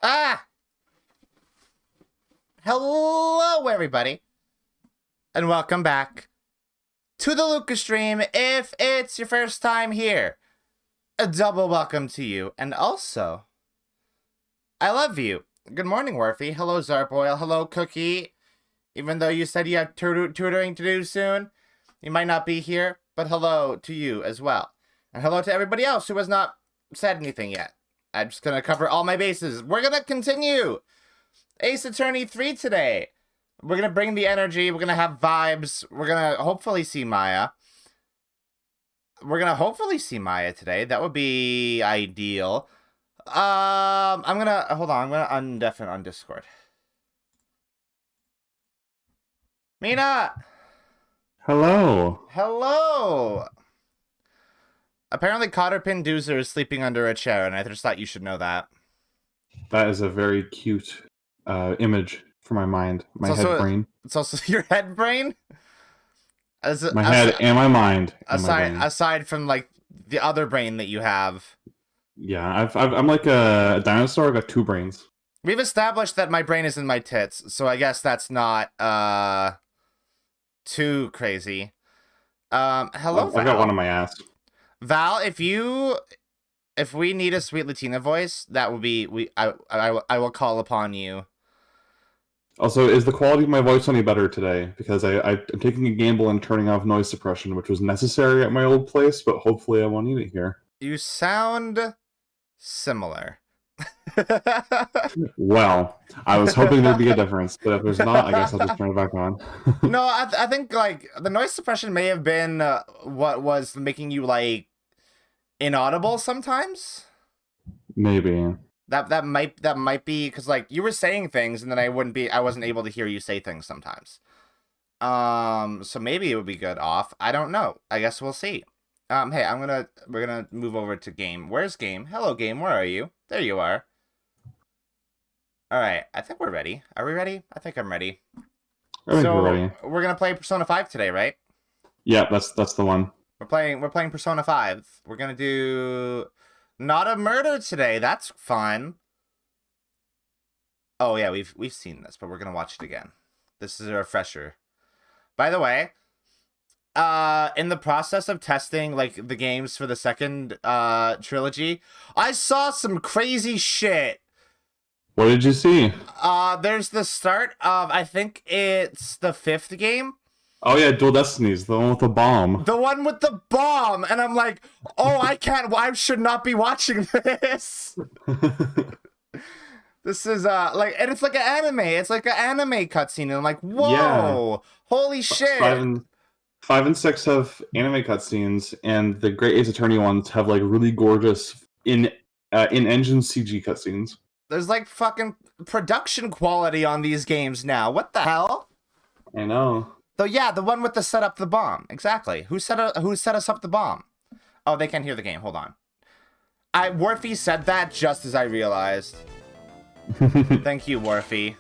Ah! Hello, everybody, and welcome back to the Luka stream. If it's your first time here, a double welcome to you, and also, I love you. Good morning, Worthy. Hello, Zarboil. Hello, Cookie. Even though you said you have tutoring to do soon, you might not be here, but hello to you as well. And hello to everybody else who has not said anything yet. I'm just gonna cover all my bases. We're gonna continue Ace Attorney 3 today. We're gonna bring the energy. We're gonna have vibes. We're gonna hopefully see Maya. We're gonna hopefully see Maya today. That would be ideal. I'm gonna hold on. I'm gonna undeafen on Discord. Mina! Hello. Hello! Apparently Cotterpin Doozer is sleeping under a chair, and I just thought you should know that. That is a very cute image for my mind. My head brain. It's also your head brain? My head and my mind. Aside from, like, the other brain that you have. Yeah, I'm like a dinosaur. I've got two brains. We've established that my brain is in my tits, so I guess that's not, too crazy. Hello, Val. I got one on my ass. Val, if we need a sweet Latina voice, that will be I will call upon you. Also, is the quality of my voice any better today? Because I'm taking a gamble and turning off noise suppression, which was necessary at my old place, but hopefully I won't need it here. You sound similar. Well, I was hoping there'd be a difference, but if there's not, I guess I'll just turn it back on. No, I think, like, the noise suppression may have been what was making you, like, inaudible sometimes. Maybe. That might be because, like, you were saying things and then I wasn't able to hear you say things sometimes. So maybe it would be good off. I don't know. I guess we'll see. Hey, we're gonna move over to Game. Where's Game? Hello, Game. Where are you? There you are. All right. I think we're ready. Are we ready? I think I'm ready. I think we're ready. We're gonna play Persona 5 today, right? Yeah, that's the one. We're playing Persona 5. We're gonna do Not a Murder today. That's fun. Oh yeah, we've seen this, but we're gonna watch it again. This is a refresher. By the way, in the process of testing, like, the games for the second trilogy, I saw some crazy shit. What did you see? There's the start of, I think it's the 5th game. Oh yeah, Dual Destinies, the one with the bomb. The one with the bomb, and I'm like, oh, I should not be watching this. This is, like, and it's like an anime. It's like an anime cutscene, and I'm like, whoa, yeah. Holy shit. 5 and 6 have anime cutscenes, and the Great Ace Attorney ones have, like, really gorgeous in-engine CG cutscenes. There's, like, fucking production quality on these games now. What the hell? I know. So yeah, the one with the set up the bomb. Exactly. Who set us up the bomb? Oh, they can't hear the game. Hold on. Worthy said that just as I realized. Thank you, Worthy.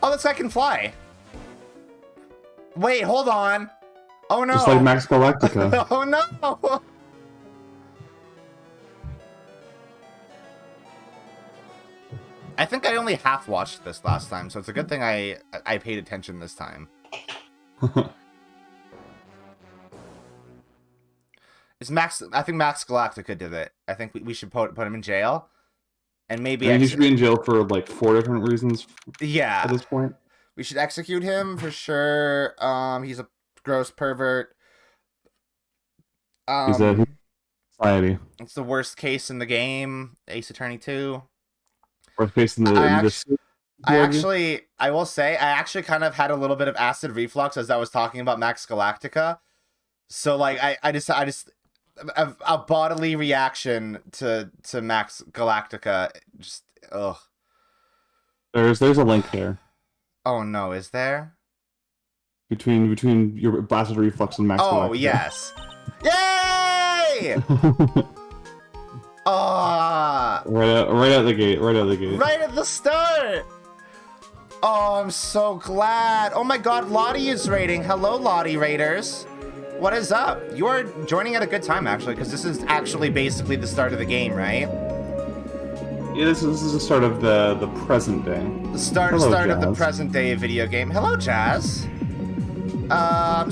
Oh, this guy can fly. Wait, hold on. Oh no. Just like Max Galactica. Oh no. I think I only half watched this last time, so it's a good thing I paid attention this time. I think Max Galactica did it. I think we should put him in jail. And maybe he should be in jail for, like, 4 different reasons. Yeah. At this point. We should execute him for sure. He's a gross pervert. He's a society. It's the worst case in the game. Ace Attorney 2. Worst case in the I will say, I actually kind of had a little bit of acid reflux as I was talking about Max Galactica. So, like, I just a bodily reaction to Max Galactica. Just, ugh. There's a link there. Oh no, is there? Between your acid reflux and Max Galactica. Oh yes. Yay! Right out the gate. Right at the start. Oh, I'm so glad. Oh my god, Lottie is raiding. Hello, Lottie Raiders. What is up? You are joining at a good time, actually, because this is actually basically the start of the game, right? Yeah, this is the start of the present day. The start of the present day video game. Hello, Jazz.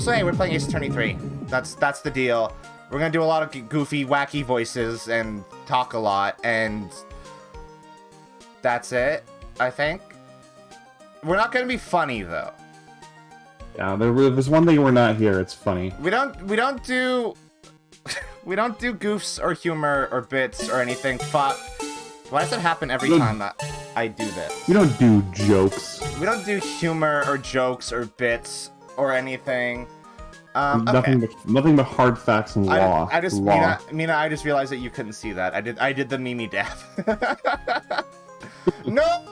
So hey, we're playing Ace Attorney 3. That's the deal. We're gonna do a lot of goofy, wacky voices and talk a lot, and that's it, I think. We're not gonna be funny though. Yeah, there's one thing we're not here. It's funny. We don't do we don't do goofs or humor or bits or anything. Fuck. Why does it happen every time that I do this? We don't do jokes. We don't do humor or jokes or bits or anything. Nothing but hard facts and law. Mina, I just realized that you couldn't see that. I did the Mimi death. No,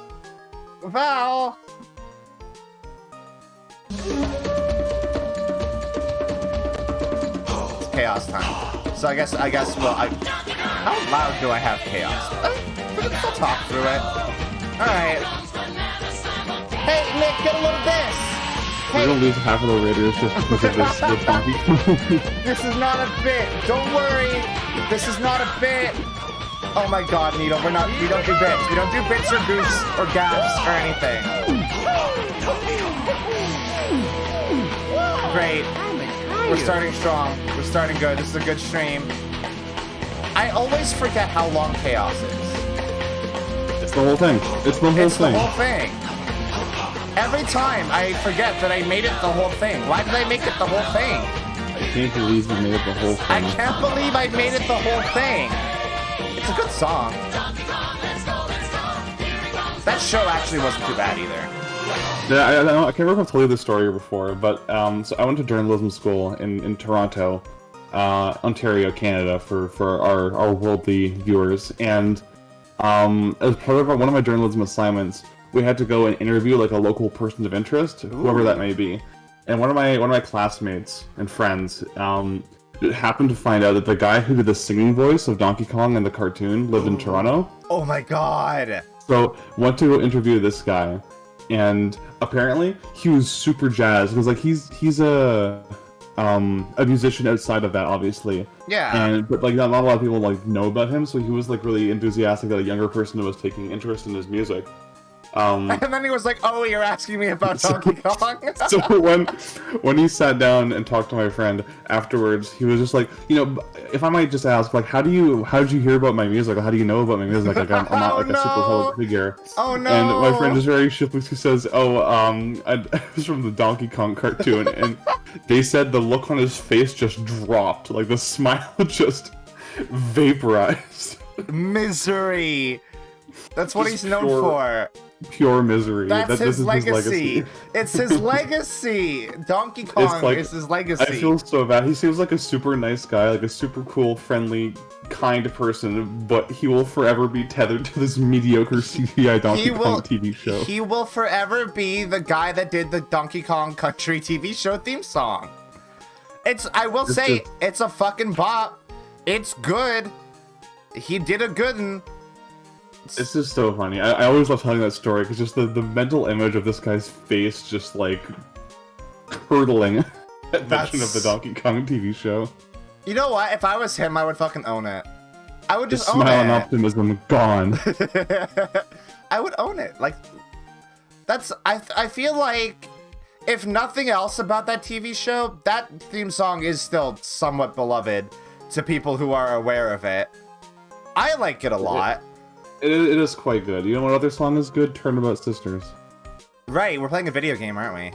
Val. It's chaos time. So I guess. Well, how loud do I have chaos? We can still talk through it. All right. Hey, Nick, get a load of this. We're gonna lose half of the raiders just because of this Donkey Kong. This is not a bit. Don't worry. This is not a bit. Oh my God, Needle. We don't do bits. We don't do bits or goofs or gaffs or anything. Great. We're starting strong. We're starting good. This is a good stream. I always forget how long chaos is. It's the whole thing. It's the whole thing. Every time I forget that I made it the whole thing. Why did I make it the whole thing? I can't believe you made it the whole thing. I can't believe I made it the whole thing. It's a good song. That show actually wasn't too bad either. Yeah, I can't remember if I've told you this story before, but so I went to journalism school in Toronto, Ontario, Canada, for our worldly viewers, and as part of one of my journalism assignments, we had to go and interview like a local person of interest, whoever that may be. And one of my classmates and friends happened to find out that the guy who did the singing voice of Donkey Kong in the cartoon lived in Toronto. Oh my God! So went to go interview this guy, and apparently he was super jazzed because like he's a musician outside of that, obviously. Yeah. But like not a lot of people like know about him, so he was like really enthusiastic that a younger person was taking interest in his music. And then he was like, "Oh, you're asking me about Donkey Kong?" So when he sat down and talked to my friend afterwards, he was just like, if I might just ask, like, how did you hear about my music? How do you know about my music? Like, I'm not like a super public figure. Oh no! And my friend just very shiftly says, it was from the Donkey Kong cartoon, and they said the look on his face just dropped, like the smile just vaporized. Misery. That's what he's known for. Pure misery. That's his legacy. It's his legacy. Donkey Kong is his legacy. I feel so bad. He seems like a super nice guy, like a super cool, friendly, kind person, but he will forever be tethered to this mediocre CGI Donkey Kong TV show. He will forever be the guy that did the Donkey Kong Country TV show theme song. It's a fucking bop. It's good. He did a good one. It's just so funny. I always love telling that story because just the mental image of this guy's face just like curdling at mention of the Donkey Kong TV show. You know what? If I was him, I would fucking own it. I would just own it. Smile and optimism gone. I would own it. Like, I feel like if nothing else about that TV show, that theme song is still somewhat beloved to people who are aware of it. I like it a lot. It is quite good. You know what other song is good? Turnabout Sisters. Right, we're playing a video game, aren't we?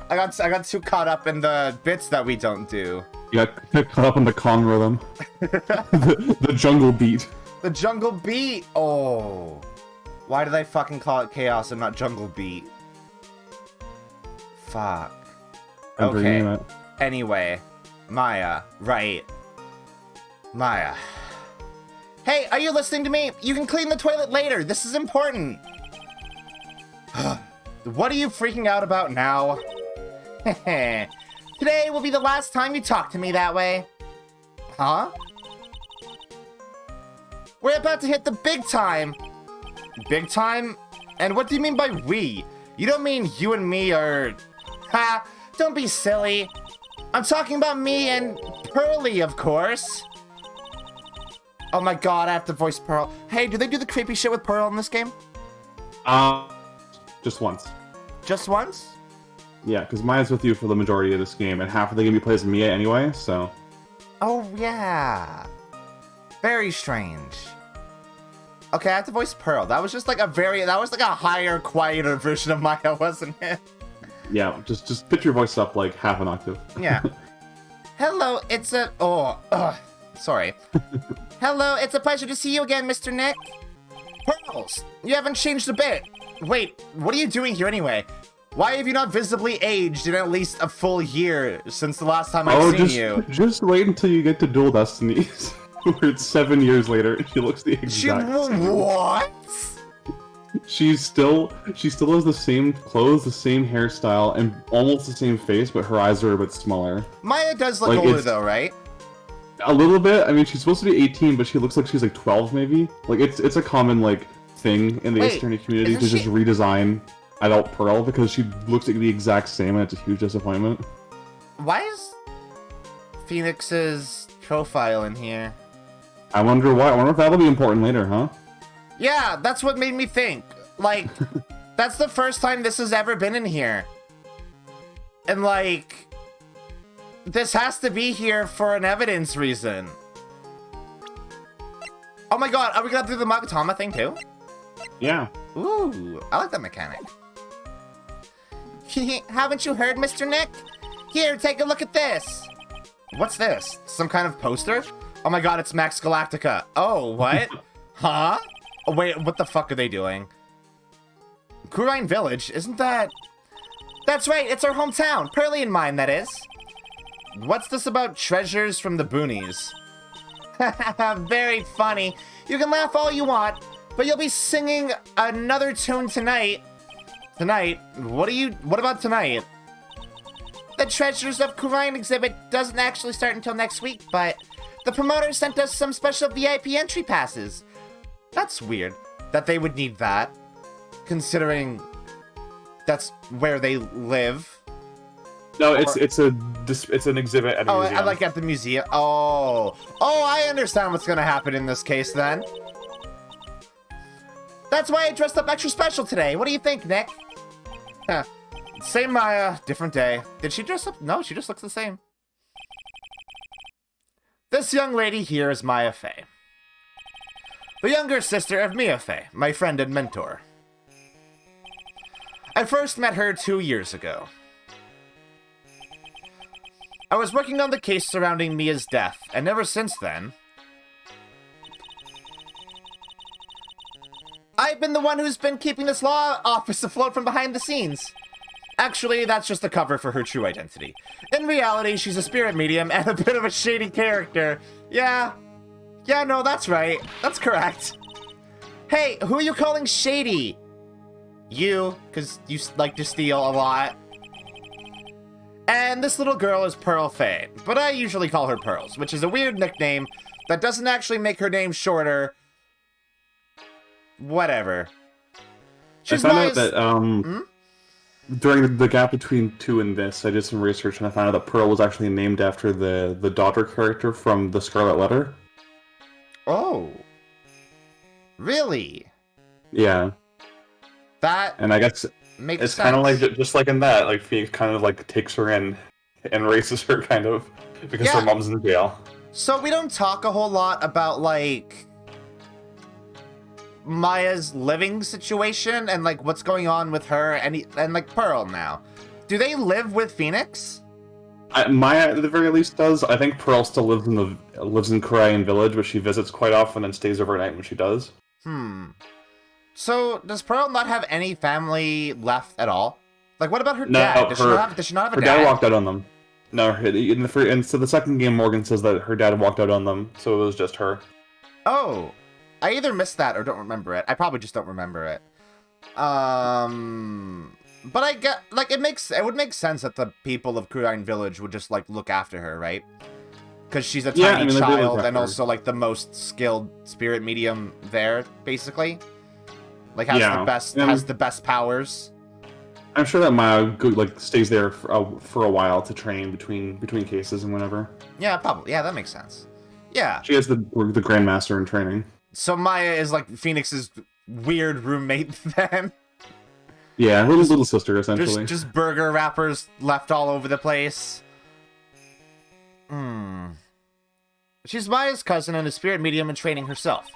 I got too caught up in the bits that we don't do. You got caught up in the Kong rhythm. the jungle beat. The jungle beat! Oh. Why did I fucking call it chaos and not jungle beat? Fuck. Okay. Anyway. Maya. Right. Maya. Hey, are you listening to me? You can clean the toilet later. This is important. What are you freaking out about now? Today will be the last time you talk to me that way. Huh? We're about to hit the big time. Big time? And what do you mean by we? You don't mean you and me are... Ha! Don't be silly. I'm talking about me and Pearly, of course. Oh my god, I have to voice Pearl. Hey, do they do the creepy shit with Pearl in this game? Just once. Just once? Yeah, because Maya's with you for the majority of this game, and half of the game you play as Mia anyway, so... Oh, yeah. Very strange. Okay, I have to voice Pearl. That was just like that was like a higher, quieter version of Maya, wasn't it? Yeah, just pitch your voice up like half an octave. Yeah. Hello, it's a... sorry. Hello, it's a pleasure to see you again, Mr. Nick. Pearls, you haven't changed a bit. Wait, what are you doing here anyway? Why have you not visibly aged in at least a full year since the last time I've seen you? Just wait until you get to Dual Destinies, where it's 7 years later and she looks the exact same. What? She still has the same clothes, the same hairstyle, and almost the same face, but her eyes are a bit smaller. Maya does look older though, right? A little bit. I mean, she's supposed to be 18, but she looks like she's like 12 maybe. Like it's a common like thing in the Attorney community to just redesign adult Pearl because she looks like the exact same and it's a huge disappointment. Why is Phoenix's profile in here? I wonder why. I wonder if that'll be important later, huh? Yeah, that's what made me think. Like, that's the first time this has ever been in here. And like, this has to be here for an evidence reason. Oh my god, are we gonna do the Magatama thing too? Yeah. Ooh, I like that mechanic. Haven't you heard, Mr. Nick? Here, take a look at this. What's this? Some kind of poster? Oh my god, it's Max Galactica. Oh, what? Huh? Oh, wait, what the fuck are they doing? Kurine Village, isn't that... That's right, it's our hometown. Pearly and mine, that is. What's this about treasures from the boonies? Very funny. You can laugh all you want, but you'll be singing another tune tonight. Tonight? What about tonight? The Treasures of Kurine exhibit doesn't actually start until next week, but the promoter sent us some special VIP entry passes. That's weird that they would need that, considering that's where they live. No, it's an exhibit at a museum. Oh, like at the museum. Oh, I understand what's gonna happen in this case then. That's why I dressed up extra special today. What do you think, Nick? Huh. Same Maya, different day. Did she dress up? No, she just looks the same. This young lady here is Maya Fey, the younger sister of Mia Fey, my friend and mentor. I first met her 2 years ago. I was working on the case surrounding Mia's death, and ever since then, I've been the one who's been keeping this law office afloat from behind the scenes. Actually, that's just a cover for her true identity. In reality, she's a spirit medium and a bit of a shady character. Yeah, no, that's right. That's correct. Hey, who are you calling shady? You, because you like to steal a lot. And this little girl is Pearl Fey, but I usually call her Pearls, which is a weird nickname that doesn't actually make her name shorter. Whatever. I found out that, during the gap between 2 and this, I did some research and I found out that Pearl was actually named after the daughter character from the Scarlet Letter. Oh. Really? Yeah. That and I guess makes it's sense. kind of like, just like in that, like Phoenix kind of like takes her in and raises her kind of, because her mom's in jail. So we don't talk a whole lot about like Maya's living situation and like what's going on with her and like Pearl now. Do they live with Phoenix? Maya at the very least does. I think Pearl still lives in Kurine Village, but she visits quite often and stays overnight when she does. So does Pearl not have any family left at all? Like what about her dad? Does she not have a dad? Her dad walked out on them. No, and so the second game Morgan says that her dad walked out on them, so it was just her. Oh. I either missed that or don't remember it. I probably just don't remember it. But I get, like, it would make sense that the people of Kurine Village would just, like, look after her, right? Because she's a tiny child and also, like, the most skilled spirit medium there, basically. Like, has the best powers. I'm sure that Maya stays there for a while to train between cases and whatever. Yeah, probably. Yeah, that makes sense. Yeah. She has the Grandmaster in training. So Maya is like Phoenix's weird roommate then. Yeah, little sister essentially. Just burger wrappers left all over the place. She's Maya's cousin and a spirit medium in training herself.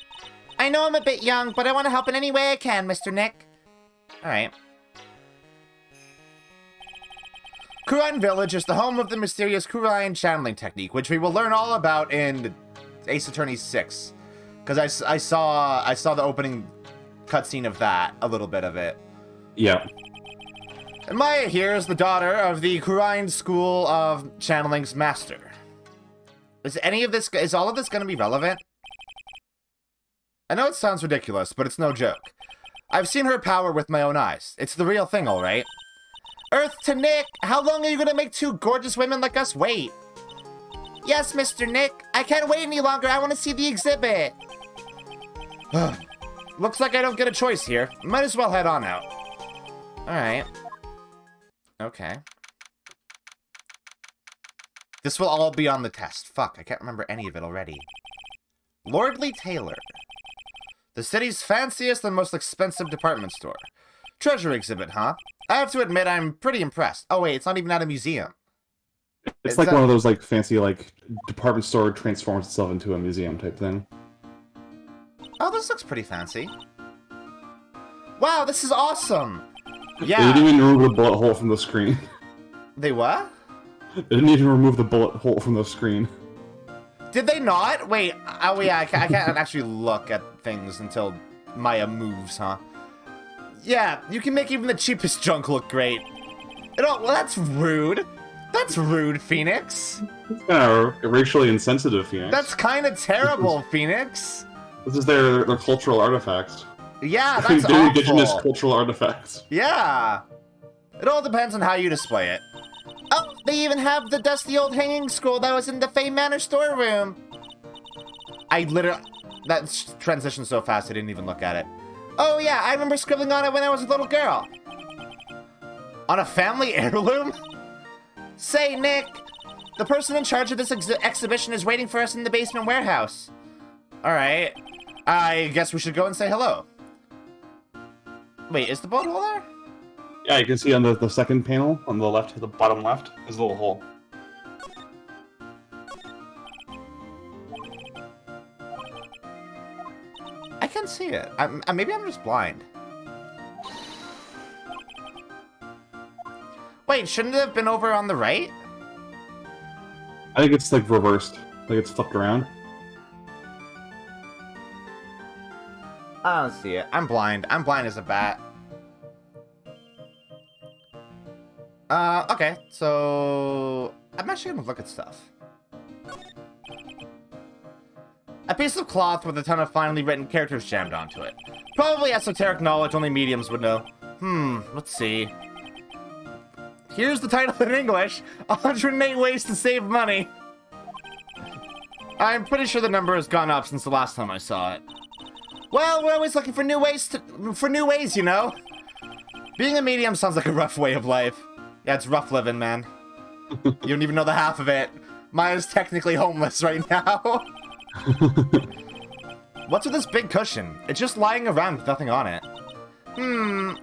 I know I'm a bit young, but I want to help in any way I can, Mr. Nick. Alright. Kurine Village is the home of the mysterious Kurine channeling technique, which we will learn all about in Ace Attorney 6. Because I saw the opening cutscene of that, a little bit of it. Yeah. And Maya here is the daughter of the Kurine School of Channeling's master. Is all of this going to be relevant? I know it sounds ridiculous, but it's no joke. I've seen her power with my own eyes. It's the real thing, all right? Earth to Nick, how long are you going to make two gorgeous women like us wait? Yes, Mr. Nick. I can't wait any longer. I want to see the exhibit. Looks like I don't get a choice here. Might as well head on out. Alright. Okay. This will all be on the test. Fuck, I can't remember any of it already. Lordly Tailor. The city's fanciest and most expensive department store. Treasure exhibit, huh? I have to admit, I'm pretty impressed. Oh wait, it's not even at a museum. It's like one of those fancy department store transforms itself into a museum type thing. Oh, this looks pretty fancy. Wow, this is awesome! Yeah. They didn't even remove the bullet hole from the screen. They what? They didn't even remove the bullet hole from the screen. Did they not? Wait, oh yeah, I can't actually look at things until Maya moves, huh? Yeah, you can make even the cheapest junk look great. Well, that's rude. That's rude, Phoenix. It's kind of racially insensitive, Phoenix. That's kind of terrible, Phoenix. This is their cultural artifacts. Yeah, that's their awful. indigenous cultural artifacts. Yeah. It all depends on how you display it. Oh, they even have the dusty old hanging scroll that was in the Fay Manor storeroom. That transitioned so fast I didn't even look at it. Oh yeah, I remember scribbling on it when I was a little girl. On a family heirloom? Say, Nick, the person in charge of this exhibition is waiting for us in the basement warehouse. Alright, I guess we should go and say hello. Wait, is the bullet hole there? Yeah, you can see on the second panel, on the left, the bottom left, is a little hole. I can see it. Maybe I'm just blind. Wait, shouldn't it have been over on the right? I think it's reversed. It's flipped around. I don't see it. I'm blind. I'm blind as a bat. Okay, so I'm actually gonna look at stuff. A piece of cloth with a ton of finely written characters jammed onto it. Probably esoteric knowledge only mediums would know. Let's see. Here's the title in English, 108 Ways to Save Money. I'm pretty sure the number has gone up since the last time I saw it. Well, we're always looking for new ways, you know? Being a medium sounds like a rough way of life. Yeah, it's rough living, man. You don't even know the half of it. Maya's technically homeless right now. What's with this big cushion? It's just lying around with nothing on it.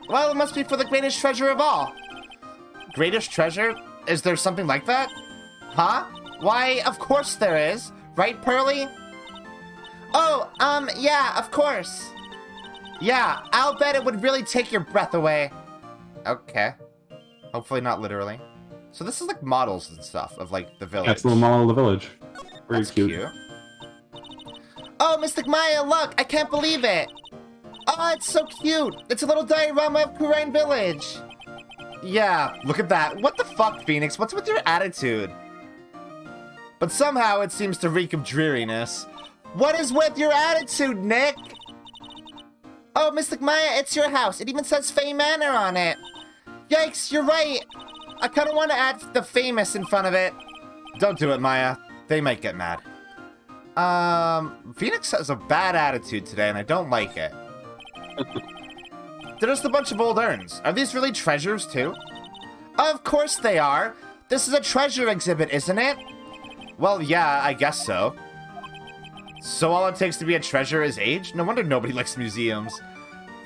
Well, it must be for the greatest treasure of all. Greatest treasure? Is there something like that? Huh? Why, of course there is. Right, Pearly? Oh, yeah, of course. Yeah, I'll bet it would really take your breath away. Okay. Hopefully not literally. So this is models and stuff of the village. That's the little model of the village. Very That's cute. Oh, Mystic Maya, look! I can't believe it! Oh, it's so cute! It's a little diorama of Kurine Village! Yeah, look at that. What the fuck, Phoenix? What's with your attitude? But somehow it seems to reek of dreariness. What is with your attitude, Nick? Oh, Mystic Maya, it's your house. It even says Fay Manor on it. Yikes, you're right. I kind of want to add the famous in front of it. Don't do it, Maya. They might get mad. Phoenix has a bad attitude today, and I don't like it. They're just a bunch of old urns. Are these really treasures, too? Of course they are. This is a treasure exhibit, isn't it? Well, yeah, I guess so. So all it takes to be a treasure is age? No wonder nobody likes museums.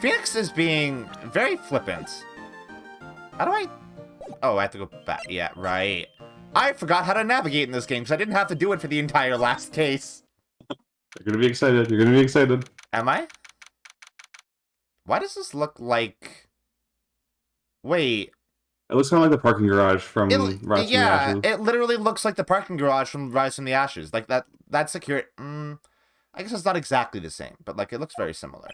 Phoenix is being very flippant. How do I... Oh, I have to go back. Yeah, right. I forgot how to navigate in this game, so I didn't have to do it for the entire last case. You're gonna be excited. You're gonna be excited. Am I? Why does this look like... Wait. It looks kind of like the parking garage from Rise from the Ashes. Yeah, it literally looks like the parking garage from Rise from the Ashes. Like, that's secure. I guess it's not exactly the same, but, like, it looks very similar.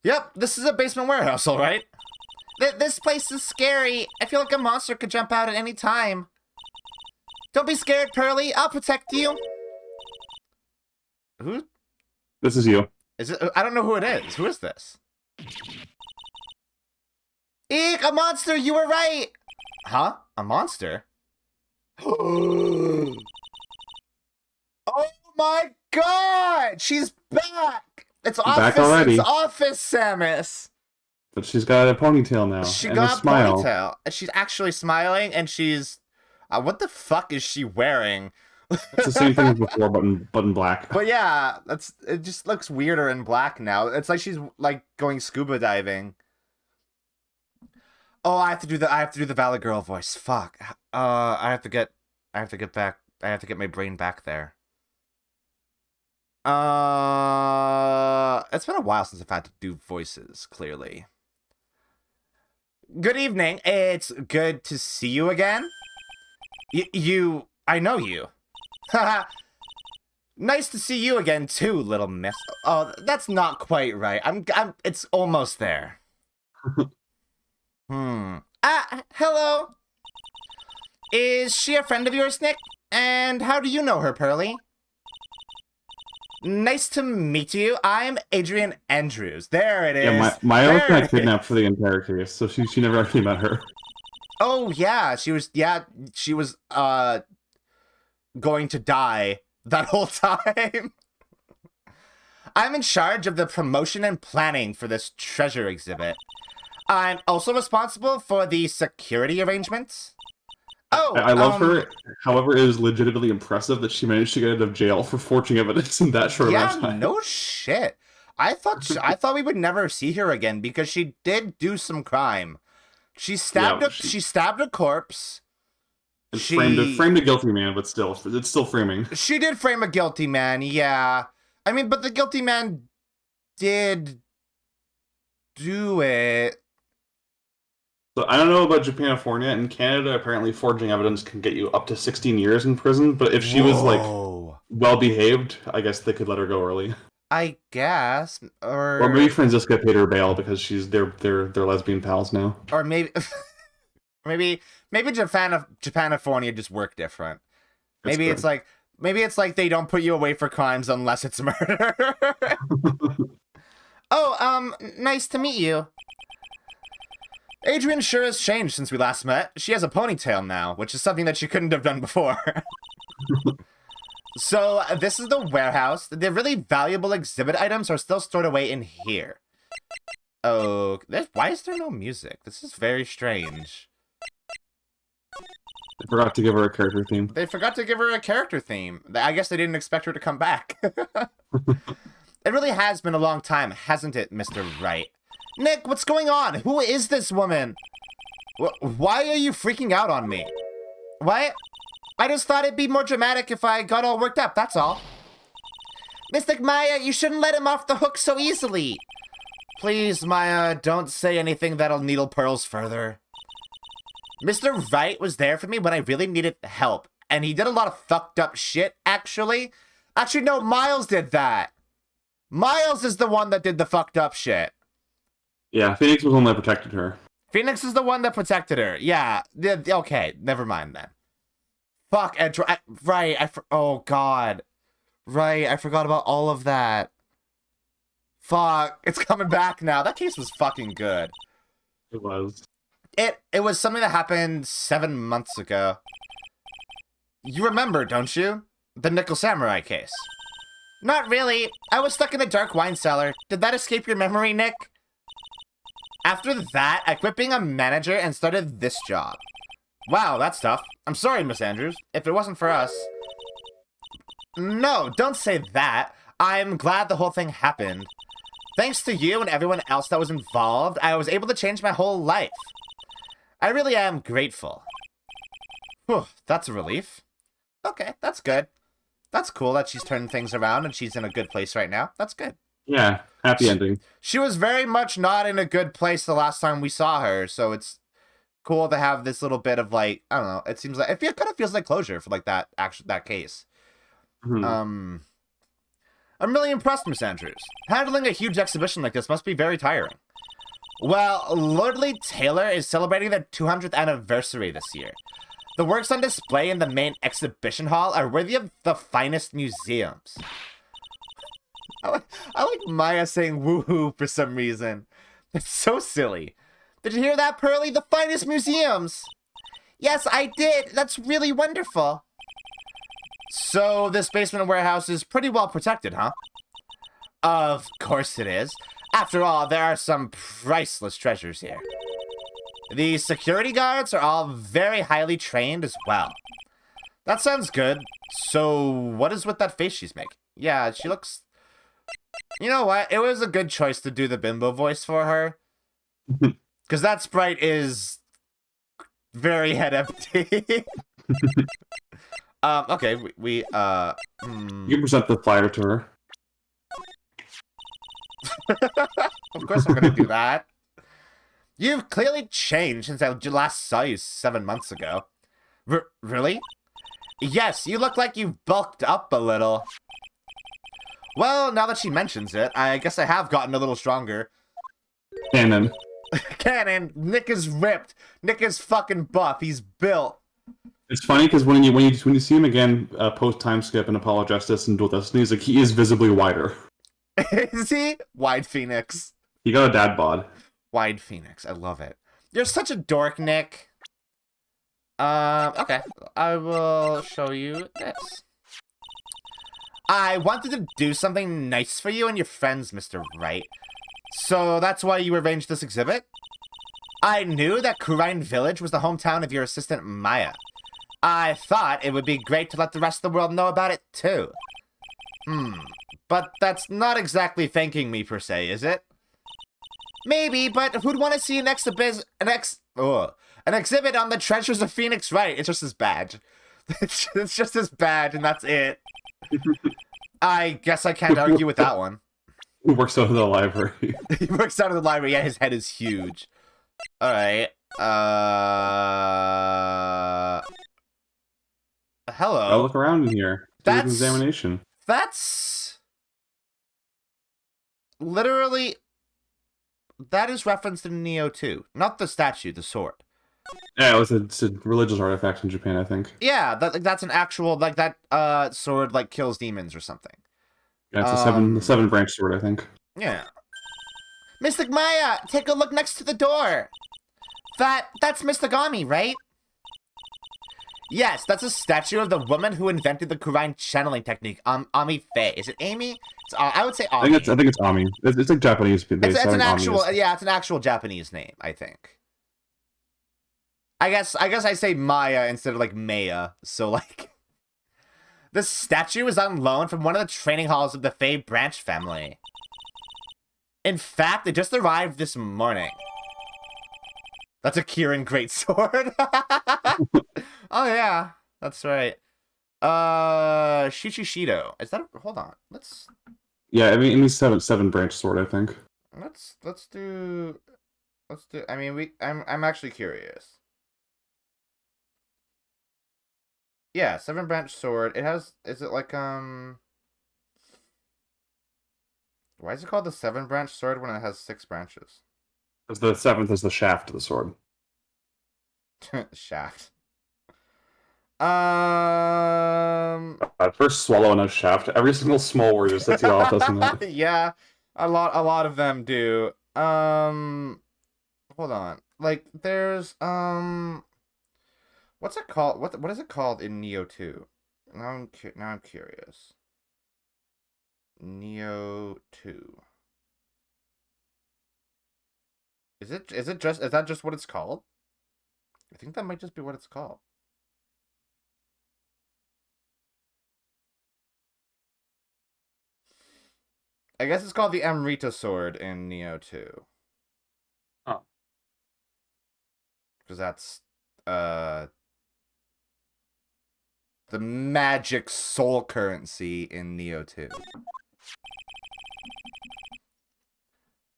Yep, this is a basement warehouse, all right? This place is scary. I feel like a monster could jump out at any time. Don't be scared, Pearly. I'll protect you. Who? This is you. Is it? I don't know who it is. Who is this? Eek, a monster! You were right! Huh? A monster? Oh my god! She's back! It's Back already. It's Office Samus! But she's got a ponytail now. She and got a smile. ponytail. And she's actually smiling, and she's... what the fuck is she wearing? It's the same thing as before, but in black. But yeah, it just looks weirder in black now. It's like she's, like, going scuba diving. Oh, I have to do the Valid Girl voice. Fuck. I have to get back. I have to get my brain back there. It's been a while since I've had to do voices, clearly. Good evening. It's good to see you again. I know you. Haha. Nice to see you again too, little miss. Oh, that's not quite right. It's almost there. Hello. Is she a friend of yours, Nick? And how do you know her, Pearly? Nice to meet you. I'm Adrian Andrews. There it is. Yeah, Maya got kidnapped for the entire case, so she never actually met her. Oh yeah, she was going to die that whole time. I'm in charge of the promotion and planning for this treasure exhibit. I'm also responsible for the security arrangements. Oh, I love her. However, it is legitimately impressive that she managed to get out of jail for forging evidence in that short amount of time. No shit. I thought we would never see her again because she did do some crime. She stabbed a corpse. Framed a guilty man, but still, it's still framing. She did frame a guilty man, yeah. I mean, but the guilty man did do it. So I don't know about Japanifornia. In Canada, apparently forging evidence can get you up to 16 years in prison. But if she was like well behaved, I guess they could let her go early. I guess, or maybe Franziska paid her bail because they're lesbian pals now. Or maybe, maybe Japanifornia just work different. Maybe it's like they don't put you away for crimes unless it's murder. Oh, nice to meet you. Adrian sure has changed since we last met. She has a ponytail now, which is something that she couldn't have done before. So, this is the warehouse. The really valuable exhibit items are still stored away in here. Oh, why is there no music? This is very strange. They forgot to give her a character theme. I guess they didn't expect her to come back. It really has been a long time, hasn't it, Mr. Wright? Nick, what's going on? Who is this woman? Why are you freaking out on me? What? I just thought it'd be more dramatic if I got all worked up, that's all. Mystic Maya, you shouldn't let him off the hook so easily. Please, Maya, don't say anything that'll needle pearls further. Mr. Wright was there for me when I really needed help, and he did a lot of fucked up shit, actually. Actually, no, Miles did that. Miles is the one that did the fucked up shit. Yeah, Phoenix was the one that protected her. Phoenix is the one that protected her. Yeah, okay, never mind then. Fuck, right, oh god. Right, I forgot about all of that. Fuck, it's coming back now. That case was fucking good. It was. It was something that happened 7 months ago. You remember, don't you? The Nickel Samurai case. Not really. I was stuck in a dark wine cellar. Did that escape your memory, Nick? After that, I quit being a manager and started this job. Wow, that's tough. I'm sorry, Miss Andrews. If it wasn't for us... No, don't say that. I'm glad the whole thing happened. Thanks to you and everyone else that was involved, I was able to change my whole life. I really am grateful. Whew, that's a relief. Okay, that's good. That's cool that she's turned things around and she's in a good place right now. That's good. Yeah, happy ending. She was very much not in a good place the last time we saw her, so it's cool to have this little bit of, like, I don't know, it seems like, it kind of feels like closure for, like, that case. Mm-hmm. I'm really impressed, Miss Andrews. Handling a huge exhibition like this must be very tiring. Well, Lordly Taylor is celebrating their 200th anniversary this year. The works on display in the main exhibition hall are worthy of the finest museums. I like Maya saying woohoo for some reason. It's so silly. Did you hear that, Pearly? The finest museums! Yes, I did. That's really wonderful. So, this basement warehouse is pretty well protected, huh? Of course it is. After all, there are some priceless treasures here. The security guards are all very highly trained as well. That sounds good. So, what is with that face she's making? Yeah, she looks... You know what? It was a good choice to do the bimbo voice for her. Because that sprite is very head empty. Okay, You present the flyer to her. Of course I'm gonna do that. You've clearly changed since I last saw you 7 months ago. Really? Yes, you look like you've bulked up a little. Well, now that she mentions it, I guess I have gotten a little stronger. Canon. Canon! Nick is ripped. Nick is fucking buff. He's built. It's funny because when you see him again post time skip and Apollo Justice and Dual Destiny, he's like he is visibly wider. Is he? Wide Phoenix. He got a dad bod. Wide Phoenix. I love it. You're such a dork, Nick. Okay. I will show you this. I wanted to do something nice for you and your friends, Mr. Wright. So that's why you arranged this exhibit? I knew that Kurine Village was the hometown of your assistant, Maya. I thought it would be great to let the rest of the world know about it, too. But that's not exactly thanking me, per se, is it? Maybe, but who'd want to see an exhibit on the treasures of Phoenix Wright? It's just his badge. It's just his badge, and that's it. I guess I can't argue with that one. He works out of the library. He works out of the library. Yeah, his head is huge. Alright. Hello. I'll look around in here. That's an examination. That's literally that is referenced in Neo 2. Not the statue, the sword. Yeah, it's a religious artifact in Japan, I think. Yeah, that's an actual that sword kills demons or something. Yeah, it's the seven branch sword, I think. Yeah. Mystic Maya, take a look next to the door. That's Mistagami, right? Yes, that's a statue of the woman who invented the Kurine channeling technique, Ami Faye. Is it Amy? I would say Ami. I think it's Ami. It's like Japanese based. It's an actual, it's an actual Japanese name, I think. I guess I say Maya instead of Maya. So this statue is on loan from one of the training halls of the Faye branch family. In fact, it just arrived this morning. That's a Kirin greatsword. Oh yeah, that's right. Shichishido. Is that? Hold on. Let's. Yeah, I mean it means seven branch sword, I think. Let's do. I mean, I'm actually curious. Yeah, 7-branch sword. It has. Is it why is it called the 7-branch sword when it has 6 branches? Because the 7th is the shaft of the sword. Shaft. First swallow and a shaft. Every single small word just sets you off, doesn't it? Yeah, a lot of them do. Hold on. There's what's it called? What is it called in Neo 2? Now I'm curious. Neo 2. Is that just what it's called? I think that might just be what it's called. I guess it's called the Amrita sword in Neo 2. Oh. Because that's the magic soul currency in Neo 2.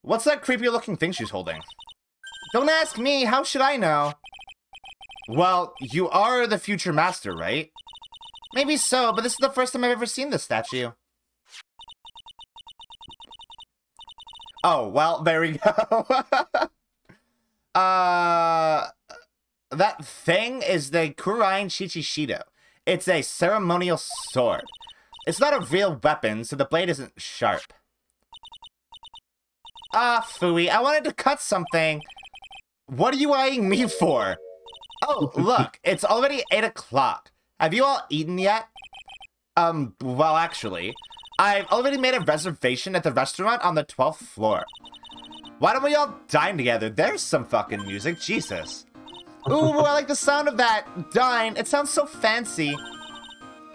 What's that creepy looking thing she's holding? Don't ask me, how should I know? Well, you are the future master, right? Maybe so, but this is the first time I've ever seen this statue. Oh, well, there we go. That thing is the Kurain Shichishido. It's a ceremonial sword. It's not a real weapon, so the blade isn't sharp. Ah, phooey, I wanted to cut something. What are you eyeing me for? Oh, look, it's already 8 o'clock. Have you all eaten yet? Well, actually, I've already made a reservation at the restaurant on the 12th floor. Why don't we all dine together? There's some fucking music, Jesus. Ooh, I like the sound of that. Dine, it sounds so fancy.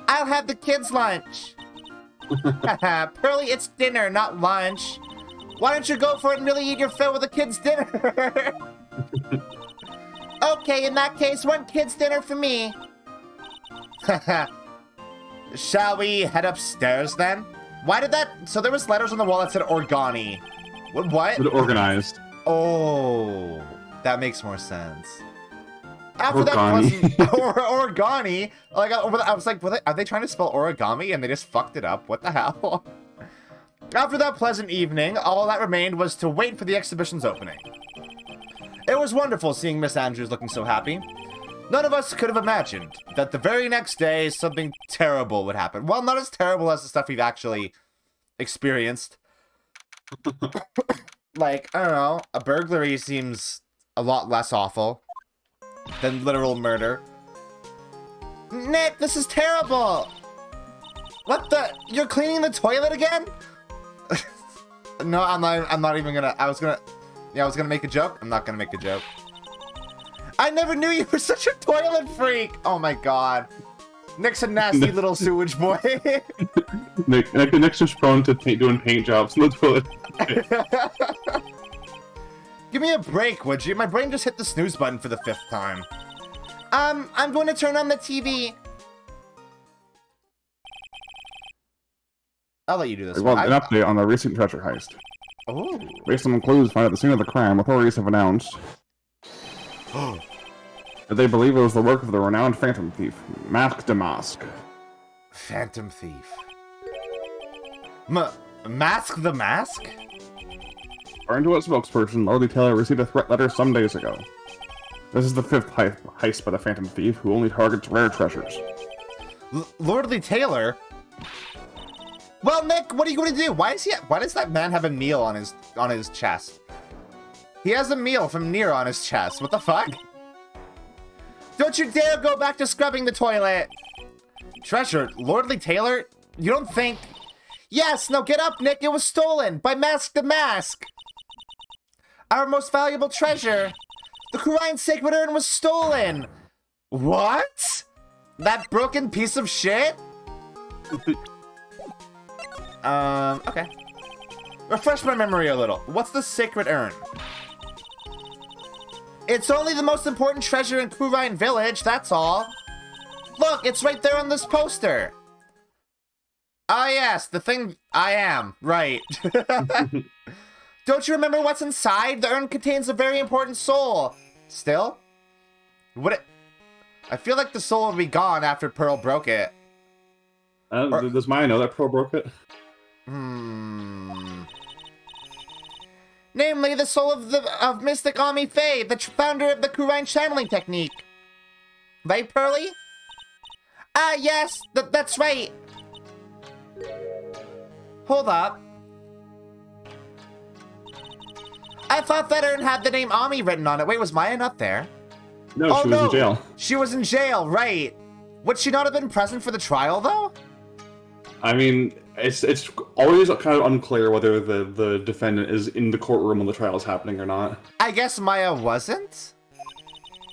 I'll have the kids' lunch. Pearly, it's dinner, not lunch. Why don't you go for it and really eat your fill with the kids' dinner? Okay, in that case, one kids' dinner for me. Shall we head upstairs then? Why did that... So there was letters on the wall that said Organi. What? Organized. Oh, that makes more sense. After Organi. that Organi, like I was like, are they trying to spell origami and they just fucked it up? What the hell? After that pleasant evening, all that remained was to wait for the exhibition's opening. It was wonderful seeing Miss Andrews looking so happy. None of us could have imagined that the very next day something terrible would happen. Well, not as terrible as the stuff we've actually experienced. Like, I don't know, a burglary seems a lot less awful than literal murder. Nick, this is terrible! What the? You're cleaning the toilet again? No, I'm not even gonna, I was gonna make a joke. I'm not gonna make a joke. I never knew you were such a toilet freak! Oh my god. Nick's a nasty little sewage boy. Nick's just prone to doing paint jobs in the toilet. Give me a break, would you? My brain just hit the snooze button for the 5th time. I'm going to turn on the TV. I'll let you do this. Well, an update on the recent treasure heist. Oh. Based on clues found at the scene of the crime, authorities have announced that they believe it was the work of the renowned phantom thief, Masque de Masque. Phantom thief. Masque the Mask? According to a spokesperson, Lordly Taylor received a threat letter some days ago. This is the 5th heist by the phantom thief, who only targets rare treasures. Lordly Taylor? Well, Nick, what are you going to do? Why does that man have a meal on his chest? He has a meal from Nier on his chest. What the fuck? Don't you dare go back to scrubbing the toilet! Treasure, Lordly Taylor? You don't think... Yes, now get up, Nick! It was stolen by Masque the Mask! Our most valuable treasure! The Kurain Sacred Urn was stolen! What? That broken piece of shit? Okay. Refresh my memory a little. What's the Sacred Urn? It's only the most important treasure in Kurain Village, that's all. Look, it's right there on this poster. Ah, yes, the thing I am. Right. Don't you remember what's inside? The urn contains a very important soul. Still? I feel like the soul will be gone after Pearl broke it. Does Maya know that Pearl broke it? Namely, the soul of Mystic Ami Faye, the founder of the Kurain channeling technique. Right, Pearly? Ah, yes, that's right. Hold up. I thought that urn had the name Ami written on it. Wait, was Maya not there? No, she was in jail. She was in jail, right. Would she not have been present for the trial, though? I mean, it's always kind of unclear whether the defendant is in the courtroom when the trial is happening or not. I guess Maya wasn't?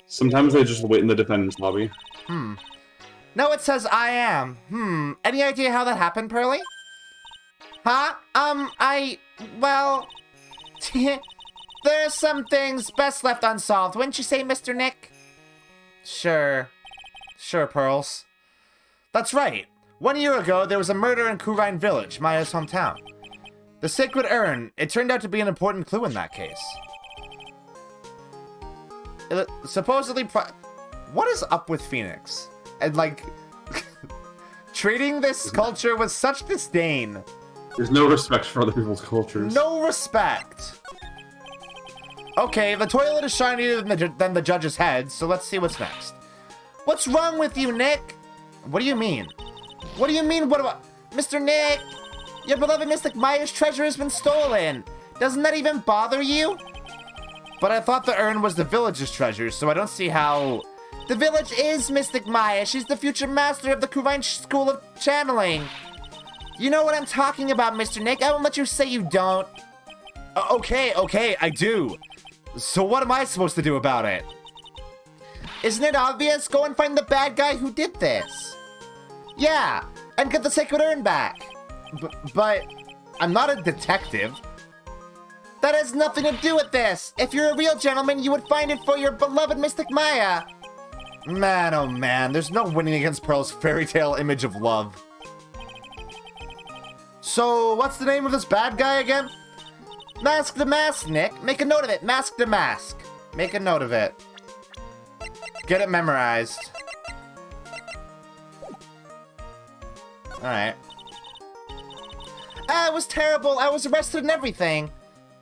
Sometimes they just wait in the defendant's lobby. No, it says I am. Any idea how that happened, Pearly? Huh? Well... there are some things best left unsolved, wouldn't you say, Mr. Nick? Sure, Pearls. That's right. 1 year ago, there was a murder in Kurine Village, Maya's hometown. The sacred urn, it turned out to be an important clue in that case. Supposedly, what is up with Phoenix? And, like, treating this culture with such disdain. There's no respect for other people's cultures. No respect. Okay, the toilet is shinier than the judge's head, so let's see what's next. What's wrong with you, Nick? What do you mean? What do you mean, what about... Mr. Nick, your beloved Mystic Maya's treasure has been stolen. Doesn't that even bother you? But I thought the urn was the village's treasure, so I don't see how... The village is Mystic Maya. She's the future master of the Kurine School of Channeling. You know what I'm talking about, Mr. Nick. I won't let you say you don't. Okay, I do. So what am I supposed to do about it? Isn't it obvious? Go and find the bad guy who did this. Yeah, and get the sacred urn back. But I'm not a detective. That has nothing to do with this. If you're a real gentleman, you would find it for your beloved Mystic Maya. Man, oh man, there's no winning against Pearl's fairy tale image of love. So, what's the name of this bad guy again? Mask the Mask, Nick. Make a note of it. Mask the Mask. Make a note of it. Get it memorized. Alright. It was terrible. I was arrested and everything.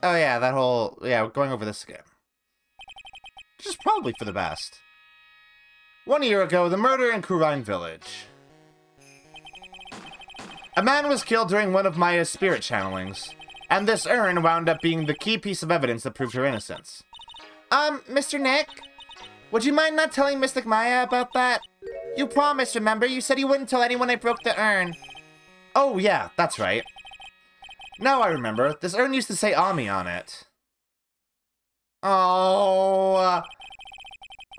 Oh yeah, that whole... Yeah, we're going over this again. Which is probably for the best. 1 year ago, the murder in Kurine Village. A man was killed during one of Maya's spirit channelings. And this urn wound up being the key piece of evidence that proved her innocence. Mr. Nick? Would you mind not telling Mystic Maya about that? You promised, remember? You said you wouldn't tell anyone I broke the urn. Oh, yeah, that's right. Now I remember. This urn used to say Ami on it. Oh.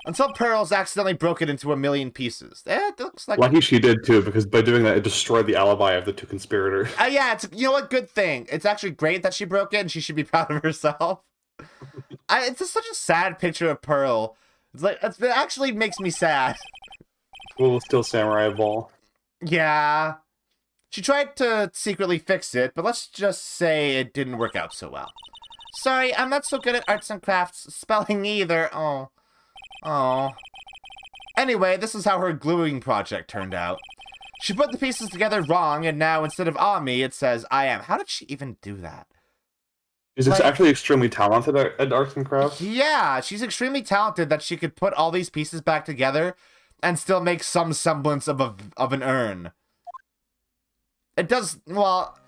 Until Pearls accidentally broke it into a million pieces. It looks like... Lucky she did, too, because by doing that, it destroyed the alibi of the two conspirators. Yeah, it's, you know what? Good thing. It's actually great that she broke it, and she should be proud of herself. It's just such a sad picture of Pearl. It's like, it actually makes me sad. Well, still Samurai Ball. Yeah. She tried to secretly fix it, but let's just say it didn't work out so well. Sorry, I'm not so good at arts and crafts spelling either. Oh. Anyway, this is how her gluing project turned out. She put the pieces together wrong, and now instead of Ami, it says I am. How did she even do that? She's actually extremely talented at arts and crafts. Yeah, she's extremely talented that she could put all these pieces back together and still make some semblance of an urn. It does look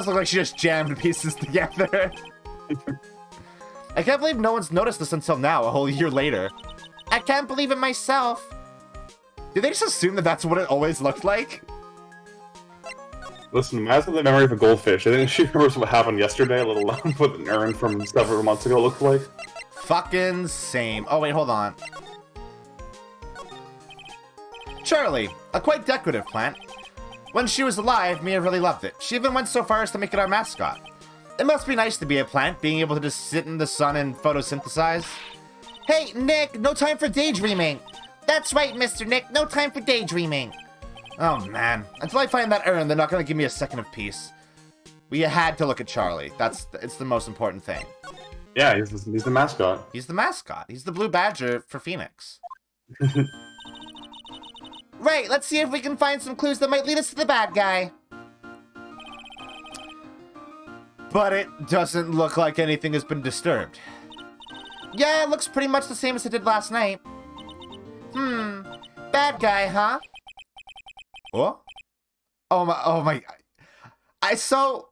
like she just jammed pieces together. I can't believe no one's noticed this until now, a whole year later. I can't believe it myself. Did they just assume that that's what it always looked like? Listen, Matt's got the memory of a goldfish. I think she remembers what happened yesterday, let alone what an urn from several months ago looked like. Fucking same. Oh, wait, hold on. Charlie, a quite decorative plant. When she was alive, Mia really loved it. She even went so far as to make it our mascot. It must be nice to be a plant, being able to just sit in the sun and photosynthesize. Hey, Nick, no time for daydreaming. That's right, Mr. Nick, no time for daydreaming. Oh, man. Until I find that urn, they're not going to give me a second of peace. We had to look at Charlie. It's the most important thing. Yeah, he's the mascot. He's the mascot. He's the blue badger for Phoenix. Right, let's see if we can find some clues that might lead us to the bad guy. But it doesn't look like anything has been disturbed. Yeah, it looks pretty much the same as it did last night. Bad guy, huh? What? Oh my. So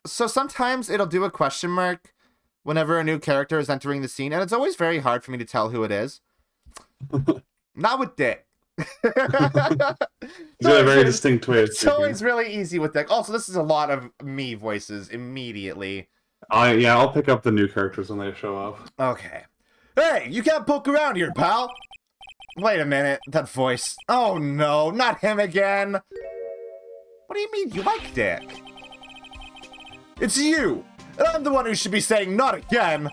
sometimes it'll do a question mark whenever a new character is entering the scene, and it's always very hard for me to tell who it is. Not with Dick. He's got a very distinct way of It's speaking. always really easy with that. Also, this is a lot of me voices immediately. I'll pick up the new characters when they show up. Okay. Hey, you can't poke around here, pal! Wait a minute, that voice. Oh no, not him again! What do you mean you like Dick? It's you! And I'm the one who should be saying not again!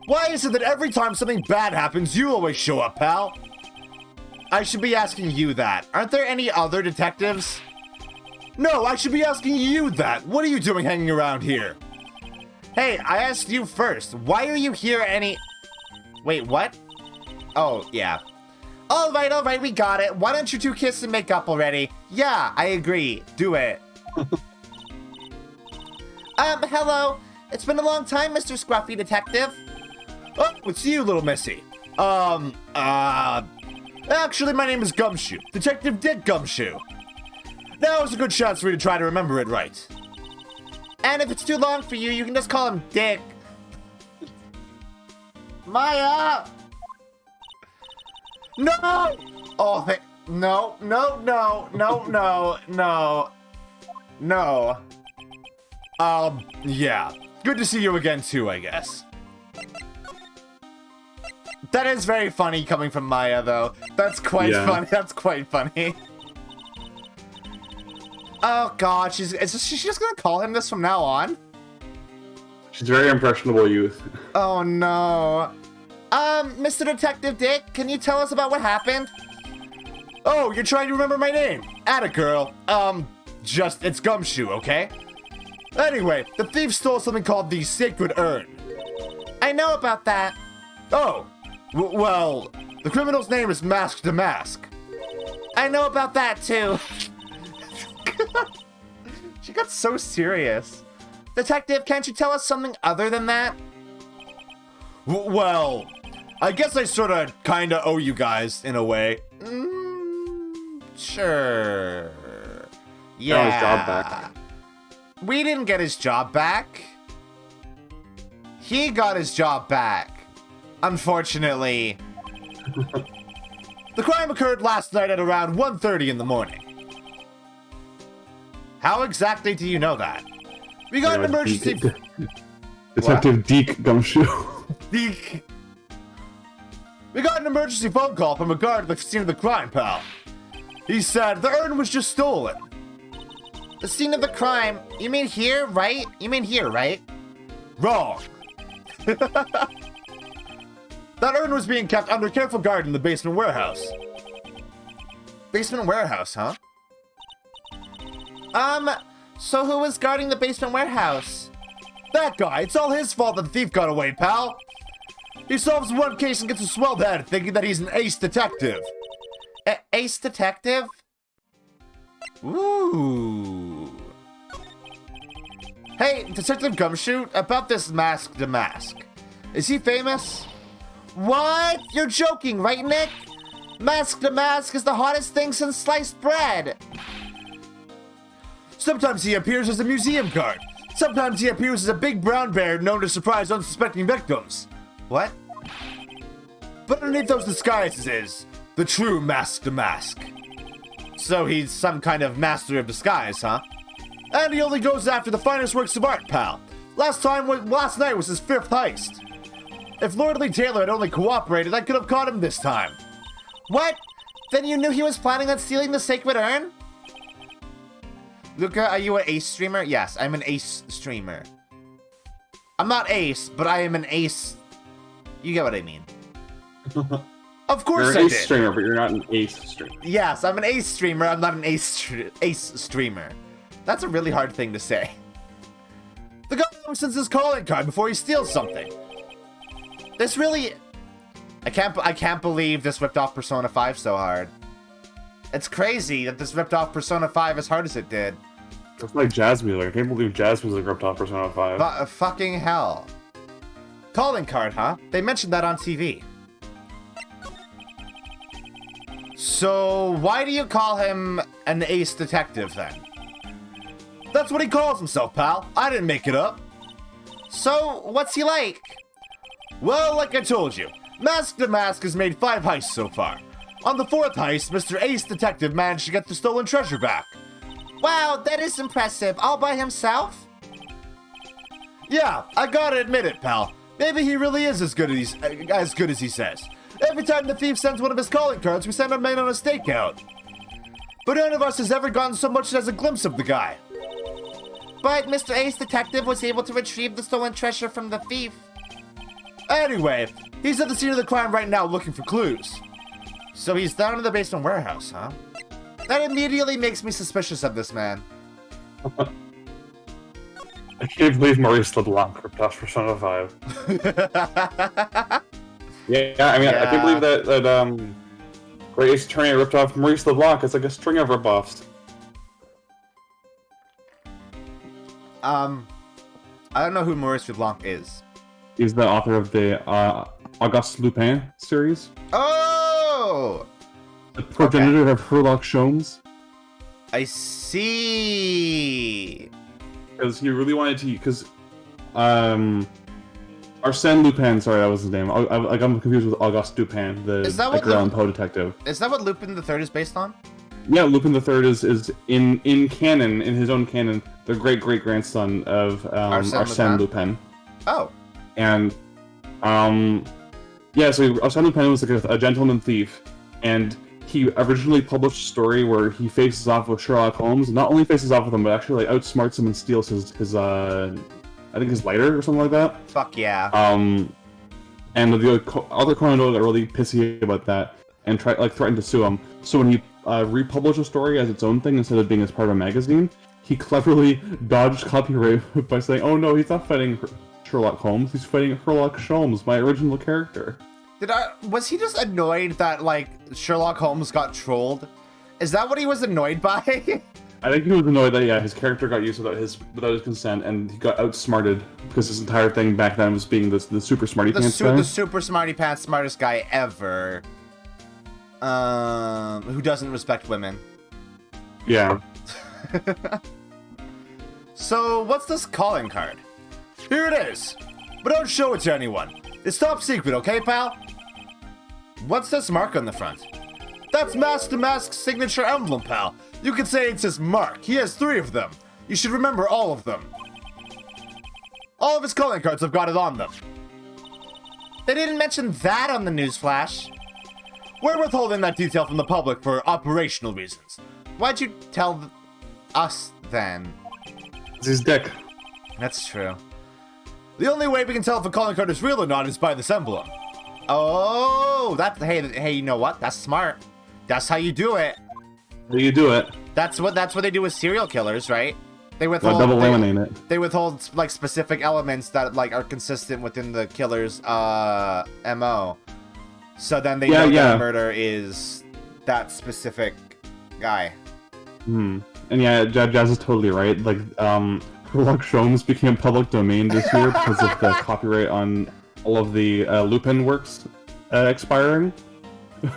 Why is it that every time something bad happens, you always show up, pal? I should be asking you that. Aren't there any other detectives? No, I should be asking you that. What are you doing hanging around here? Hey, I asked you first. Why are you here Wait, what? Oh, yeah. Alright, we got it. Why don't you two kiss and make up already? Yeah, I agree. Do it. Hello. It's been a long time, Mr. Scruffy Detective. Oh, it's you, little missy. Actually, my name is Gumshoe. Detective Dick Gumshoe. Now is a good chance for you to try to remember it right. And if it's too long for you, you can just call him Dick. Maya! No! Oh, no. Yeah. Good to see you again, too, I guess. That is very funny coming from Maya, though. That's quite funny. That's quite funny. Oh, God. She's just gonna call him this from now on? She's a very impressionable youth. Oh, no. Mr. Detective Dick, can you tell us about what happened? Oh, you're trying to remember my name. Atta girl. It's Gumshoe, okay? Anyway, the thief stole something called the Sacred Urn. I know about that. Oh, well, the criminal's name is Mask to Mask. I know about that, too. She got so serious. Detective, can't you tell us something other than that? Well, I guess I sorta kinda owe you guys, in a way. Sure. Yeah. Got his job back. We didn't get his job back. He got his job back. Unfortunately. The crime occurred last night at around 1:30 in the morning. How exactly do you know that? We got an emergency... Detective Deke Gumshoe. Deke. We got an emergency phone call from a guard at the scene of the crime, pal. He said the urn was just stolen. The scene of the crime? You mean here, right? You mean here, right? Wrong. That urn was being kept under careful guard in the basement warehouse. Basement warehouse, huh? So who was guarding the basement warehouse? That guy. It's all his fault that the thief got away, pal. He solves one case and gets a swelled head thinking that he's an ace detective. Ace detective? Ooh. Hey, Detective Gumshoe, about this Mask to Mask. Is he famous? What? You're joking, right, Nick? Mask to Mask is the hottest thing since sliced bread. Sometimes he appears as a museum guard. Sometimes he appears as a big brown bear known to surprise unsuspecting victims. What? But underneath those disguises is the true Mask to Mask. So he's some kind of master of disguise, huh? And he only goes after the finest works of art, pal. Last night was his 5th heist. If Lordly Taylor had only cooperated, I could have caught him this time. What? Then you knew he was planning on stealing the Sacred Urn? Luka, are you an ace streamer? Yes, I'm an ace streamer. I'm not ace, but I am an ace. You get what I mean. Of course You're an ace streamer, but you're not an ace streamer. Yes, I'm an ace streamer. I'm not an ace streamer. That's a really hard thing to say. The guy always sends his calling card before he steals something. This really... I can't believe this ripped off Persona 5 so hard. It's crazy that this ripped off Persona 5 as hard as it did. It's like jazz music. I can't believe jazz music ripped off Persona 5. But fucking hell. Calling card, huh? They mentioned that on TV. So, why do you call him an ace detective, then? That's what he calls himself, pal. I didn't make it up. So, what's he like? Well, like I told you, Mask to Mask has made 5 heists so far. On the fourth heist, Mr. Ace Detective managed to get the stolen treasure back. Wow, that is impressive. All by himself? Yeah, I gotta admit it, pal. Maybe he really is as good as he says. Every time the thief sends one of his calling cards, we send our men on a stakeout. But none of us has ever gotten so much as a glimpse of the guy. But Mr. Ace Detective was able to retrieve the stolen treasure from the thief. Anyway, he's at the scene of the crime right now looking for clues. So he's down in the basement warehouse, huh? That immediately makes me suspicious of this man. I can't believe Maurice LeBlanc ripped off Persona 5. Yeah, I mean, I can't believe that Great Ace Attorney ripped off Maurice LeBlanc. It's like a string of ripoffs. I don't know who Maurice LeBlanc is. He's the author of the Auguste Lupin series. Oh! The progenitor of Sherlock Holmes. I see. Because he really wanted to, because Arsène Lupin, sorry, that was his name. I'm confused with Auguste Dupin, the Edgar Allan Poe detective. Is that what Lupin the Third is based on? Yeah, Lupin the Third is in canon, in his own canon, the great-great-grandson of Arsène Lupin. Oh. And, yeah, so Arsène Lupin was like a gentleman thief, and he originally published a story where he faces off with Sherlock Holmes. Not only faces off with him, but actually like, outsmarts him and steals his I think his lighter or something like that. Fuck yeah. And the other Conan Doyle got really pissy about that and threatened to sue him. So when he republished a story as its own thing instead of being as part of a magazine, he cleverly dodged copyright by saying, "Oh no, he's not fighting Sherlock Holmes. He's fighting Sherlock Sholmes, my original character." Was he just annoyed that, like, Sherlock Holmes got trolled? Is that what he was annoyed by? I think he was annoyed that, yeah, his character got used without his consent, and he got outsmarted, because his entire thing back then was being the super smarty pants guy. The super smarty pants smartest guy ever. Who doesn't respect women. Yeah. So, what's this calling card? Here it is! But don't show it to anyone. It's top secret, okay, pal? What's this mark on the front? That's Mask to Mask's signature emblem, pal. You could say it's his mark. He has 3 of them. You should remember all of them. All of his calling cards have got it on them. They didn't mention that on the newsflash. We're withholding that detail from the public for operational reasons. Why'd you tell us then? It's his dick. That's true. The only way we can tell if a calling card is real or not is by this emblem. Oh, hey, you know what? That's smart. That's how you do it. How do you do it? That's what they do with serial killers, right? They withhold double laminate it. They withhold like specific elements that like are consistent within the killer's MO. So then they know that the murder is that specific guy. And yeah, Jazz is totally right. Like, Sherlock Holmes became public domain this year because of the copyright on all of the Lupin works expiring.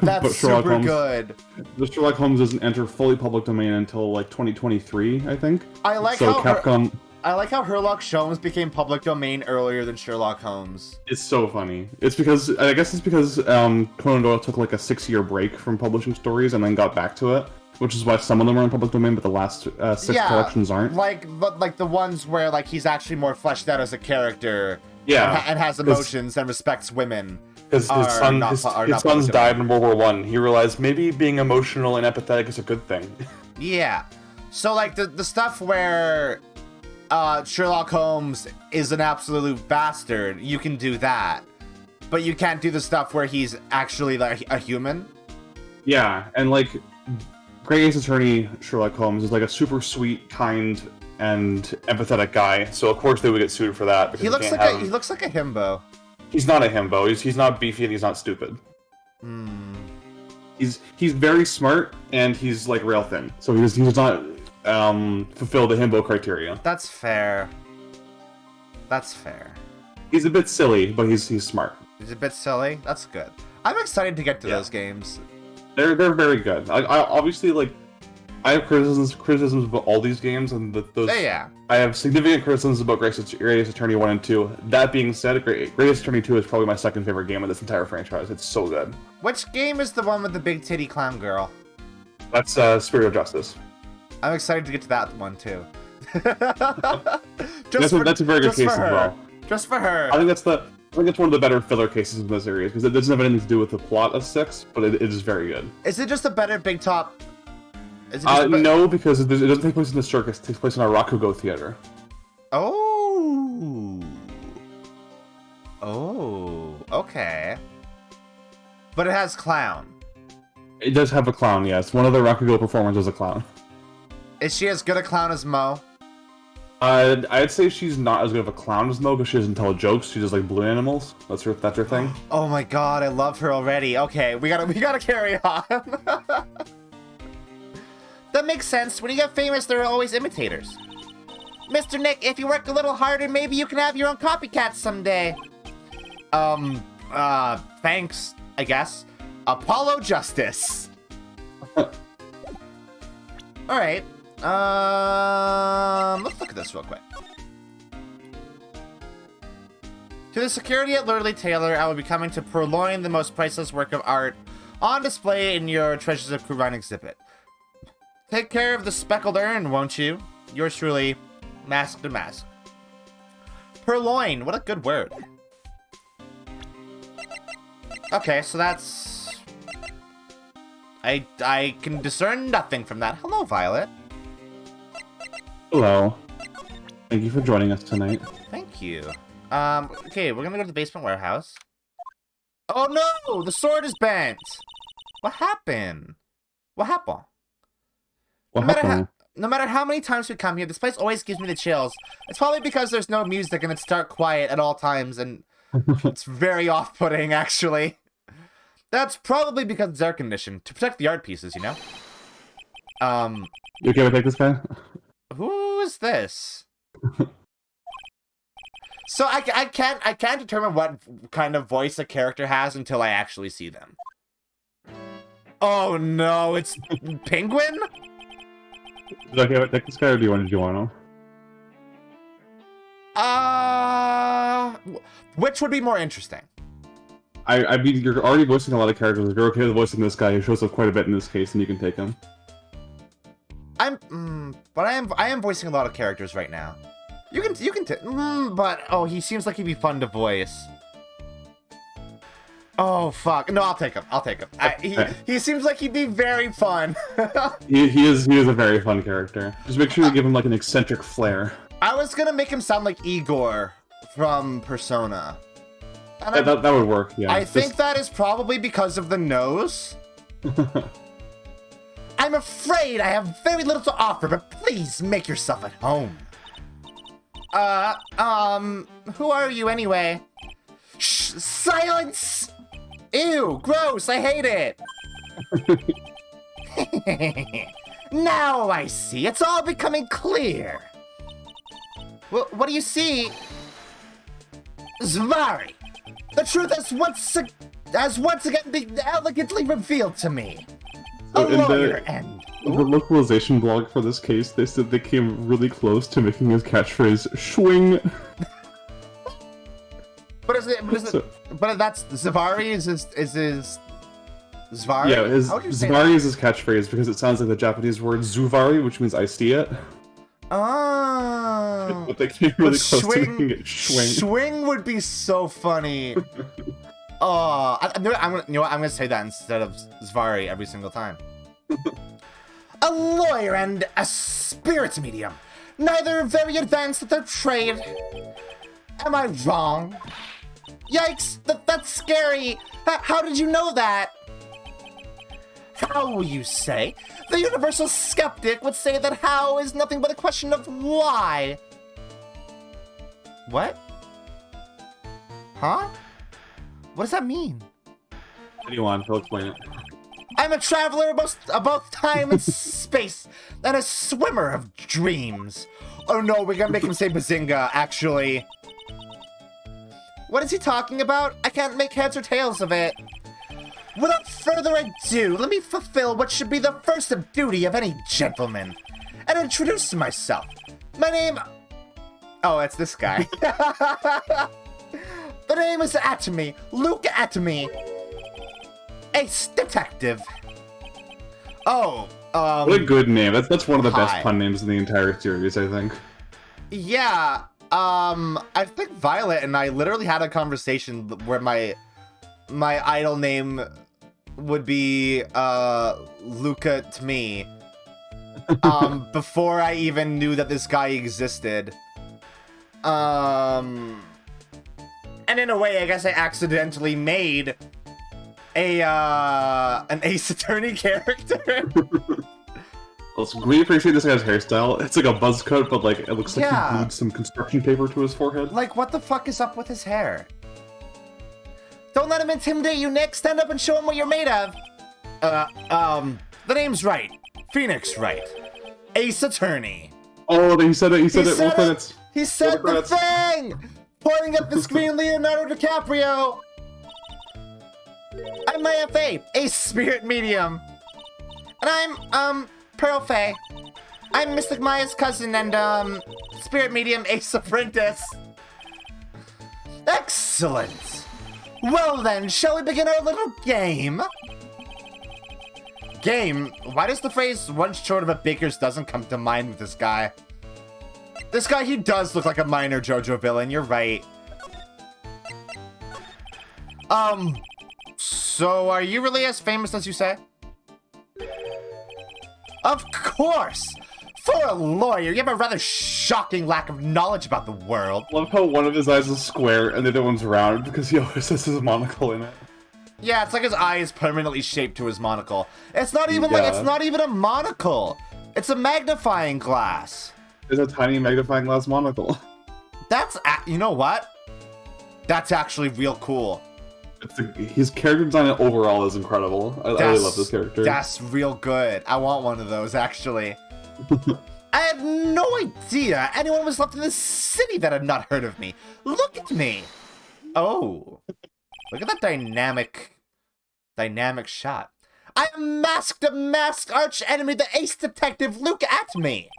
That's super good. The Sherlock Holmes doesn't enter fully public domain until like 2023, I think. I like so how Capcom. I like how Sherlock Holmes became public domain earlier than Sherlock Holmes. It's so funny. It's because Conan Doyle took like a 6-year break from publishing stories and then got back to it. Which is why some of them are in public domain, but the last 6 collections aren't. But the ones where like he's actually more fleshed out as a character, and has emotions and respects women. Because his sons died in World War I. He realized maybe being emotional and empathetic is a good thing. Yeah. So like the stuff where Sherlock Holmes is an absolute bastard, you can do that, but you can't do the stuff where he's actually like a human. Yeah, and like. Great Ace Attorney Sherlock Holmes is like a super sweet, kind, and empathetic guy. So of course they would get sued for that. He looks like a himbo. He's not a himbo. He's not beefy and he's not stupid. He's very smart and he's like rail thin. So he's not fulfill the himbo criteria. That's fair. That's fair. He's a bit silly, but he's smart. He's a bit silly. That's good. I'm excited to get to those games. They're very good. I obviously like I have criticisms about all these games, and those. Yeah. I have significant criticisms about Greatest Attorney 1 and 2. That being said, Greatest Attorney 2 is probably my second favorite game of this entire franchise. It's so good. Which game is the one with the big titty clown girl? That's Spirit of Justice. I'm excited to get to that one too. That's a very good case as well. Just for her. I think that's one of the better filler cases in this series because it doesn't have anything to do with the plot of 6, but it is very good. Is it just a better Big Top? No, because it doesn't take place in the circus. It takes place in a Rakugo theater. Oh. Oh. Okay. But it has clown. It does have a clown, yes. One of the Rakugo performers is a clown. Is she as good a clown as Mo? I'd say she's not as good of a clown as Mo, because she doesn't tell jokes. She does like blue animals. That's her thing. Oh my god, I love her already. Okay, we gotta carry on. That makes sense. When you get famous, there are always imitators. Mr. Nick, if you work a little harder, maybe you can have your own copycat someday. Thanks, I guess. Apollo Justice. Alright. Let's look at this real quick. To the security at Lurley Taylor, I will be coming to purloin the most priceless work of art on display in your Treasures of Crewline exhibit. Take care of the speckled urn, won't you? Yours truly, Mask to Mask. Purloin, what a good word. Okay, so that's... I can discern nothing from that. Hello, Violet. Hello. Thank you for joining us tonight. Thank you. Okay, we're gonna go to the basement warehouse. Oh no! The sword is bent! What happened? What happened? No matter how many times we come here, this place always gives me the chills. It's probably because there's no music and it's dark quiet at all times, and it's very off-putting, actually. That's probably because it's air-conditioned, to protect the art pieces, you know? You okay with this guy? Who is this? So I can't determine what kind of voice a character has until I actually see them. Oh no, it's Penguin? Is it okay with this guy, or do you want to? Which would be more interesting? I mean, you're already voicing a lot of characters. If you're okay with voicing this guy, he shows up quite a bit in this case, and you can take him. But I am voicing a lot of characters right now. You can but oh, he seems like he'd be fun to voice. Oh fuck! No, I'll take him. He seems like he'd be very fun. he is a very fun character. Just make sure you give him like an eccentric flair. I was gonna make him sound like Igor from Persona. That would work. Yeah. I think that is probably because of the nose. I'm afraid I have very little to offer, but please make yourself at home. Who are you anyway? Shh, silence! Ew, gross, I hate it! Now I see, it's all becoming clear. Well, what do you see? Zvari, the truth has once again been elegantly revealed to me. So in the localization blog for this case, they said they came really close to making his catchphrase "Schwing." But that's Zvari is his Zvari? Yeah, Zvari is his catchphrase because it sounds like the Japanese word Zuvari, which means I see it. Oh. But they came really close to making it Schwing. Schwing would be so funny. Oh, I'm gonna say that instead of Zvari every single time. A lawyer and a spirit medium. Neither very advanced at their trade. Am I wrong? Yikes, that's scary. How did you know that? How will you say? The universal skeptic would say that how is nothing but a question of why. What? Huh? What does that mean? What do you want? I'll explain it. I'm a traveler about time and space, and a swimmer of dreams. Oh no, we're gonna make him say Bazinga, actually. What is he talking about? I can't make heads or tails of it. Without further ado, let me fulfill what should be the first duty of any gentleman, and introduce myself. My name... Oh, it's this guy. The name is Attorney, Luka Étoile, ace detective. Oh, what a good name. That's one of the hi. best pun names in the entire series, I think. Yeah, I think Violet and I literally had a conversation where my idol name would be, Luka Étoile, before I even knew that this guy existed. And in a way, I guess I accidentally made an Ace Attorney character. Also, we appreciate this guy's hairstyle. It's like a buzz cut, but like it looks like he glued some construction paper to his forehead. Like, what the fuck is up with his hair? Don't let him intimidate you, Nick. Stand up and show him what you're made of. The name's Wright. Phoenix Wright. Ace Attorney. Oh, he said it. He said it. Roll credits. He said the thing! Pointing at the screen, Leonardo DiCaprio. I'm my FA, Ace Spirit Medium. And I'm, Pearl Faye. I'm Mystic Maya's cousin and, Spirit Medium Ace Apprentice. Excellent. Well then, shall we begin our little game? Game? Why does the phrase one short of a baker's dozen come to mind with this guy? This guy, he does look like a minor JoJo villain, you're right. So are you really as famous as you say? Of course! For a lawyer, you have a rather shocking lack of knowledge about the world. Love how one of his eyes is square and the other one's round because he always has his monocle in it. Yeah, it's like his eye is permanently shaped to his monocle. It's not even it's not even a monocle. It's a magnifying glass. It's a tiny magnifying glass monocle. That's, you know what? That's actually real cool. His character design overall is incredible. I really love this character. That's real good. I want one of those, actually. I had no idea anyone was left in this city that had not heard of me. Look at me. Oh. Look at that dynamic shot. I masked a masked arch enemy, the ace detective Luka Étoile.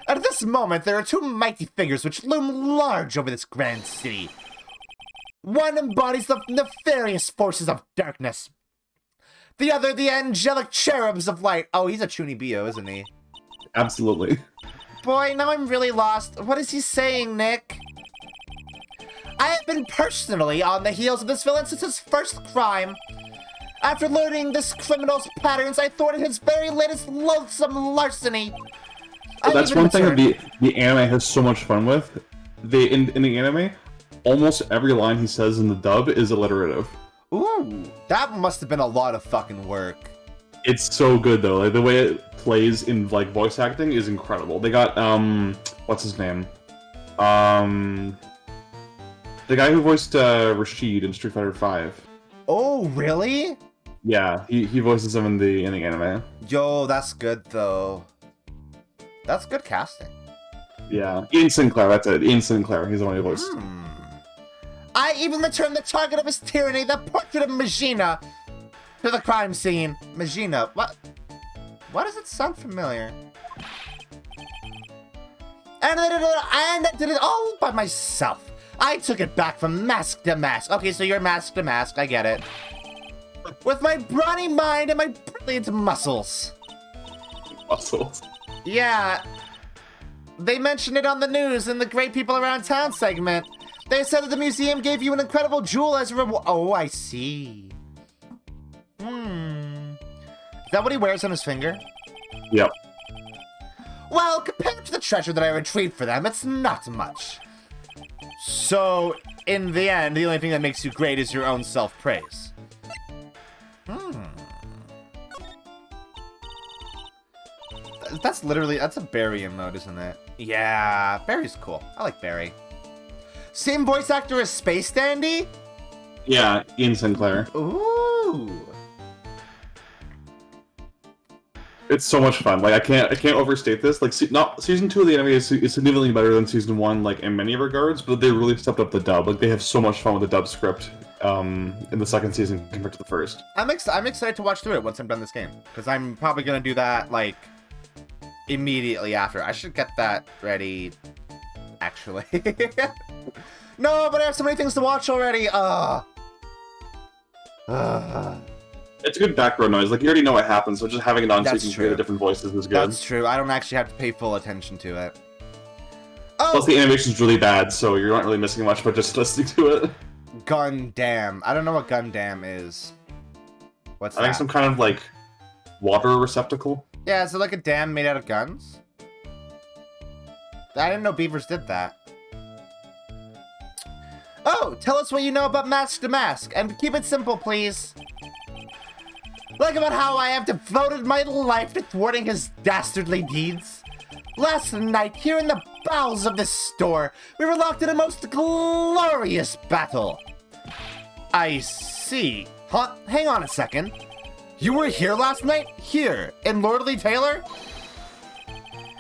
At this moment, there are two mighty figures which loom large over this grand city. One embodies the nefarious forces of darkness. The other, the angelic cherubs of light. Oh, he's a Chunibyo, isn't he? Absolutely. Boy, now I'm really lost. What is he saying, Nick? I have been personally on the heels of this villain since his first crime. After learning this criminal's patterns, I thwarted his very latest loathsome larceny. That's one thing that the anime has so much fun with. In the anime, almost every line he says in the dub is alliterative. Ooh, that must have been a lot of fucking work. It's so good though. Like the way it plays in like voice acting is incredible. They got what's his name? The guy who voiced Rashid in Street Fighter V. Oh, really? Yeah, he voices him in the anime. Yo, that's good though. That's good casting. Yeah, Ian Sinclair, that's it. Ian Sinclair, he's the one who voiced. I even returned the target of his tyranny, the portrait of Magina, to the crime scene. Magina, what? Why does it sound familiar? And I did it all by myself. I took it back from mask to mask. Okay, so you're mask to mask, I get it. With my brawny mind and my brilliant muscles. Muscles? Yeah. They mentioned it on the news in the Great People Around Town segment. They said that the museum gave you an incredible jewel as a reward. Oh, I see. Is that what he wears on his finger? Yep. Well, compared to the treasure that I retrieved for them, it's not much. So, in the end, the only thing that makes you great is your own self-praise. That's a Barry emote, isn't it? Yeah, Barry's cool. I like Barry. Same voice actor as Space Dandy? Yeah, Ian Sinclair. Ooh. It's so much fun. Like I can't overstate this. Like season 2 of the anime is significantly better than season 1, like in many regards. But they really stepped up the dub. Like they have so much fun with the dub script in the second season compared to the first. I'm excited to watch through it once I'm done this game, because I'm probably gonna do that like immediately after. I should get that ready, actually. No, but I have so many things to watch already. It's a good background noise. Like, you already know what happens, so just having it on so you can hear the different voices is good. That's true. I don't actually have to pay full attention to it. Oh! Plus, the animation's really bad, so you're not really missing much by just listening to it. Gundam. I don't know what Gundam is. What's that? I think some kind of, like, water receptacle. Yeah, is it like a dam made out of guns? I didn't know beavers did that. Oh, tell us what you know about Mask to Mask, and keep it simple, please. Like about how I have devoted my life to thwarting his dastardly deeds. Last night, here in the bowels of this store, we were locked in a most glorious battle. I see. Huh? Hang on a second. You were here last night? Here, in Lordly Taylor?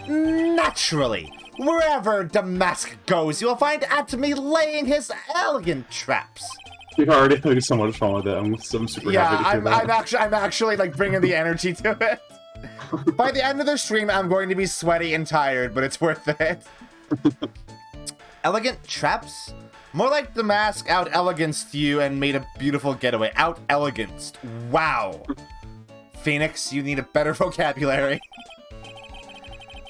Naturally. Wherever Damask goes, you will find Atomy laying his elegant traps. You're already having so much fun with it. I'm super happy to see that. I'm actually like bringing the energy to it. By the end of the stream, I'm going to be sweaty and tired, but it's worth it. Elegant traps? More like the mask out-eleganced you and made a beautiful getaway. Out-eleganced. Wow. Phoenix, you need a better vocabulary.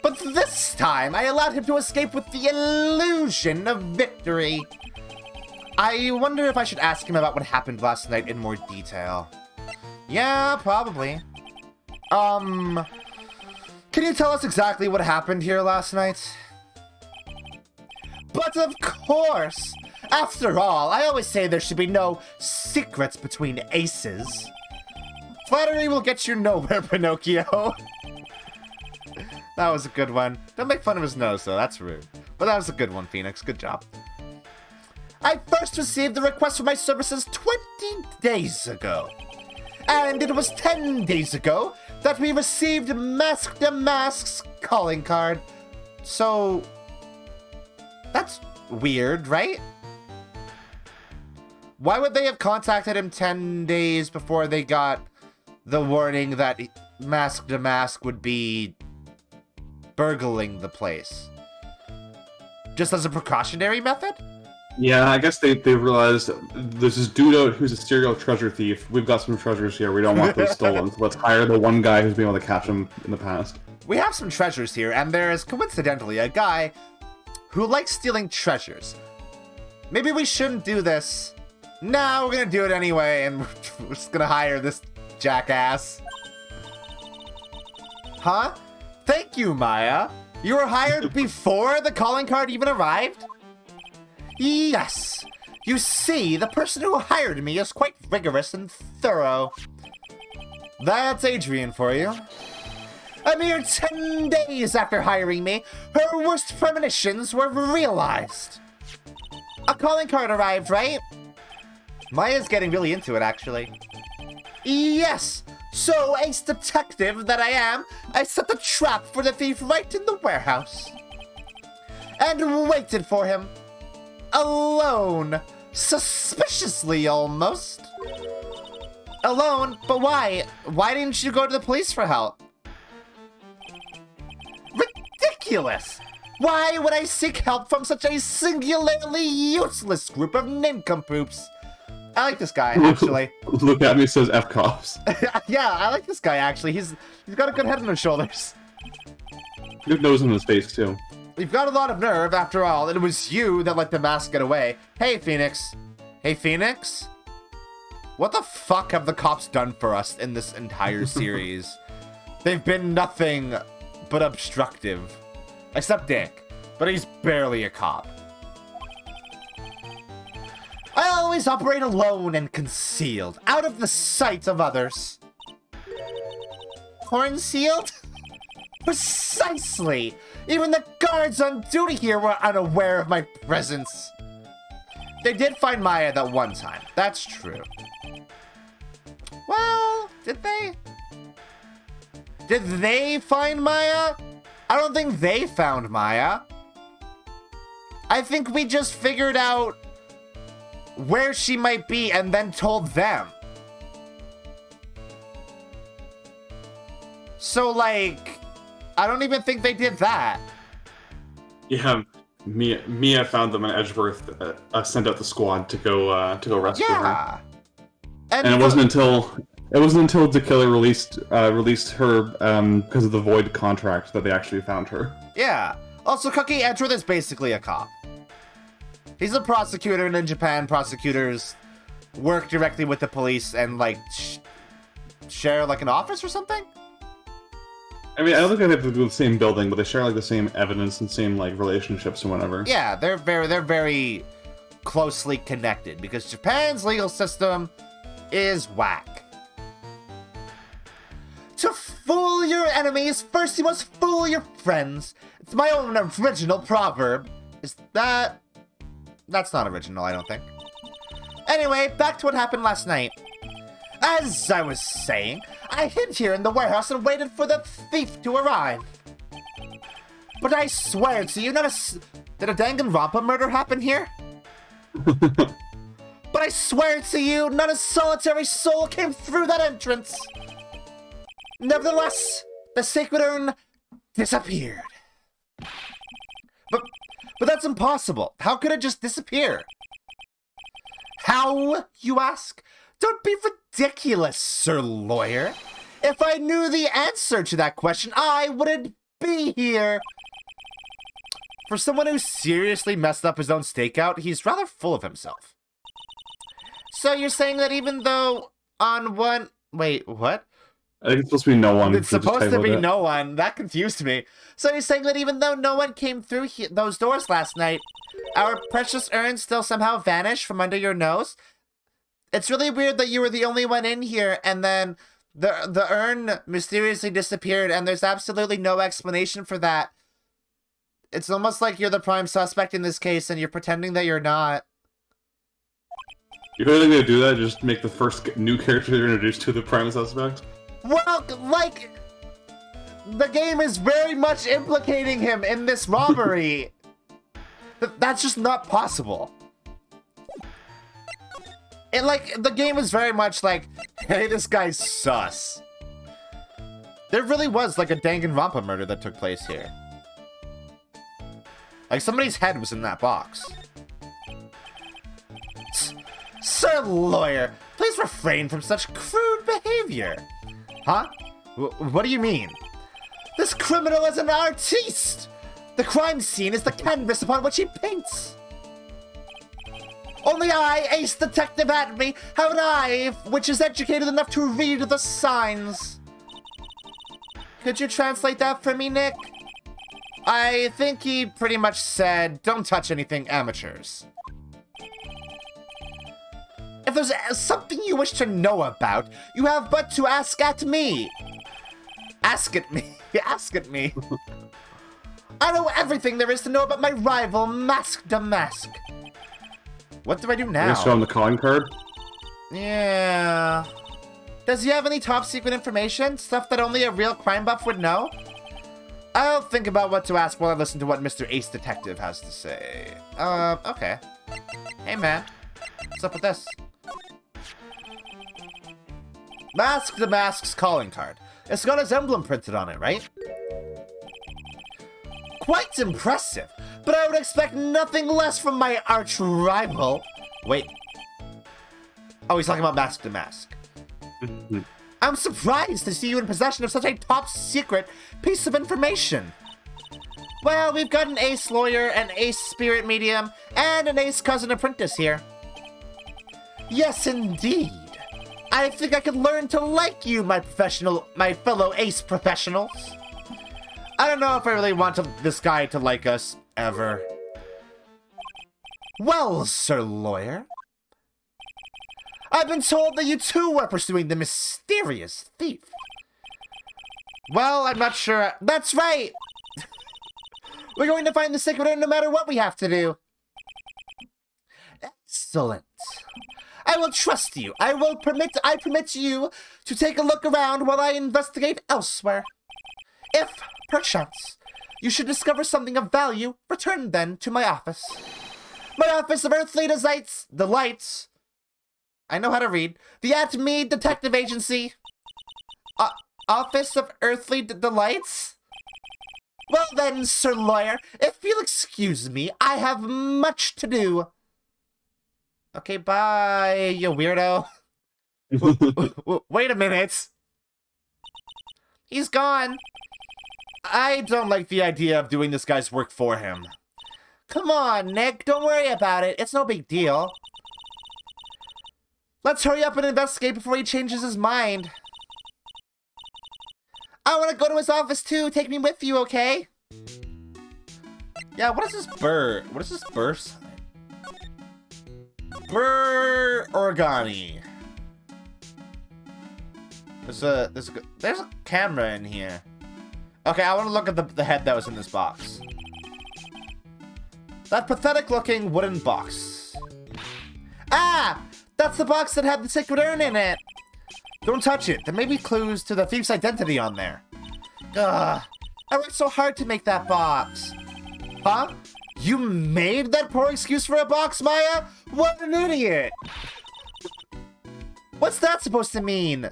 But this time, I allowed him to escape with the illusion of victory. I wonder if I should ask him about what happened last night in more detail. Yeah, probably. Can you tell us exactly what happened here last night? But of course! After all, I always say there should be no secrets between aces. Flattery will get you nowhere, Pinocchio. That was a good one. Don't make fun of his nose, though. That's rude. But that was a good one, Phoenix. Good job. I first received the request for my services 20 days ago. And it was 10 days ago that we received Mask to Mask's calling card. So, that's weird, right? Why would they have contacted him 10 days before they got the warning that Mask to Mask would be burgling the place? Just as a precautionary method? Yeah, I guess they realized there's this dude out who's a serial treasure thief. We've got some treasures here. We don't want those stolen. So let's hire the one guy who's been able to catch them in the past. We have some treasures here, and there is coincidentally a guy who likes stealing treasures. Maybe we shouldn't do this. No, we're gonna do it anyway, and we're just gonna hire this jackass. Huh? Thank you, Maya. You were hired before the calling card even arrived? Yes. You see, the person who hired me is quite rigorous and thorough. That's Adrian for you. A mere 10 days after hiring me, her worst premonitions were realized. A calling card arrived, right? Maya's getting really into it, actually. Yes. So, ace detective that I am, I set the trap for the thief right in the warehouse. And waited for him. Alone. Suspiciously, almost. Alone? But why? Why didn't you go to the police for help? Ridiculous! Why would I seek help from such a singularly useless group of nincompoops? I like this guy, actually. Look at me, says F cops. Yeah, I like this guy, actually. He's got a good head on his shoulders. Good nose in his face, too. You've got a lot of nerve, after all. It was you that let the mask get away. Hey, Phoenix. Hey, Phoenix? What the fuck have the cops done for us in this entire series? They've been nothing but obstructive. Except Dick. But he's barely a cop. I always operate alone and concealed, out of the sight of others. Concealed? Precisely! Even the guards on duty here were unaware of my presence. They did find Maya that one time. That's true. Well, did they? Did they find Maya? I don't think they found Maya. I think we just figured out where she might be and then told them. So, like, I don't even think they did that. Yeah, Mia found them in Edgeworth, sent out the squad to go rescue her. And it wasn't until the killer released her because of the void contract that they actually found her. Yeah. Also, Cookie Edgeworth is basically a cop. He's a prosecutor, and in Japan, prosecutors work directly with the police and, like, share, like, an office or something? I mean, I don't think they have to do the same building, but they share, like, the same evidence and same, like, relationships and whatever. Yeah, they're very closely connected, because Japan's legal system is whack. To fool your enemies, first you must fool your friends. It's my own original proverb. That's not original, I don't think. Anyway, back to what happened last night. As I was saying, I hid here in the warehouse and waited for the thief to arrive. But I swear to you, did a Danganronpa murder happen here? But I swear to you, not a solitary soul came through that entrance. Nevertheless, the sacred urn disappeared. But that's impossible. How could it just disappear? How, you ask? Don't be ridiculous, Sir Lawyer. If I knew the answer to that question, I wouldn't be here. For someone who seriously messed up his own stakeout, he's rather full of himself. So you're saying that even though on one... Wait, what? I think it's supposed to be no one. It's supposed to be no one. That confused me. So you're saying that even though no one came through those doors last night, our precious urn still somehow vanished from under your nose? It's really weird that you were the only one in here, and then the urn mysteriously disappeared, and there's absolutely no explanation for that. It's almost like you're the prime suspect in this case, and you're pretending that you're not. You're really gonna do that? Just make the first new character you're introduced to the prime suspect? Well, like, the game is very much implicating him in this robbery. That's just not possible. The game is very much like, hey, this guy's sus. There really was, like, a Danganronpa murder that took place here. Like, somebody's head was in that box. Sir Lawyer, please refrain from such crude behavior. Huh? What do you mean? This criminal is an artiste! The crime scene is the canvas upon which he paints! Only I, ace detective at me, have an eye which is educated enough to read the signs. Could you translate that for me, Nick? I think he pretty much said, don't touch anything amateurs. If there's something you wish to know about, you have but to ask at me. Ask at me. Ask at me. I know everything there is to know about my rival, Mask to Mask. What do I do now? You show him the calling card? Yeah. Does he have any top secret information? Stuff that only a real crime buff would know? I'll think about what to ask while I listen to what Mr. Ace Detective has to say. Okay. Hey, man. What's up with this? Mask the Mask's calling card. It's got his emblem printed on it, right? Quite impressive, but I would expect nothing less from my arch rival. Wait. Oh, he's talking about Mask to Mask. I'm surprised to see you in possession of such a top secret piece of information. Well, we've got an ace lawyer, an ace spirit medium, and an ace cousin apprentice here. Yes, indeed. I think I can learn to like you, my fellow ace professionals. I don't know if I really want this guy to like us, ever. Well, Sir Lawyer, I've been told that you too are pursuing the mysterious thief. Well, I'm not sure. That's right! We're going to find the sacred urn no matter what we have to do. Excellent. I will trust you. I permit you to take a look around while I investigate elsewhere. If, perchance, you should discover something of value, return then to my office. My Office of Earthly Delights. I know how to read. The At-Me Detective Agency. Office of Earthly Delights? Well then, Sir Lawyer, if you'll excuse me, I have much to do. Okay, bye, you weirdo. Wait a minute. He's gone. I don't like the idea of doing this guy's work for him. Come on, Nick, don't worry about it. It's no big deal. Let's hurry up and investigate before he changes his mind. I want to go to his office too. Take me with you, okay? Yeah, what is this burr? What is this burr sign? Burr origami. There's a camera in here. Okay, I want to look at the head that was in this box. That pathetic-looking wooden box. Ah! That's the box that had the secret urn in it! Don't touch it. There may be clues to the thief's identity on there. Ugh. I worked so hard to make that box. Huh? You made that poor excuse for a box, Maya? What an idiot! What's that supposed to mean?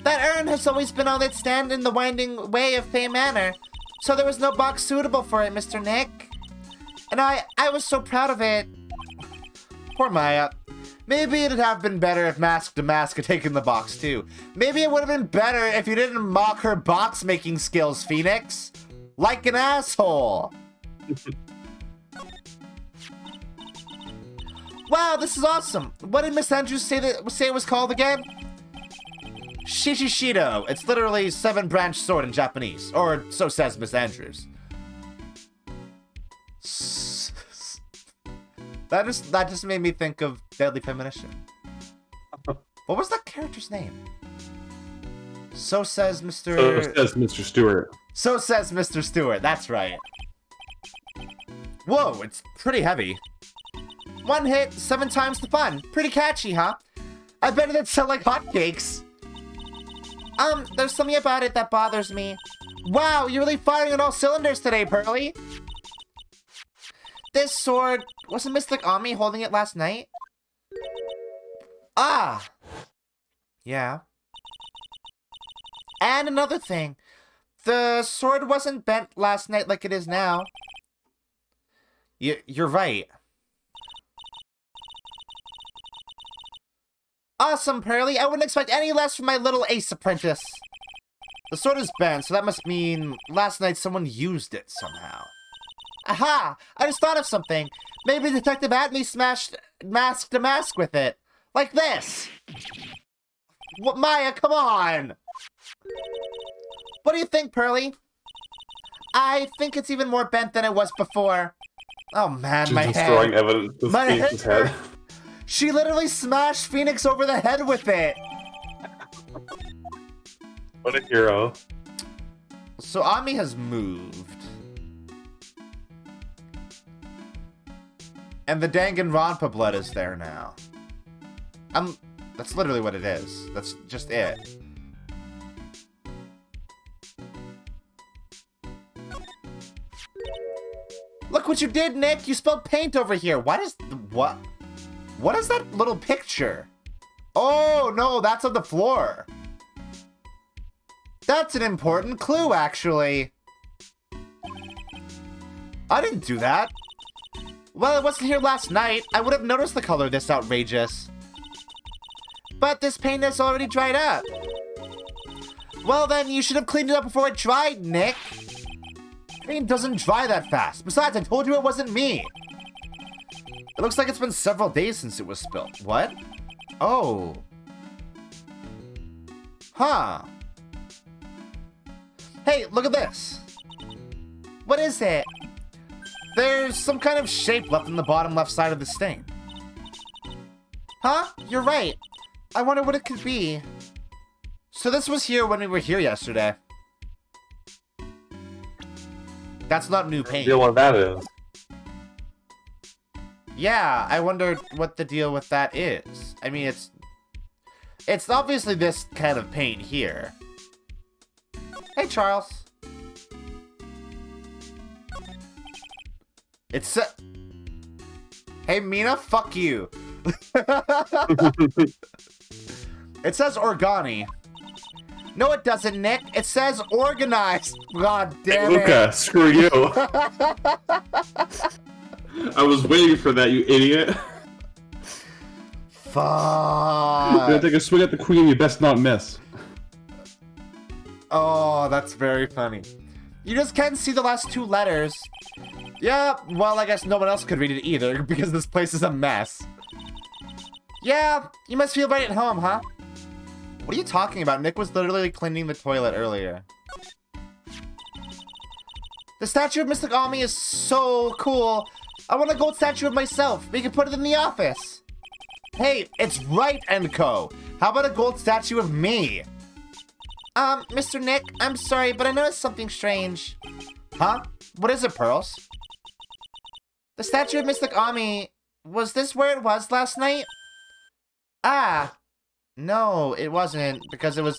That urn has always been all that stand in the winding way of Fay Manor, so there was no box suitable for it, Mr. Nick. And I was so proud of it. Poor Maya. Maybe it'd have been better if Mask to Mask had taken the box too. Maybe it would have been better if you didn't mock her box making skills, Phoenix. Like an asshole. Wow, this is awesome. What did Miss Andrews say it was called again? Shishishido. It's literally 7-branch sword in Japanese. Or so says Miss Andrews. That just made me think of Deadly Premonition. What was that character's name? So says Mr. So says Mr. Stewart. So says Mr. Stewart. That's right. Whoa, it's pretty heavy. 1 hit, 7 times the fun. Pretty catchy, huh? I bet it'd sell like hotcakes. There's something about it that bothers me. Wow, you're really firing on all cylinders today, Pearly. This sword, wasn't Mystic Ami holding it last night? Ah! Yeah. And another thing. The sword wasn't bent last night like it is now. You're right. Awesome, Pearly. I wouldn't expect any less from my little ace apprentice. The sword is bent, so that must mean last night someone used it somehow. Aha! I just thought of something. Maybe Detective Atme smashed Mask to Mask with it. Like this. What, Maya, come on! What do you think, Pearly? I think it's even more bent than it was before. Oh man, She's my head. destroying evidence with My Phoenix's head. She literally smashed Phoenix over the head with it. What a hero. So Ami has moved. And the Danganronpa blood is there now. That's literally what it is. That's just it. Look what you did, Nick! You spilled paint over here. What is that little picture? Oh, no, that's on the floor. That's an important clue, actually. I didn't do that. Well, it wasn't here last night. I would have noticed the color this outrageous. But this paint has already dried up. Well, then, you should have cleaned it up before it dried, Nick. Paint doesn't dry that fast. Besides, I told you it wasn't me. It looks like it's been several days since it was spilled. What? Oh. Huh. Hey, look at this. What is it? There's some kind of shape left in the bottom left side of the stain. Huh? You're right. I wonder what it could be. So this was here when we were here yesterday. That's not new paint. Deal what that is. Yeah, I wondered what the deal with that is. I mean, it's obviously this kind of paint here. Hey, Charles. Hey, Mina, fuck you. It says organi. No, it doesn't, Nick. It says organized. God damn it. Luka, screw you. I was waiting for that, you idiot. Fuck. You're gonna take a swing at the queen, you best not miss. Oh, that's very funny. You just can't see the last two letters. Yeah, well, I guess no one else could read it either, because this place is a mess. Yeah, you must feel right at home, huh? What are you talking about? Nick was literally cleaning the toilet earlier. The statue of Mystic Ami is so cool. I want a gold statue of myself. We can put it in the office. Hey, it's Wright & Co. How about a gold statue of me? Mr. Nick, I'm sorry, but I noticed something strange. Huh? What is it, Pearls? The statue of Mystic Ami, was this where it was last night? Ah, no, it wasn't, because it was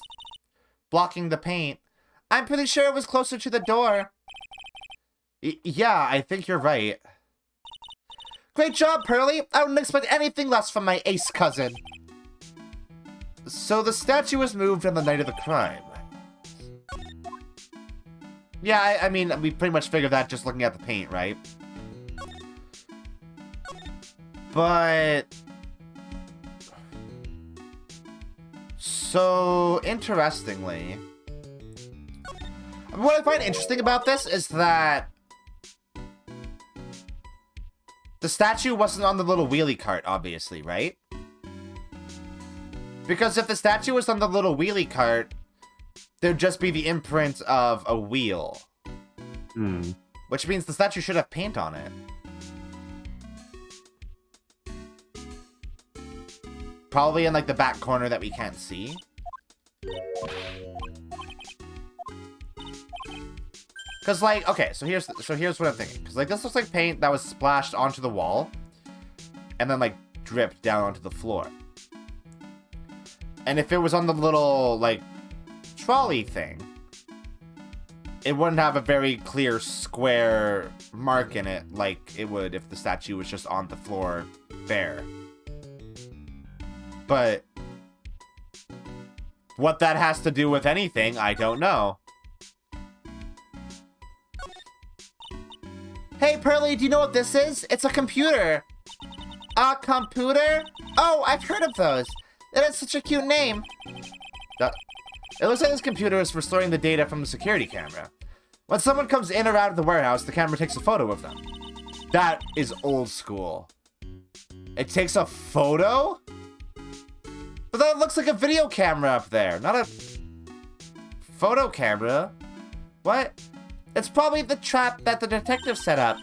blocking the paint. I'm pretty sure it was closer to the door. Yeah, I think you're right. Great job, Pearly! I wouldn't expect anything less from my ace cousin. So the statue was moved on the night of the crime. Yeah, I mean, we pretty much figured that just looking at the paint, right? But... So, interestingly... What I find interesting about this is that... The statue wasn't on the little wheelie cart, obviously, right? Because if the statue was on the little wheelie cart, there'd just be the imprint of a wheel. Hmm. Which means the statue should have paint on it. Probably in, like, the back corner that we can't see. Because, like, okay, so here's what I'm thinking. Because, like, this looks like paint that was splashed onto the wall. And then, like, dripped down onto the floor. And if it was on the little, like, trolley thing, it wouldn't have a very clear square mark in it like it would if the statue was just on the floor bare. But what that has to do with anything, I don't know. Hey, Pearly, do you know what this is? It's a computer. A computer? Oh, I've heard of those. That is such a cute name. It looks like this computer is for storing the data from the security camera. When someone comes in or out of the warehouse, the camera takes a photo of them. That is old school. It takes a photo? But that looks like a video camera up there, not a photo camera. What? It's probably the trap that the detective set up.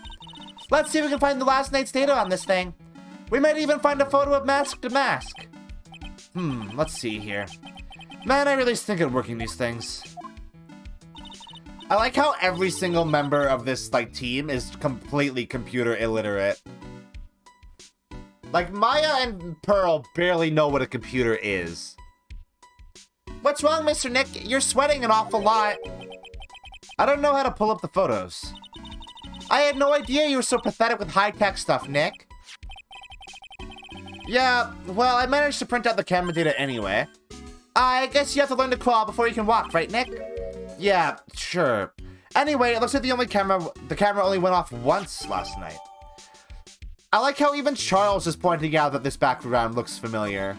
Let's see if we can find the last night's data on this thing. We might even find a photo of mask to mask. Let's see here. Man, I really stink at working these things. I like how every single member of this, like, team is completely computer illiterate. Like, Maya and Pearl barely know what a computer is. What's wrong, Mr. Nick? You're sweating an awful lot. I don't know how to pull up the photos. I had no idea you were so pathetic with high-tech stuff, Nick. Yeah, well, I managed to print out the camera data anyway. I guess you have to learn to crawl before you can walk, right, Nick? Yeah, sure. Anyway, it looks like the camera only went off once last night. I like how even Charles is pointing out that this background looks familiar.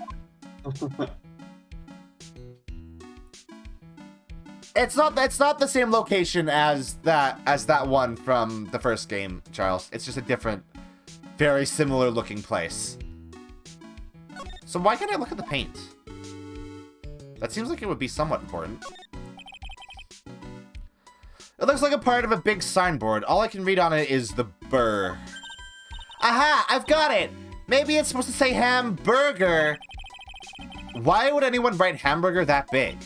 It's not the same location as that one from the first game, Charles. It's just a different, very similar looking place. So why can't I look at the paint? That seems like it would be somewhat important. It looks like a part of a big signboard. All I can read on it is the burr. Aha! I've got it! Maybe it's supposed to say hamburger. Why would anyone write hamburger that big?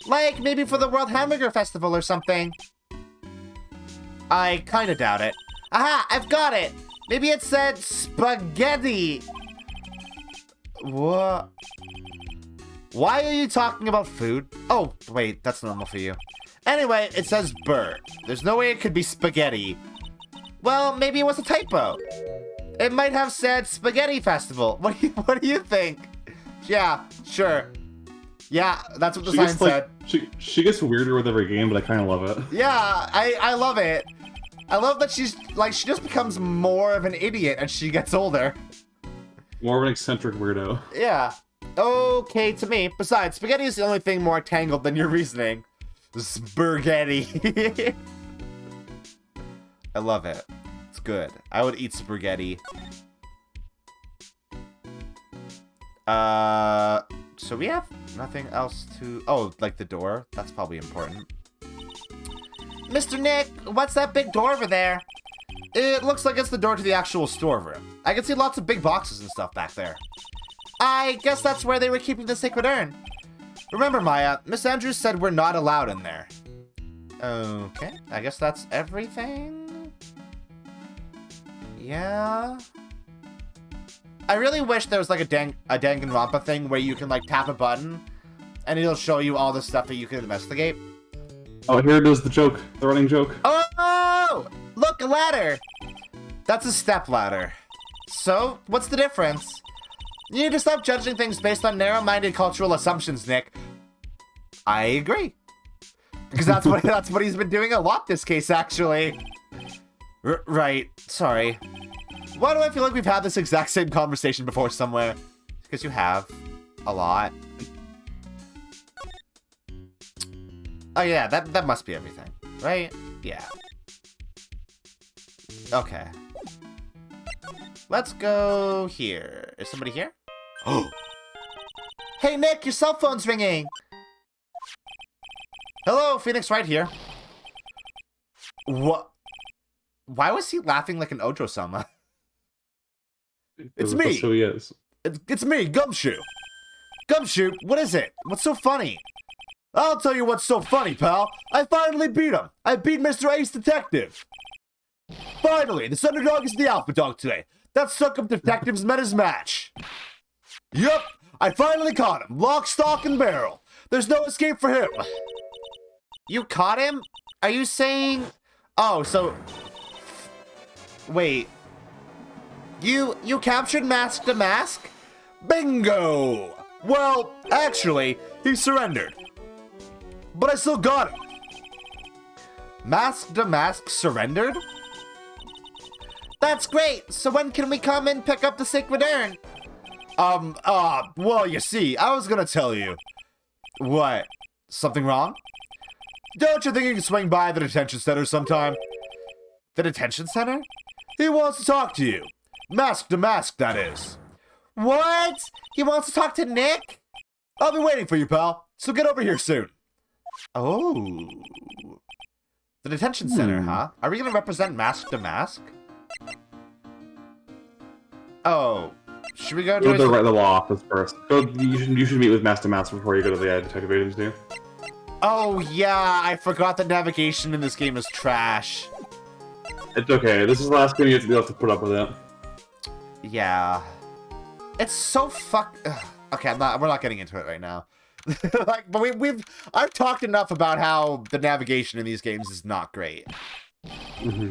Like, maybe for the World Hamburger Festival or something. I kinda doubt it. Aha! I've got it! Maybe it said spaghetti. What? Why are you talking about food? Oh, wait, that's normal for you. Anyway, it says burr. There's no way it could be spaghetti. Well, maybe it was a typo. It might have said Spaghetti Festival. What do you think? Yeah, sure. Yeah, that's what the sign said. She gets weirder with every game, but I kind of love it. Yeah, I love it. I love that she's like, she just becomes more of an idiot as she gets older. More of an eccentric weirdo. Yeah. Okay to me. Besides, spaghetti is the only thing more tangled than your reasoning. Spaghetti. I love it. It's good. I would eat spaghetti. So we have nothing else to... Oh, like the door? That's probably important. Mr. Nick, what's that big door over there? It looks like it's the door to the actual storeroom. I can see lots of big boxes and stuff back there. I guess that's where they were keeping the sacred urn. Remember, Maya, Miss Andrews said we're not allowed in there. Okay, I guess that's everything? Yeah... I really wish there was like a Danganronpa thing where you can like tap a button and it'll show you all the stuff that you can investigate. Oh, here it is, the joke. The running joke. Oh! Look, a ladder! That's a step ladder. So, what's the difference? You need to stop judging things based on narrow-minded cultural assumptions, Nick. I agree. Because that's what he's been doing a lot this case, actually. Right. Sorry. Why do I feel like we've had this exact same conversation before somewhere? Because you have. A lot. Oh yeah, that must be everything. Right? Yeah. Okay. Let's go here. Is somebody here? Oh! Hey Nick, your cell phone's ringing! Hello, Phoenix Wright here. What? Why was he laughing like an Ojo-sama? It's me. That's who he is. It's me, Gumshoe. Gumshoe, what is it? What's so funny? I'll tell you what's so funny, pal. I finally beat him. I beat Mr. Ace Detective. Finally, this underdog is the alpha dog today. That suck-up detective's met his match. Yup, I finally caught him. Lock, stock, and barrel. There's no escape for him. You caught him? Are you saying... Oh, so... Wait... You captured Mask to Mask? Bingo! Well, actually, he surrendered. But I still got him. Mask to Mask surrendered? That's great! So when can we come and pick up the sacred urn? Well, you see, I was gonna tell you. What? Something wrong? Don't you think you can swing by the detention center sometime? The detention center? He wants to talk to you. Mask to Mask, that is. What? He wants to talk to Nick? I'll be waiting for you, pal. So get over here soon. Oh. The detention center, huh? Are we gonna represent Mask to Mask? Oh. Should we go to the law office first. You should meet with Mask to Mask before you go to the detective agency. Oh, yeah. I forgot that navigation in this game is trash. It's okay. This is the last game you'll have to put up with it. Yeah. It's so Okay, we're not getting into it right now. Like, but I've talked enough about how the navigation in these games is not great. Mm-hmm.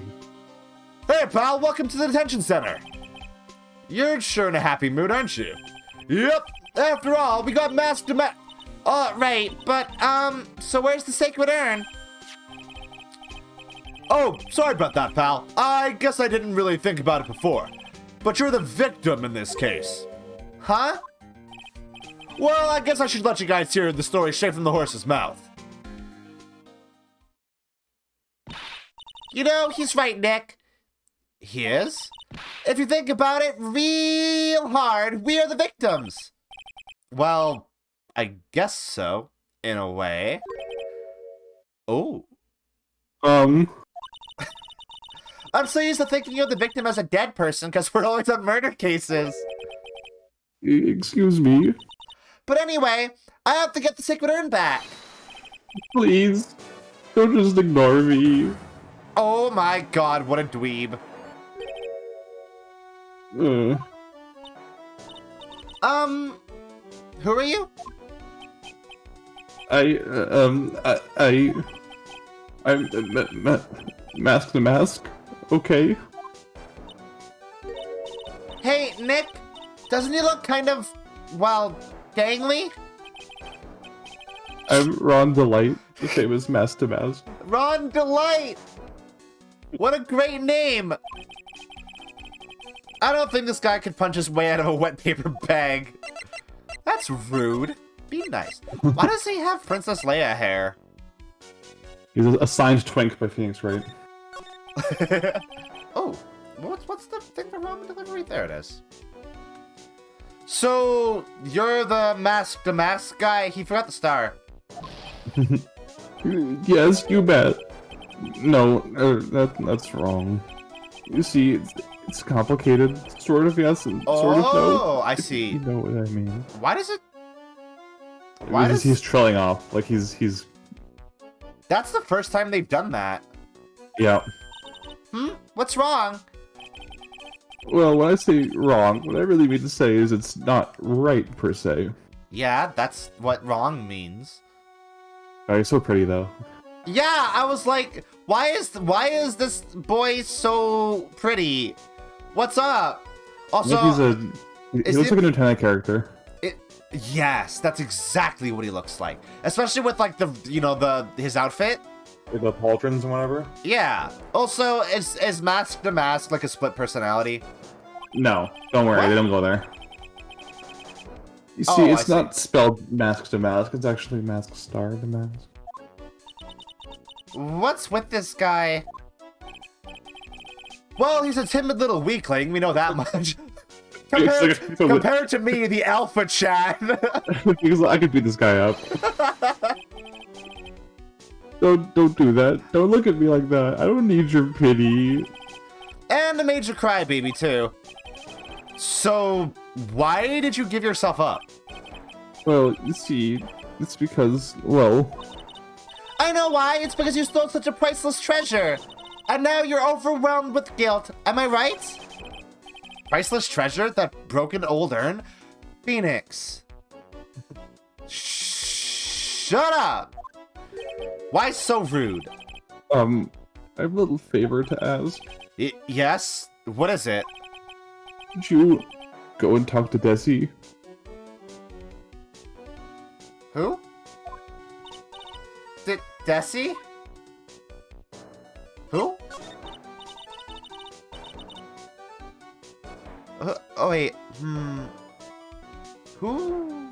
Hey, pal, welcome to the detention center. You're sure in a happy mood, aren't you? Yep. After all, we got Mask to Mask. Right, but, so where's the sacred urn? Oh, sorry about that, pal. I guess I didn't really think about it before. But you're the victim in this case. Huh? Well, I guess I should let you guys hear the story straight from the horse's mouth. You know, he's right, Nick. He is? If you think about it real hard, we are the victims. Well, I guess so, in a way. Oh. I'm so used to thinking of the victim as a dead person because we're always on murder cases. Excuse me? But anyway, I have to get the sacred urn back. Please, don't just ignore me. Oh my god, what a dweeb. Who are you? I'm Mask to Mask. Okay. Hey, Nick, doesn't he look kind of, well, gangly? I'm Ron Delight, the famous Mask to Mask. Ron Delight! What a great name! I don't think this guy could punch his way out of a wet paper bag. That's rude. Be nice. Why does he have Princess Leia hair? He's a signed twink by Phoenix Wright. Oh, what's the thing for ramen delivery? There it is. So, you're the mask to mask guy? He forgot the star. Yes, you bet. No, that's wrong. You see, it's complicated. Sort of yes, and sort of no. Oh, I see. You know what I mean. Why does it... Because he's trailing off. Like, he's... That's the first time they've done that. Yeah. What's wrong? Well, when I say wrong, what I really mean to say is it's not right, per se. Yeah, that's what wrong means. Oh, you're so pretty, though. Yeah, I was like, why is this boy so pretty? What's up? Also, he looks like an Nintendo character. Yes, that's exactly what he looks like. Especially with like his outfit. With the pauldrons and whatever? Yeah. Also, is Mask to Mask like a split personality? No, don't worry, they don't go there. You see, it's not spelled Mask to Mask, it's actually Mask Star to Mask. What's with this guy? Well, he's a timid little weakling, we know that much. Compared to me, the alpha Chad. Because I could beat this guy up. Don't do that. Don't look at me like that. I don't need your pity. And a major crybaby too. So, why did you give yourself up? Well, you see, it's because, well... I know why. It's because you stole such a priceless treasure. And now you're overwhelmed with guilt. Am I right? Priceless treasure? That broken old urn? Phoenix. Shut up! Why so rude? I have a little favor to ask. Yes? What is it? Could you go and talk to Desi? Who? Desi? Who? Oh wait, Who?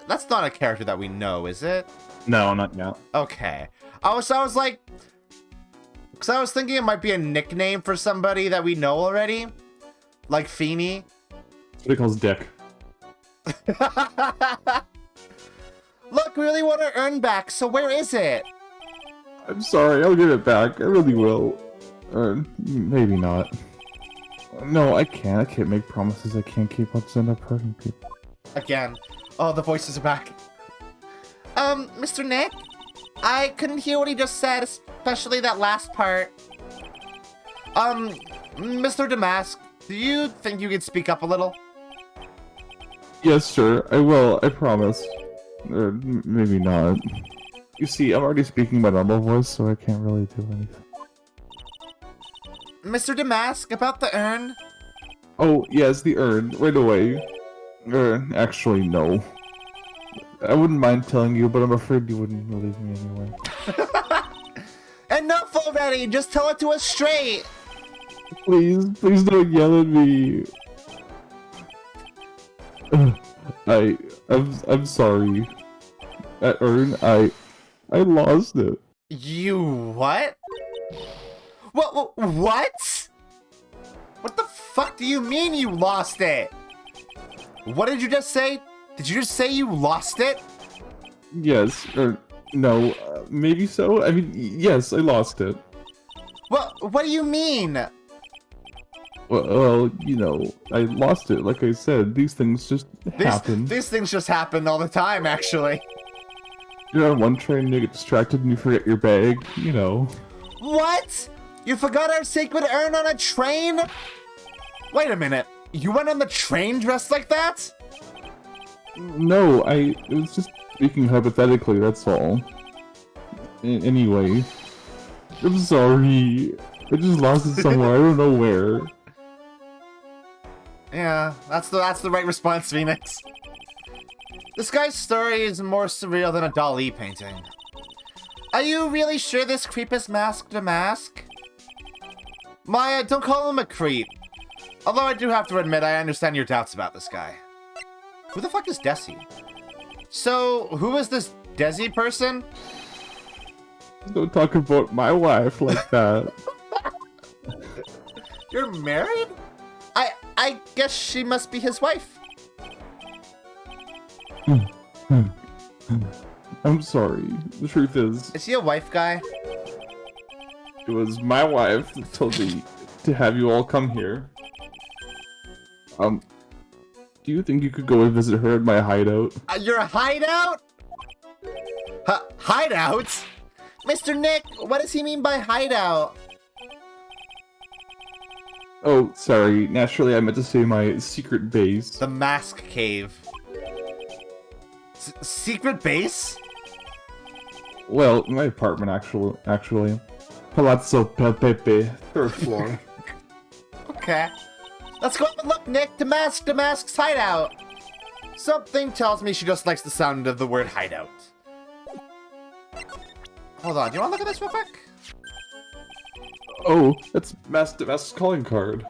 That's not a character that we know, is it? No, not yet. Okay. I was like... Because I was thinking it might be a nickname for somebody that we know already. Like Feeny. That's what he calls Dick. Look, we really want our urn back, so where is it? I'm sorry, I'll give it back. I really will. Maybe not. No, I can't. I can't make promises I can't keep. I'll just end up hurting people. Again. Oh, the voices are back. Mr. Nick? I couldn't hear what he just said, especially that last part. Mr. Damask, do you think you could speak up a little? Yes, sir. I will. I promise. Maybe not. You see, I'm already speaking my normal voice, so I can't really do anything. Mr. Damask, about the urn? Oh, yes, the urn. Right away. Actually, no. I wouldn't mind telling you, but I'm afraid you wouldn't believe me anyway. Enough already! Just tell it to us straight! Please don't yell at me. I'm sorry. That urn, I lost it. You what? What? What the fuck do you mean you lost it? What did you just say? Did you just say you lost it? Yes, no, maybe so? I mean, yes, I lost it. What do you mean? Well, you know, I lost it, like I said. These things just happen. These things just happen all the time, actually. You're on one train, you get distracted, and you forget your bag, you know. What? You forgot our sacred urn on a train? Wait a minute. You went on the train dressed like that? No, it was just speaking hypothetically, that's all. Anyway, I'm sorry. I just lost it somewhere. I don't know where. Yeah, that's the right response, Phoenix. This guy's story is more surreal than a Dali painting. Are you really sure this creep is masked a mask? Maya, don't call him a creep. Although I do have to admit, I understand your doubts about this guy. Who the fuck is Desi? So, who is this Desi person? Don't talk about my wife like that. You're married? I guess she must be his wife. I'm sorry. The truth is Is he a wife guy? it was my wife that told me to have you all come here. Do you think you could go and visit her at my hideout? Your hideout? Hideout? Mr. Nick, what does he mean by hideout? Oh, sorry. Naturally, I meant to say my secret base. The Mask Cave. Secret base? Well, my apartment, actually. Palazzo Pepe, third floor. Okay. Let's go and look, Nick. Damask's hideout. Something tells me she just likes the sound of the word hideout. Hold on, do you want to look at this real quick? Oh, that's Damask's calling card.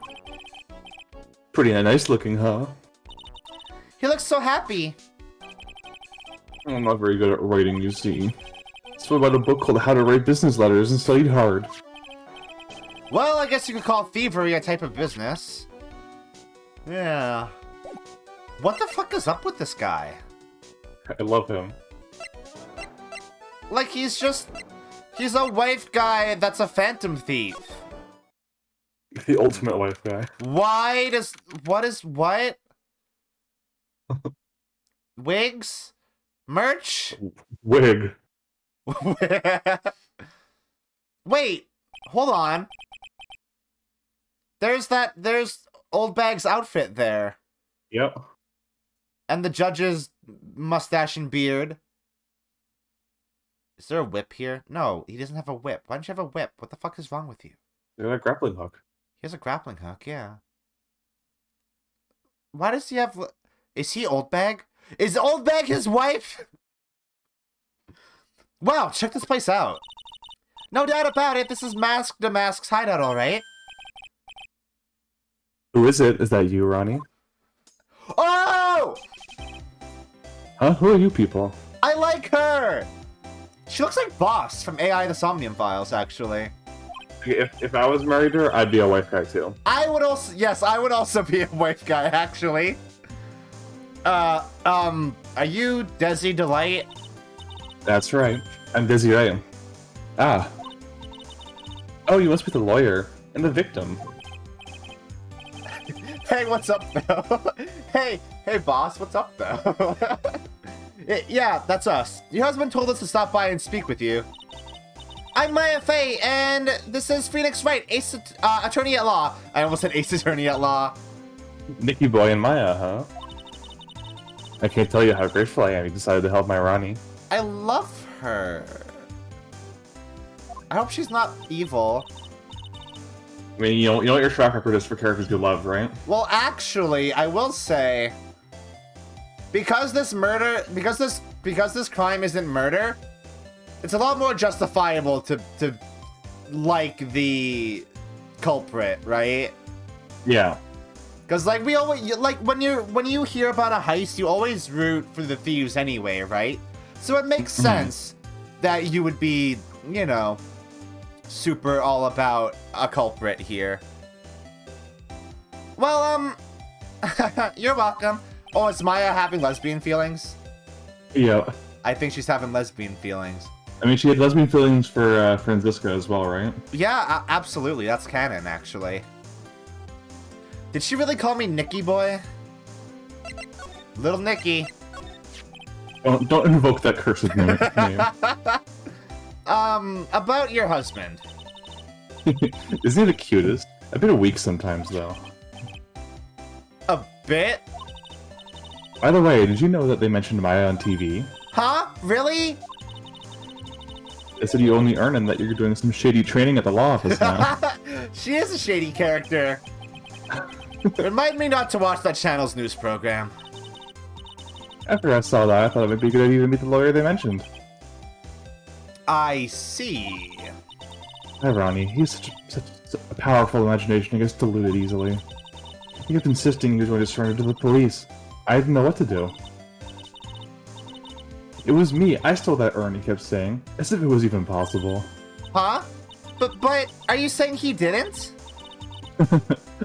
Pretty nice looking, huh? He looks so happy. I'm not very good at writing, you see. It's about a book called How to Write Business Letters and Studied Hard. Well, I guess you could call thievery a type of business. Yeah. What the fuck is up with this guy? I love him. Like, he's a wife guy that's a phantom thief. The ultimate wife guy. What? Wigs? Merch? Wig. Wait, hold on. There's Old Bag's outfit there. Yep. And the judge's mustache and beard. Is there a whip here? No, he doesn't have a whip. Why don't you have a whip? What the fuck is wrong with you? You got a grappling hook. He has a grappling hook, yeah. Why does he have... Is he Old Bag? Is Old Bag his wife? Wow, check this place out. No doubt about it, this is Damask's hideout, alright? Who is it? Is that you, Ronnie? Oh! Huh? Who are you people? I like her! She looks like Boss from AI The Somnium Files, actually. If I was married to her, I'd be a wife guy too. I would also be a wife guy, actually. Are you Desi Delight? That's right. I'm busy, right? Ah. Oh, you must be the lawyer and the victim. Hey, what's up, though? Hey, boss, what's up, though? Yeah, that's us. Your husband told us to stop by and speak with you. I'm Maya Fey, and this is Phoenix Wright, Attorney at Law. I almost said Ace Attorney at Law. Nicky Boy and Maya, huh? I can't tell you how grateful I am you decided to help my Ronnie. I love her. I hope she's not evil. I mean, you know what your track record is for characters you love, right? Well, actually, I will say, because this crime isn't murder, it's a lot more justifiable to like the culprit, right? Yeah. Because like we always when you hear about a heist, you always root for the thieves anyway, right? So it makes sense that you would be, you know, super all about a culprit here. Well, you're welcome. Oh, is Maya having lesbian feelings? Yeah. I think she's having lesbian feelings. I mean, she had lesbian feelings for Franziska as well, right? Yeah, absolutely. That's canon, actually. Did she really call me Nicky Boy? Little Nicky. Don't invoke that cursed name. About your husband. Isn't he the cutest? A bit weak sometimes, though. A bit? By the way, did you know that they mentioned Maya on TV? Huh? Really? They said you only earn and that you're doing some shady training at the law office now. She is a shady character. Remind me not to watch that channel's news program. After I saw that, I thought it would be a good idea to meet the lawyer they mentioned. I see. Hi, Ronnie. He's such a powerful imagination. He gets deluded easily. He kept insisting he was going to surrender to the police. I didn't know what to do. It was me. I stole that urn, he kept saying, as if it was even possible. Huh? But are you saying he didn't?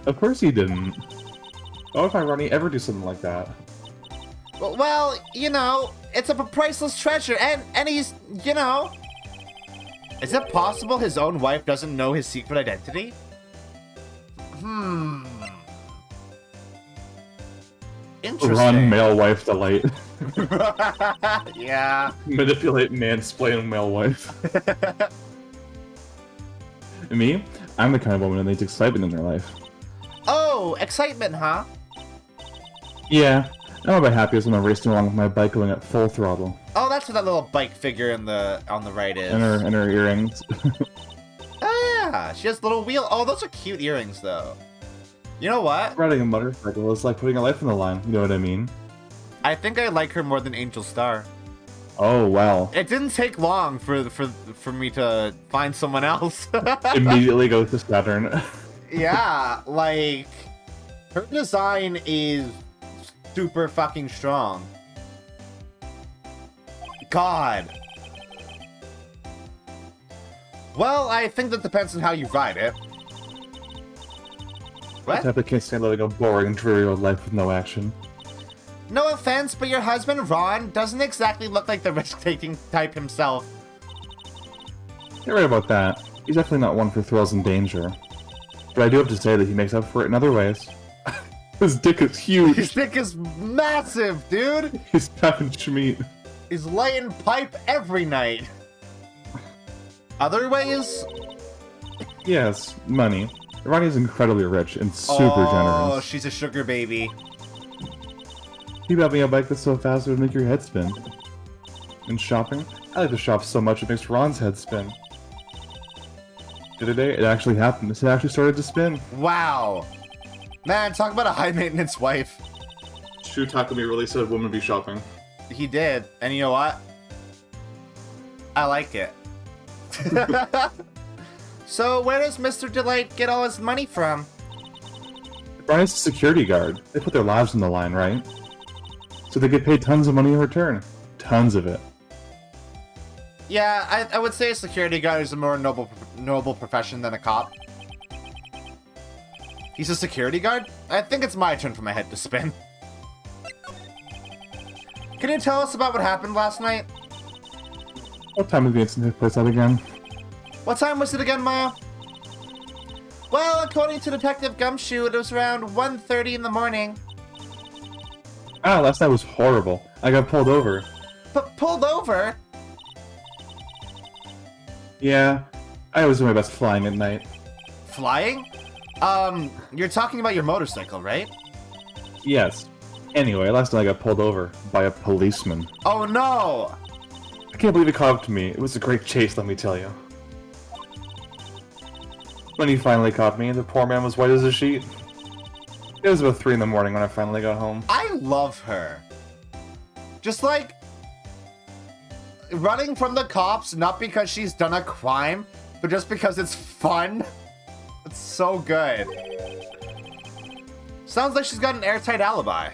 Of course he didn't. Why would my Ronnie ever do something like that? Well, you know, it's a priceless treasure, and he's, you know... Is it possible his own wife doesn't know his secret identity? Interesting. Run male wife delight. Yeah. Manipulate mansplain male wife. Me? I'm the kind of woman that needs excitement in their life. Oh, excitement, huh? Yeah. I'm about happiest when I'm racing along with my bike going at full throttle. Oh, that's what that little bike figure on the right is. And her earrings. Oh yeah, she has little wheel. Oh, those are cute earrings, though. You know what? Riding a motorcycle is like putting a life on the line. You know what I mean? I think I like her more than Angel Star. Oh wow! It didn't take long for me to find someone else. Immediately goes to Saturn. Yeah, like her design is super fucking strong. God. Well, I think that depends on how you ride it. What? I can't stand living a boring, dreary old life with no action. No offense, but your husband, Ron, doesn't exactly look like the risk-taking type himself. You're right about that. He's definitely not one for thrills and danger. But I do have to say that he makes up for it in other ways. His dick is huge. His dick is massive, dude. He's packing schmeat. He's laying pipe every night. Other ways? Yes, money. Ronnie's incredibly rich and super Oh, generous. she's a sugar baby. He bought me a bike that's so fast it would make your head spin. And shopping? I like to shop so much it makes Ron's head spin. The other day, it actually happened. It actually started to spin. Wow. Man, talk about a high-maintenance wife. True Taco Me really said women be shopping. He did. And you know what? I like it. So, where does Mr. Delight get all his money from? Ronnie's a security guard. They put their lives on the line, right? So they get paid tons of money in return. Tons of it. Yeah, I would say a security guard is a more noble profession than a cop. He's a security guard? I think it's my turn for my head to spin. Can you tell us about what happened last night? What time did the incident take place at again? What time was it again, Maya? Well, according to Detective Gumshoe, it was around 1:30 in the morning. Ah, last night was horrible. I got pulled over. Pulled over? Yeah, I always do my best flying at night. Flying? You're talking about your motorcycle, right? Yes. Anyway, last night I got pulled over by a policeman. Oh no! I can't believe he caught up to me. It was a great chase, let me tell you. When he finally caught me, the poor man was white as a sheet. It was about 3 in the morning when I finally got home. I love her. Just like running from the cops, not because she's done a crime, but just because it's fun. It's so good. Sounds like she's got an airtight alibi.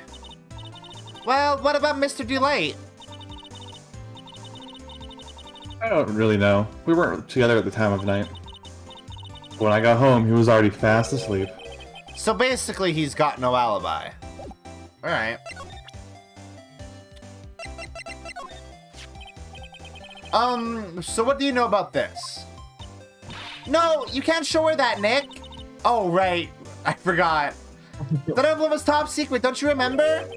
Well, what about Mr. Delight? I don't really know. We weren't together at the time of night. When I got home, he was already fast asleep. So basically, he's got no alibi. Alright. So what do you know about this? No, you can't show her that, Nick! Oh, right. I forgot. That emblem was top secret, don't you remember?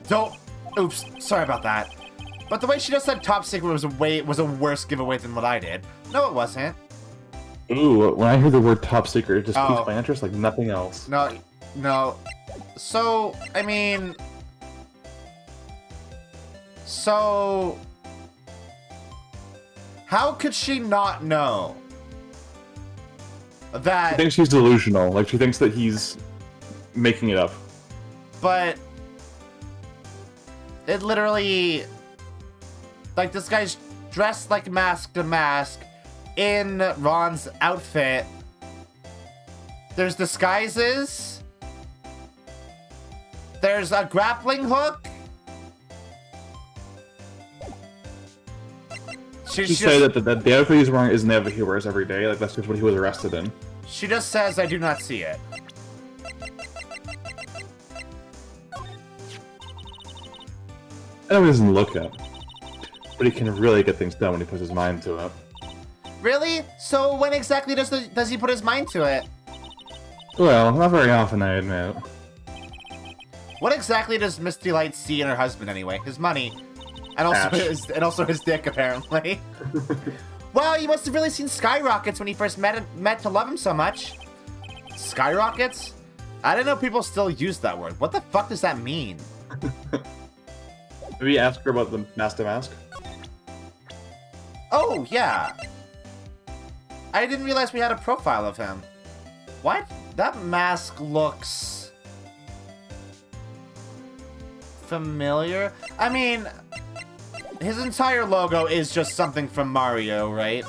Don't... Oops, sorry about that. But the way she just said top secret was a worse giveaway than what I did. No, it wasn't. Ooh, when I hear the word top secret, it just Oh. piques my interest like nothing else. No. So, I mean... How could she not know that? I think she's delusional. Like, she thinks that he's making it up. But it literally, like, this guy's dressed like Mask to Mask in Ron's outfit. There's disguises. There's a grappling hook. She say that the outfit he's wearing isn't the outfit he wears every day. Like, that's just what he was arrested in. She just says, I do not see it. I know he doesn't look it, but he can really get things done when he puts his mind to it. Really? So when exactly does he put his mind to it? Well, not very often, I admit. What exactly does Miss Delight see in her husband anyway? His money. And also his dick, apparently. Wow, you must have really seen skyrockets when you first met to love him so much. Skyrockets? I didn't know people still use that word. What the fuck does that mean? Maybe ask her about the Mask to Mask. Oh, yeah. I didn't realize we had a profile of him. What? That mask looks familiar. I mean, his entire logo is just something from Mario, right?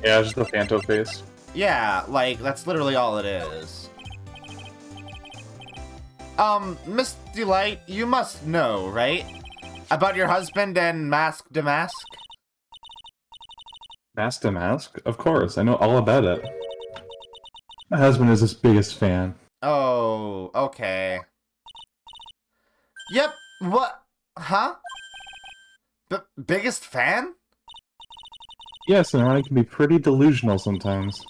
Yeah, just the Phanto face. Yeah, like, that's literally all it is. Miss Delight, you must know, right? About your husband and Mask to Mask? Mask to Mask? Of course, I know all about it. My husband is his biggest fan. Oh, okay. Yep, what? Huh? Biggest fan? Yes, and Ronnie can be pretty delusional sometimes.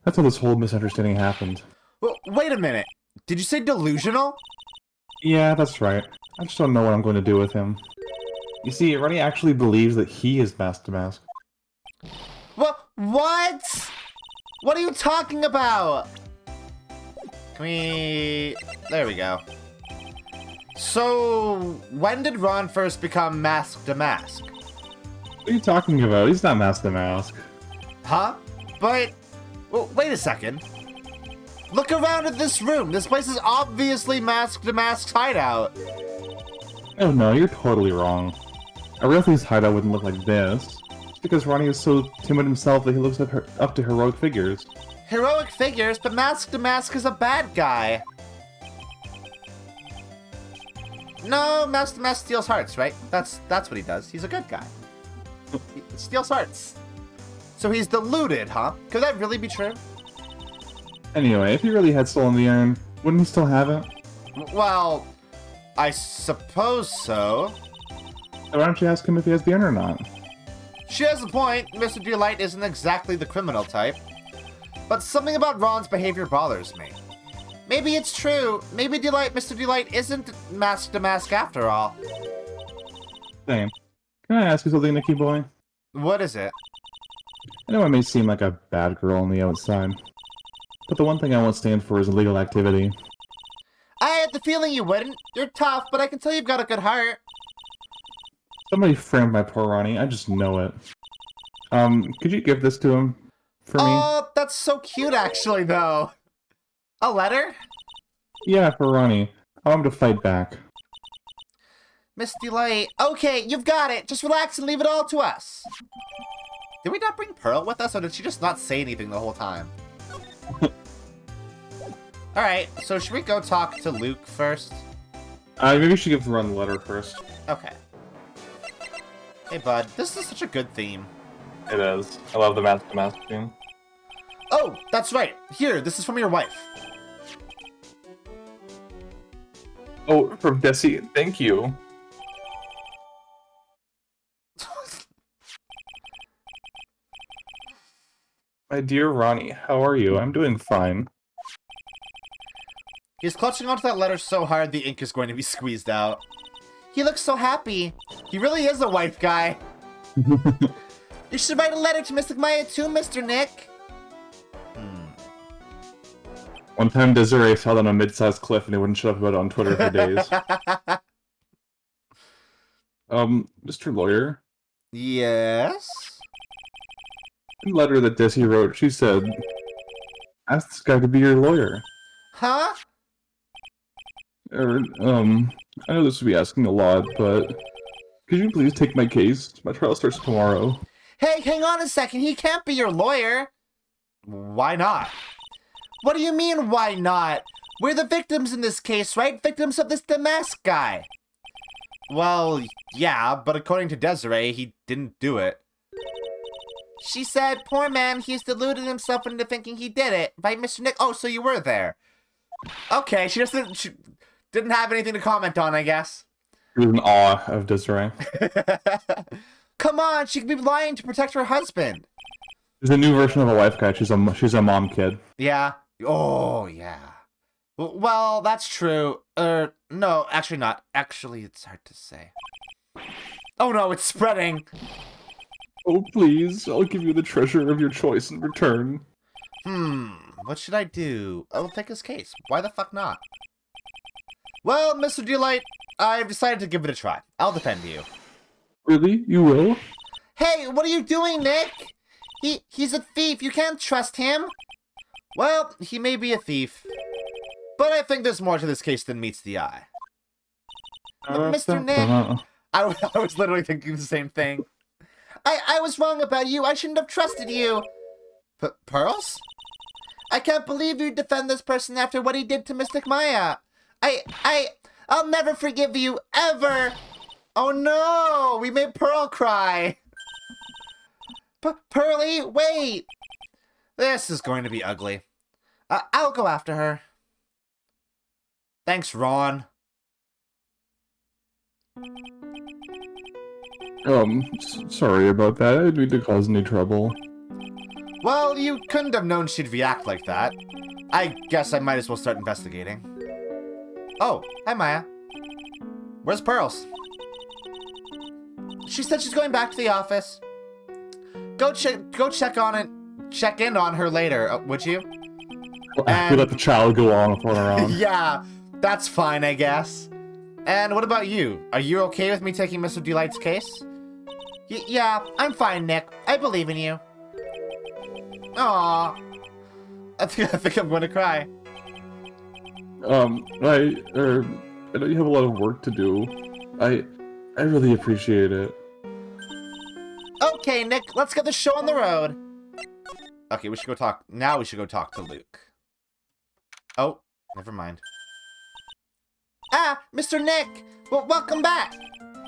That's how this whole misunderstanding happened. Well, wait a minute. Did you say delusional? Yeah, that's right. I just don't know what I'm going to do with him. You see, Ronnie actually believes that he is Mask to Mask. What? What are you talking about? Can we... There we go. So, when did Ron first become Mask to Mask? What are you talking about? He's not Mask to Mask. Huh? But... Well, wait a second. Look around at this room. This place is obviously Mask to Mask's hideout. Oh no, you're totally wrong. A real thief's hideout wouldn't look like this. It's because Ronnie is so timid himself that he looks up to heroic figures. Heroic figures? But Mask to Mask is a bad guy. No, Mask to Mask steals hearts, right? That's what he does. He's a good guy. He steals hearts. So he's deluded, huh? Could that really be true? Anyway, if he really had stolen the urn, wouldn't he still have it? Well, I suppose so. Why don't you ask him if he has the urn or not? She has a point. Mr. Delight isn't exactly the criminal type. But something about Ron's behavior bothers me. Maybe it's true. Maybe Mr. Delight isn't Mask to Mask after all. Same. Can I ask you something, Nicky boy? What is it? I know I may seem like a bad girl on the outside, but the one thing I won't stand for is illegal activity. I had the feeling you wouldn't. You're tough, but I can tell you've got a good heart. Somebody framed my poor Ronnie. I just know it. Could you give this to him for me? Oh, that's so cute, actually, though. A letter? Yeah, for Ronnie. I want him to fight back. Miss Delight. Okay, you've got it. Just relax and leave it all to us. Did we not bring Pearl with us, or did she just not say anything the whole time? Alright, so should we go talk to Luke first? Maybe we should give Ron the letter first. Okay. Hey, bud. This is such a good theme. It is. I love the Mask to Mask theme. Oh, that's right. Here, this is from your wife. Oh, from Desi. Thank you. My dear Ronnie, how are you? I'm doing fine. He's clutching onto that letter so hard the ink is going to be squeezed out. He looks so happy. He really is a wife guy. You should write a letter to Mystic Maya too, Mr. Nick. One time Desiree fell down a mid-sized cliff and he wouldn't shut up about it on Twitter for days. Mr. Lawyer? Yes? letter that Desi wrote, she said, ask this guy to be your lawyer. Huh? Or, I know this would be asking a lot, but could you please take my case? My trial starts tomorrow. Hey, hang on a second. He can't be your lawyer. Why not? What do you mean, why not? We're the victims in this case, right? Victims of this Damask guy. Well, yeah, but according to Desiree, he didn't do it. She said, poor man, he's deluded himself into thinking he did it. Right, Mr. Nick? Oh, so you were there. Okay, she didn't have anything to comment on, I guess. He was in awe of Desiree. Come on, she could be lying to protect her husband. She's a new version of a wife guy. She's a mom kid. Yeah. Oh, yeah. Well, that's true. No, actually not. Actually, it's hard to say. Oh no, it's spreading. Oh, please. I'll give you the treasure of your choice in return. What should I do? I'll take his case. Why the fuck not? Well, Mr. Delight, I've decided to give it a try. I'll defend you. Really? You will? Hey, what are you doing, Nick? He's a thief. You can't trust him. Well, he may be a thief. But I think there's more to this case than meets the eye. Mr. Nick, I was literally thinking the same thing. I was wrong about you. I shouldn't have trusted you. Pearls? I can't believe you defend this person after what he did to Mystic Maya. I'll never forgive you, ever. Oh no, we made Pearl cry. Pearly, wait. This is going to be ugly. I'll go after her. Thanks, Ron. Sorry about that. I didn't mean to cause any trouble. Well, you couldn't have known she'd react like that. I guess I might as well start investigating. Oh, hi Maya. Where's Pearls? She said she's going back to the office. Go check in on her later, would you? We let the child go on and run around. Yeah, that's fine, I guess. And what about you? Are you okay with me taking Mr. Delight's case? Yeah, I'm fine, Nick. I believe in you. Aww. I think I'm going to cry. I know you have a lot of work to do. I really appreciate it. Okay, Nick, let's get the show on the road. Okay, we should go talk. Now we should go talk to Luke. Oh, never mind. Ah, Mr. Nick! Well, welcome back!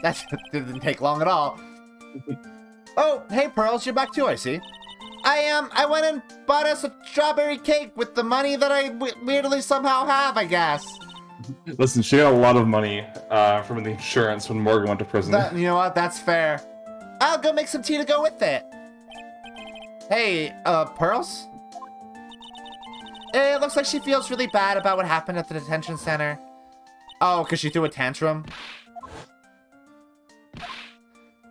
That didn't take long at all. Oh, hey, Pearls, you're back too, I see. I went and bought us a strawberry cake with the money that I weirdly somehow have, I guess. Listen, she got a lot of money from the insurance when Morgan went to prison. You know what? That's fair. I'll go make some tea to go with it. Hey, Pearls? It looks like she feels really bad about what happened at the detention center. Oh, because she threw a tantrum?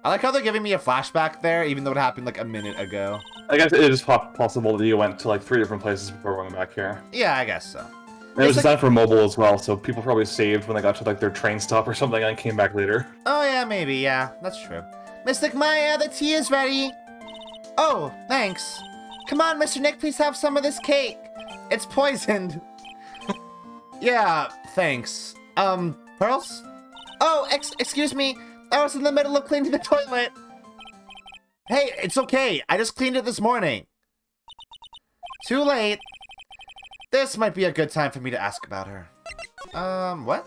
I like how they're giving me a flashback there, even though it happened like a minute ago. I guess it is possible that you went to like 3 different places before going back here. Yeah, I guess so. And it was designed for mobile as well, so people probably saved when they got to like their train stop or something and came back later. Oh yeah, maybe, yeah, that's true. Mystic Maya, the tea is ready. Oh, thanks. Come on, Mr. Nick, please have some of this cake. It's poisoned. Yeah, thanks. Pearls? Oh, excuse me. I was in the middle of cleaning the toilet. Hey, it's okay. I just cleaned it this morning. Too late. This might be a good time for me to ask about her. What?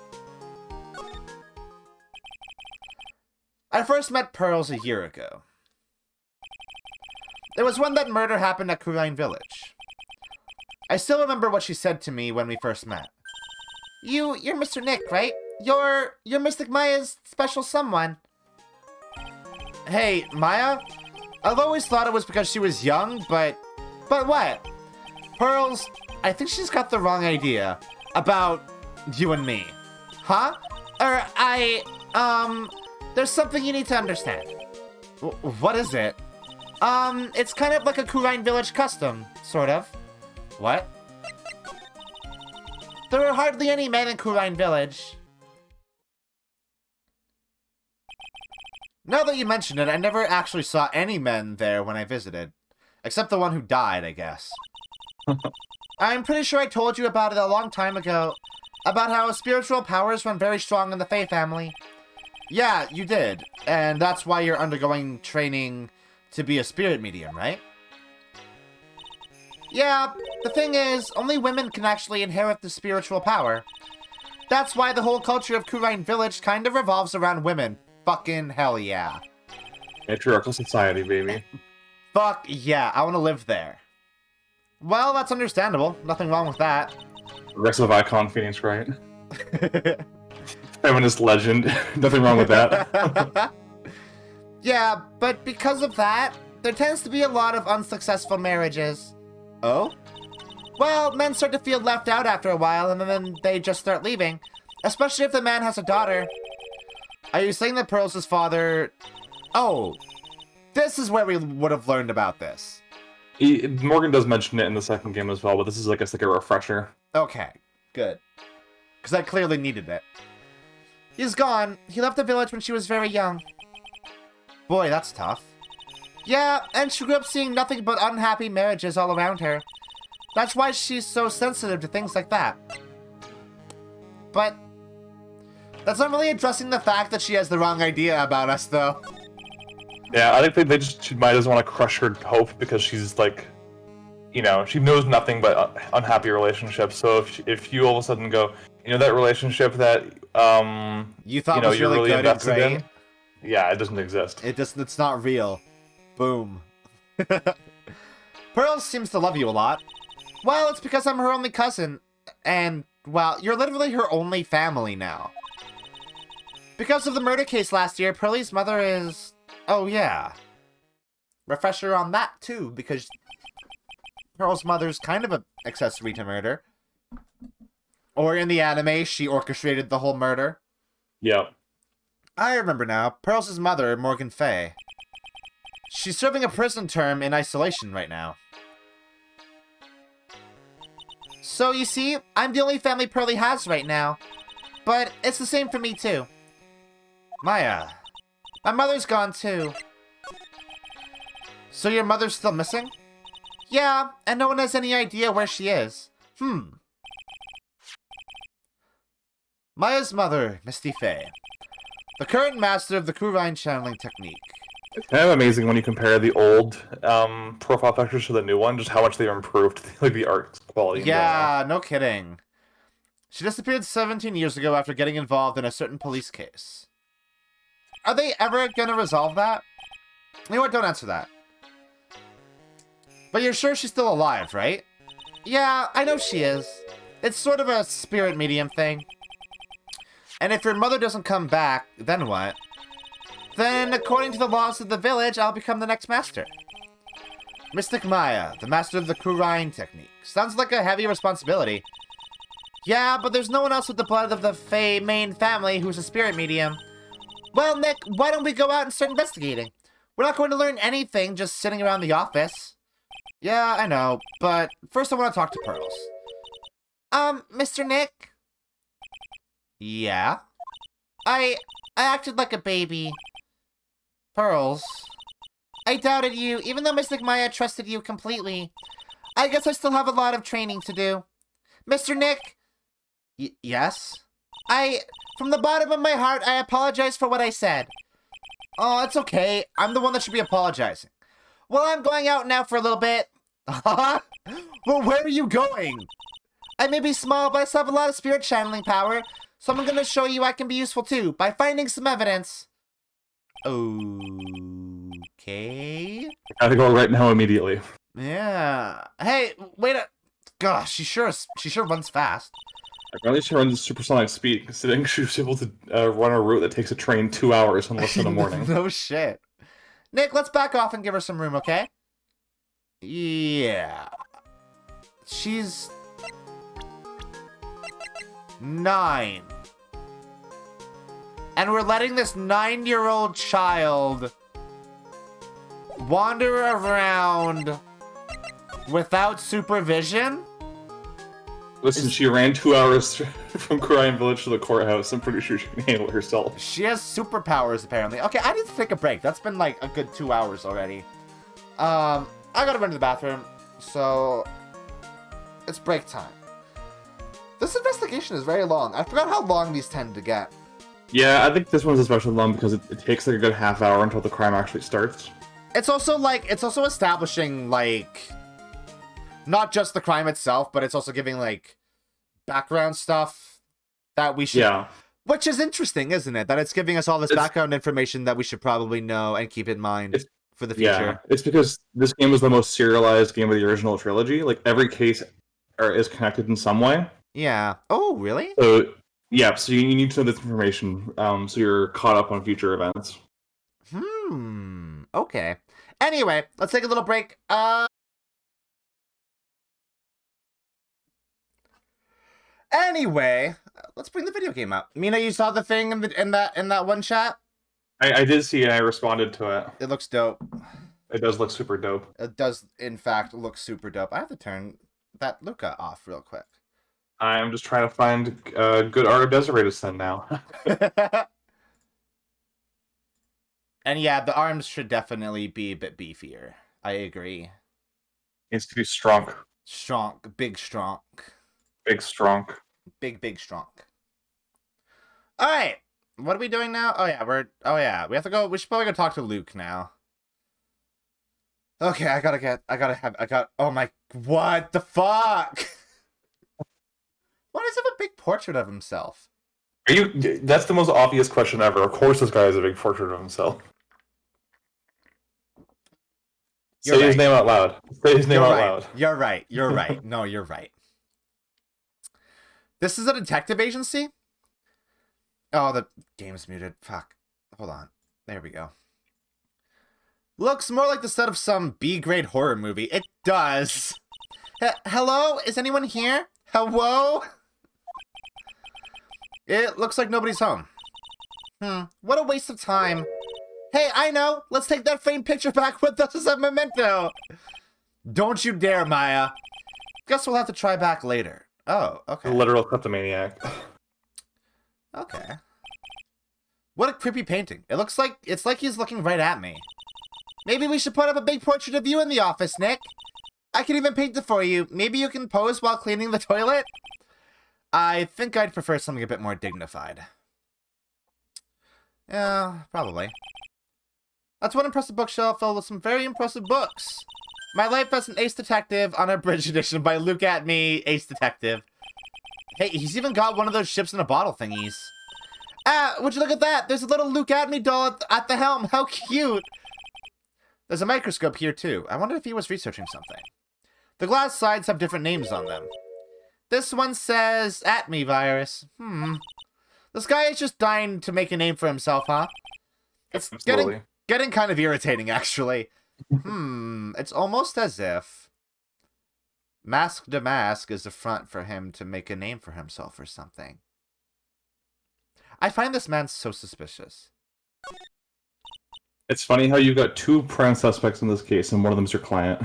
I first met Pearls a year ago. It was when that murder happened at Kurine Village. I still remember what she said to me when we first met. You're Mr. Nick, right? You're Mystic Maya's special someone. Hey, Maya? I've always thought it was because she was young, but what? Pearls, I think she's got the wrong idea about you and me. Huh? There's something you need to understand. What is it? It's kind of like a Kurine Village custom, sort of. What? There are hardly any men in Kurine Village. Now that you mention it, I never actually saw any men there when I visited. Except the one who died, I guess. I'm pretty sure I told you about it a long time ago. About how spiritual powers run very strong in the Fae family. Yeah, you did. And that's why you're undergoing training to be a spirit medium, right? Yeah, the thing is, only women can actually inherit the spiritual power. That's why the whole culture of Kurine Village kind of revolves around women. Fucking hell yeah. Patriarchal society, baby. Fuck yeah, I want to live there. Well, that's understandable. Nothing wrong with that. Progressive icon Phoenix Wright. Feminist legend. Nothing wrong with that. Yeah, but because of that, there tends to be a lot of unsuccessful marriages. Oh? Well, men start to feel left out after a while, and then they just start leaving. Especially if the man has a daughter. Are you saying that Pearls' father... Oh, this is where we would have learned about this. Morgan does mention it in the second game as well, but this is, I guess, like a refresher. Okay, good. Because I clearly needed it. He's gone. He left the village when she was very young. Boy, that's tough. Yeah, and she grew up seeing nothing but unhappy marriages all around her. That's why she's so sensitive to things like that. But that's not really addressing the fact that she has the wrong idea about us, though. Yeah, I think she might just want to crush her hope because she's like, you know, she knows nothing but unhappy relationships. So if you all of a sudden go, you know, that relationship that you thought was you're really good and great. in, yeah, it doesn't exist. It's not real. Boom. Pearls seems to love you a lot. Well, it's because I'm her only cousin, and, well, you're literally her only family now. Because of the murder case last year, Pearlie's mother is... Oh, yeah. Refresher on that, too, because Pearl's mother's kind of an accessory to murder. Or in the anime, she orchestrated the whole murder. Yep. I remember now. Pearls' mother, Morgan Fay. She's serving a prison term in isolation right now. So, you see, I'm the only family Pearlie has right now. But it's the same for me, too. Maya. My mother's gone, too. So your mother's still missing? Yeah, and no one has any idea where she is. Maya's mother, Misty Faye. The current master of the Kurine channeling technique. It's kind of amazing when you compare the old profile pictures to the new one, just how much they've improved, like the art quality. Yeah, no kidding. She disappeared 17 years ago after getting involved in a certain police case. Are they ever gonna resolve that? You know what, don't answer that. But you're sure she's still alive, right? Yeah, I know she is. It's sort of a spirit medium thing. And if your mother doesn't come back, then what? Then, according to the laws of the village, I'll become the next master. Mystic Maya, the master of the Kurine technique. Sounds like a heavy responsibility. Yeah, but there's no one else with the blood of the Fae main family who's a spirit medium. Well, Nick, why don't we go out and start investigating? We're not going to learn anything just sitting around the office. Yeah, I know, but first I want to talk to Pearls. Mr. Nick? Yeah? I acted like a baby. Pearls. I doubted you, even though Mystic Maya trusted you completely. I guess I still have a lot of training to do. Mr. Nick? Yes? From the bottom of my heart, I apologize for what I said. Oh, it's okay. I'm the one that should be apologizing. Well, I'm going out now for a little bit. Well, where are you going? I may be small, but I still have a lot of spirit channeling power, so I'm gonna show you I can be useful too, by finding some evidence. Okay. I gotta go right now immediately. Yeah. Hey, wait a... Gosh, she sure runs fast. Apparently she runs supersonic speed, considering she was able to run a route that takes a train 2 hours in less than a morning. No shit. Nick, let's back off and give her some room, okay? Yeah. She's... 9. And we're letting this 9-year-old child wander around without supervision? Listen, she ran 2 hours from Kurine Village to the courthouse. I'm pretty sure she can handle it herself. She has superpowers, apparently. Okay, I need to take a break. That's been like a good 2 hours already. I gotta run to the bathroom, so it's break time. This investigation is very long. I forgot how long these tend to get. Yeah, I think this one's especially long because it takes like a good half hour until the crime actually starts. It's also establishing like not just the crime itself, but it's also giving like background stuff that we should. Yeah. Which is interesting, isn't it? That it's giving us all this background information that we should probably know and keep in mind for the future. Yeah, it's because this game was the most serialized game of the original trilogy. Like, every case is connected in some way. Yeah. Oh, really? So, yeah, so you need to know this information so you're caught up on future events. Okay. Anyway, let's take a little break. Anyway, let's bring the video game up. Mina, you saw the thing in that one chat? I did see it, and I responded to it. It looks dope. It does look super dope. It does, in fact, look super dope. I have to turn that Luka off real quick. I'm just trying to find good art of Desiree to send now. And yeah, the arms should definitely be a bit beefier. I agree. Needs to be strong. Strong. Big strong. Big strong. Big strong. Alright. What are we doing now? Oh yeah, we have to go. We should probably go talk to Luke now. Okay, oh my, what the fuck? Why does he have a big portrait of himself? That's the most obvious question ever. Of course this guy has a big portrait of himself. Say his name out loud. Say his name out loud. You're right. No, you're right. This is a detective agency? Oh, the game's muted. Fuck. Hold on. There we go. Looks more like the set of some B-grade horror movie. It does. Hello? Is anyone here? Hello? It looks like nobody's home. What a waste of time. Hey, I know. Let's take that framed picture back with us as a memento. Don't you dare, Maya. Guess we'll have to try back later. Oh, okay. A literal kleptomaniac. Okay. What a creepy painting. It's like he's looking right at me. Maybe we should put up a big portrait of you in the office, Nick. I can even paint it for you. Maybe you can pose while cleaning the toilet? I think I'd prefer something a bit more dignified. Yeah, probably. That's one impressive bookshelf filled with some very impressive books. My Life as an Ace Detective, unabridged edition by Luka at Me, Ace Detective. Hey, he's even got one of those ships in a bottle thingies. Ah, would you look at that? There's a little Luka at Me doll at the helm. How cute. There's a microscope here, too. I wonder if he was researching something. The glass sides have different names on them. This one says, At Me Virus. This guy is just dying to make a name for himself, huh? It's getting kind of irritating, actually. It's almost as if Mask to Mask is a front for him to make a name for himself or something. I find this man so suspicious. It's funny how you've got two prime suspects in this case, and one of them's your client.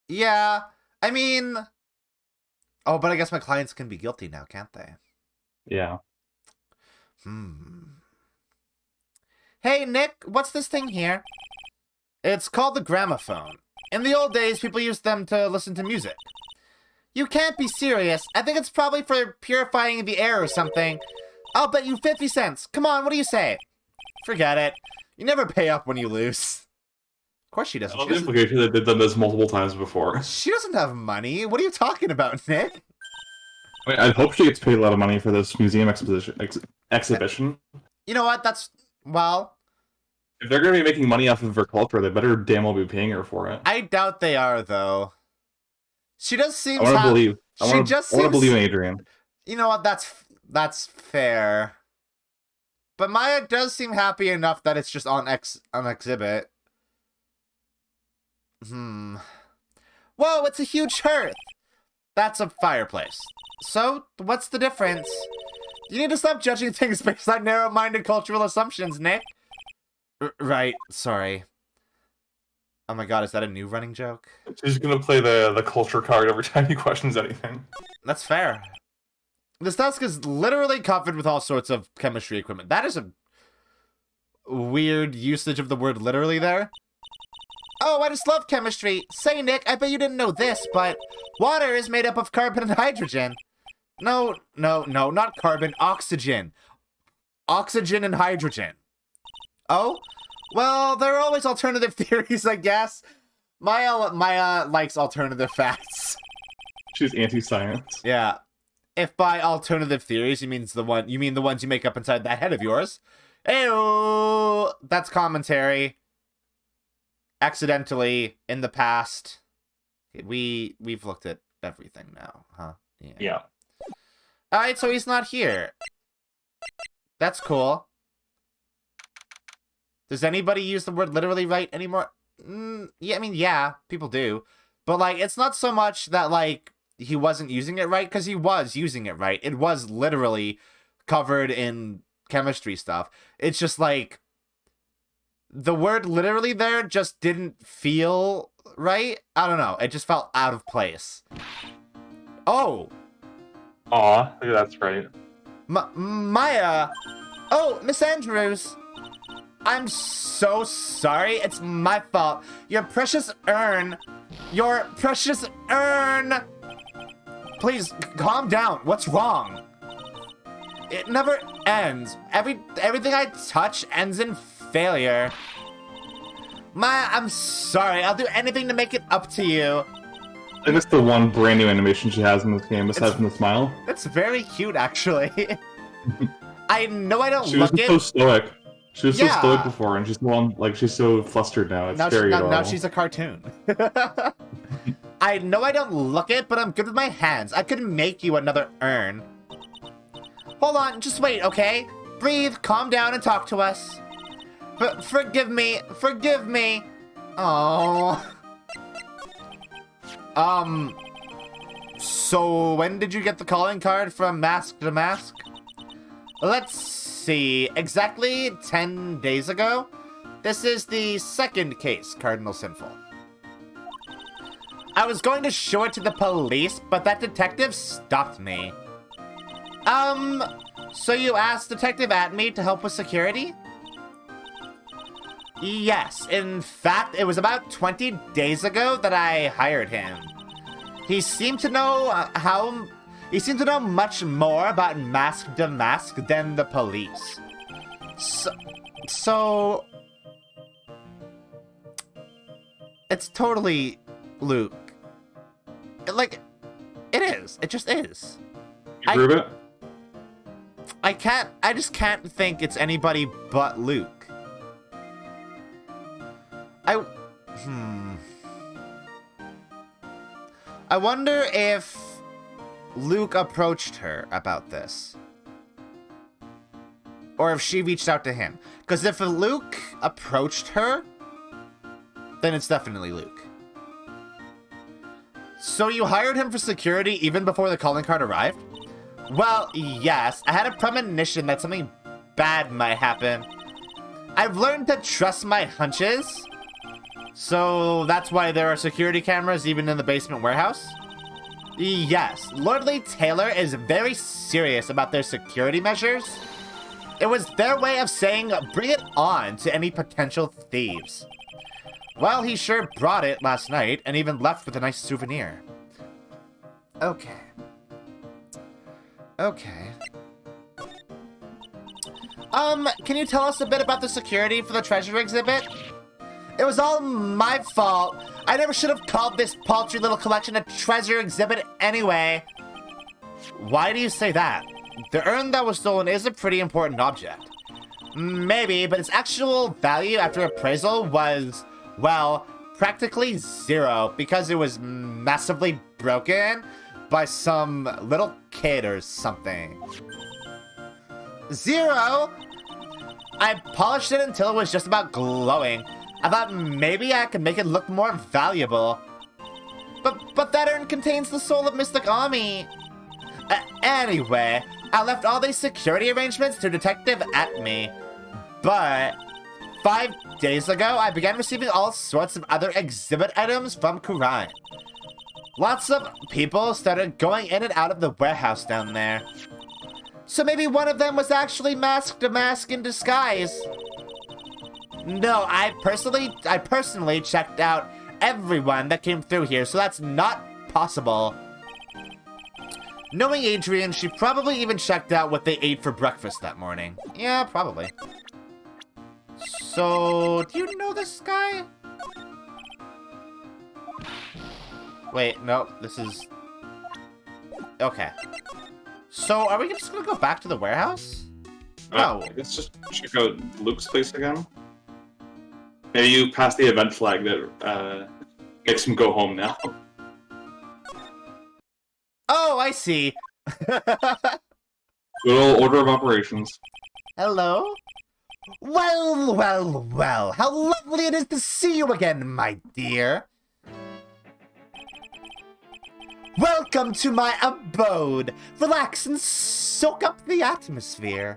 Yeah, I mean... Oh, but I guess my clients can be guilty now, can't they? Yeah. Hey, Nick, what's this thing here? It's called the gramophone. In the old days, people used them to listen to music. You can't be serious. I think it's probably for purifying the air or something. I'll bet you 50 cents. Come on, what do you say? Forget it. You never pay up when you lose. Of course she doesn't. The implication that they've done this multiple times before. She doesn't have money. What are you talking about, Nick? I mean, I hope she gets paid a lot of money for this museum exhibition. You know what? Well... If they're going to be making money off of her culture, they better damn well be paying her for it. I doubt they are, though. She does seem... I want to believe in Adrian. You know what? That's fair. But Maya does seem happy enough that it's just on exhibit. Whoa, it's a huge hearth. That's a fireplace. So, what's the difference? You need to stop judging things based on narrow-minded cultural assumptions, Nick. Right, sorry. Oh my god, is that a new running joke? She's gonna play the culture card every time he questions anything. That's fair. This desk is literally covered with all sorts of chemistry equipment. That is a weird usage of the word literally there. Oh, I just love chemistry. Say, Nick, I bet you didn't know this, but water is made up of carbon and hydrogen. No, not carbon, oxygen. Oxygen and hydrogen. Oh? Well, there are always alternative theories, I guess. Maya likes alternative facts. She's anti-science. Yeah. If by alternative theories you mean the ones you make up inside that head of yours. Ew, that's commentary. Accidentally in the past. We've looked at everything now, huh? Yeah. Alright, so he's not here. That's cool. Does anybody use the word literally right anymore? Yeah, I mean, yeah, people do. But, like, it's not so much that, like, he wasn't using it right, because he was using it right. It was literally covered in chemistry stuff. It's just, like, the word literally there just didn't feel right. I don't know. It just felt out of place. Oh! Aw, that's right. Maya! Oh, Miss Andrews! I'm so sorry. It's my fault. Your precious urn. Your precious urn. Please, calm down. What's wrong? It never ends. Everything I touch ends in failure. Maya, I'm sorry. I'll do anything to make it up to you. I think it's the one brand new animation she has in this game, aside from the smile. It's very cute, actually. I know I don't She was look it. so stoic. She was so Yeah. stoic before, and she's so flustered now. It's very adorable. Now she's a cartoon. I know I don't look it, but I'm good with my hands. I could make you another urn. Hold on, just wait, okay? Breathe, calm down, and talk to us. Forgive me. Oh. So when did you get the calling card from Mask to Mask? Let's see. Exactly 10 days ago? This is the second case, Cardinal Sinful. I was going to show it to the police, but that detective stopped me. So you asked Detective Atme to help with security? Yes, in fact, it was about 20 days ago that I hired him. He seemed to know much more about Mask to Mask than the police. So... It's totally Luke. Like, it is. It just is. You prove it? I just can't think it's anybody but Luke. I wonder if Luke approached her about this. Or if she reached out to him. Because if Luke approached her, then it's definitely Luke. So you hired him for security even before the calling card arrived? Well, yes. I had a premonition that something bad might happen. I've learned to trust my hunches. So that's why there are security cameras even in the basement warehouse? Yes, Lordly Taylor is very serious about their security measures. It was their way of saying, bring it on to any potential thieves. Well, he sure brought it last night, and even left with a nice souvenir. Okay. Can you tell us a bit about the security for the treasure exhibit? It was all my fault. I never should have called this paltry little collection a treasure exhibit anyway. Why do you say that? The urn that was stolen is a pretty important object. Maybe, but its actual value after appraisal was, well, practically zero because it was massively broken by some little kid or something. Zero? I polished it until it was just about glowing. I thought maybe I could make it look more valuable. But that urn contains the soul of Mystic Ami. Anyway, I left all these security arrangements to Detective Atme. But 5 days ago, I began receiving all sorts of other exhibit items from Kurai. Lots of people started going in and out of the warehouse down there. So maybe one of them was actually Mask to Mask in disguise. No, I personally checked out everyone that came through here, so that's not possible. Knowing Adrian, she probably even checked out what they ate for breakfast that morning. Yeah, probably. So, do you know this guy? Wait, no, this is... Okay. So, are we just gonna go back to the warehouse? No. Let's just check out Luke's place again. Maybe you pass the event flag that makes him go home now. Oh, I see. Good old order of operations. Hello? Well, well, well. How lovely it is to see you again, my dear. Welcome to my abode. Relax and soak up the atmosphere.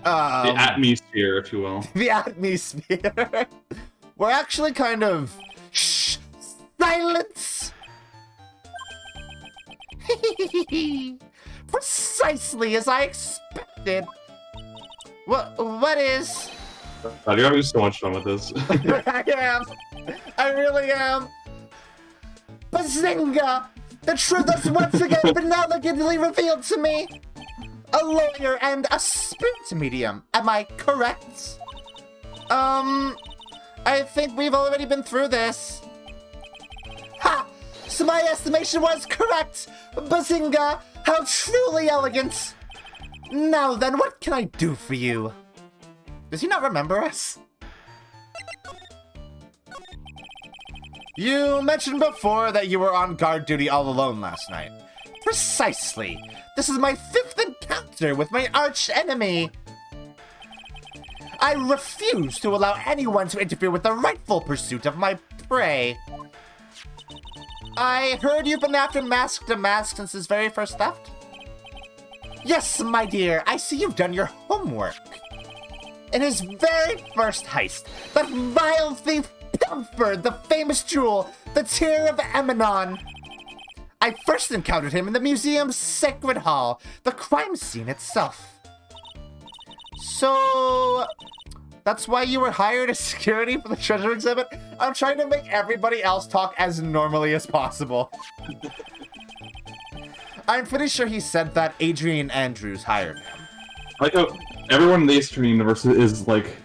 The atmosphere, if you will. The atmosphere. We're actually kind of... Shh! Silence! Precisely as I expected. What is... God, you're having so much fun with this. I am. I really am. Bazinga! The truth has once again been elegantly revealed to me. A lawyer and a spirit medium. Am I correct? I think we've already been through this. Ha! So my estimation was correct. Bazinga! How truly elegant. Now then, what can I do for you? Does he not remember us? You mentioned before that you were on guard duty all alone last night. Precisely. This is my 5th encounter with my arch enemy. I refuse to allow anyone to interfere with the rightful pursuit of my prey. I heard you've been after Mask to Mask since his very first theft? Yes, my dear, I see you've done your homework. In his very first heist, that vile thief pilfered the famous jewel, the Tear of Emanon. I first encountered him in the museum's sacred hall, the crime scene itself. So... that's why you were hired as security for the treasure exhibit? I'm trying to make everybody else talk as normally as possible. I'm pretty sure he said that Adrian Andrews hired him. I like how everyone in the Ace Attorney universe is, like,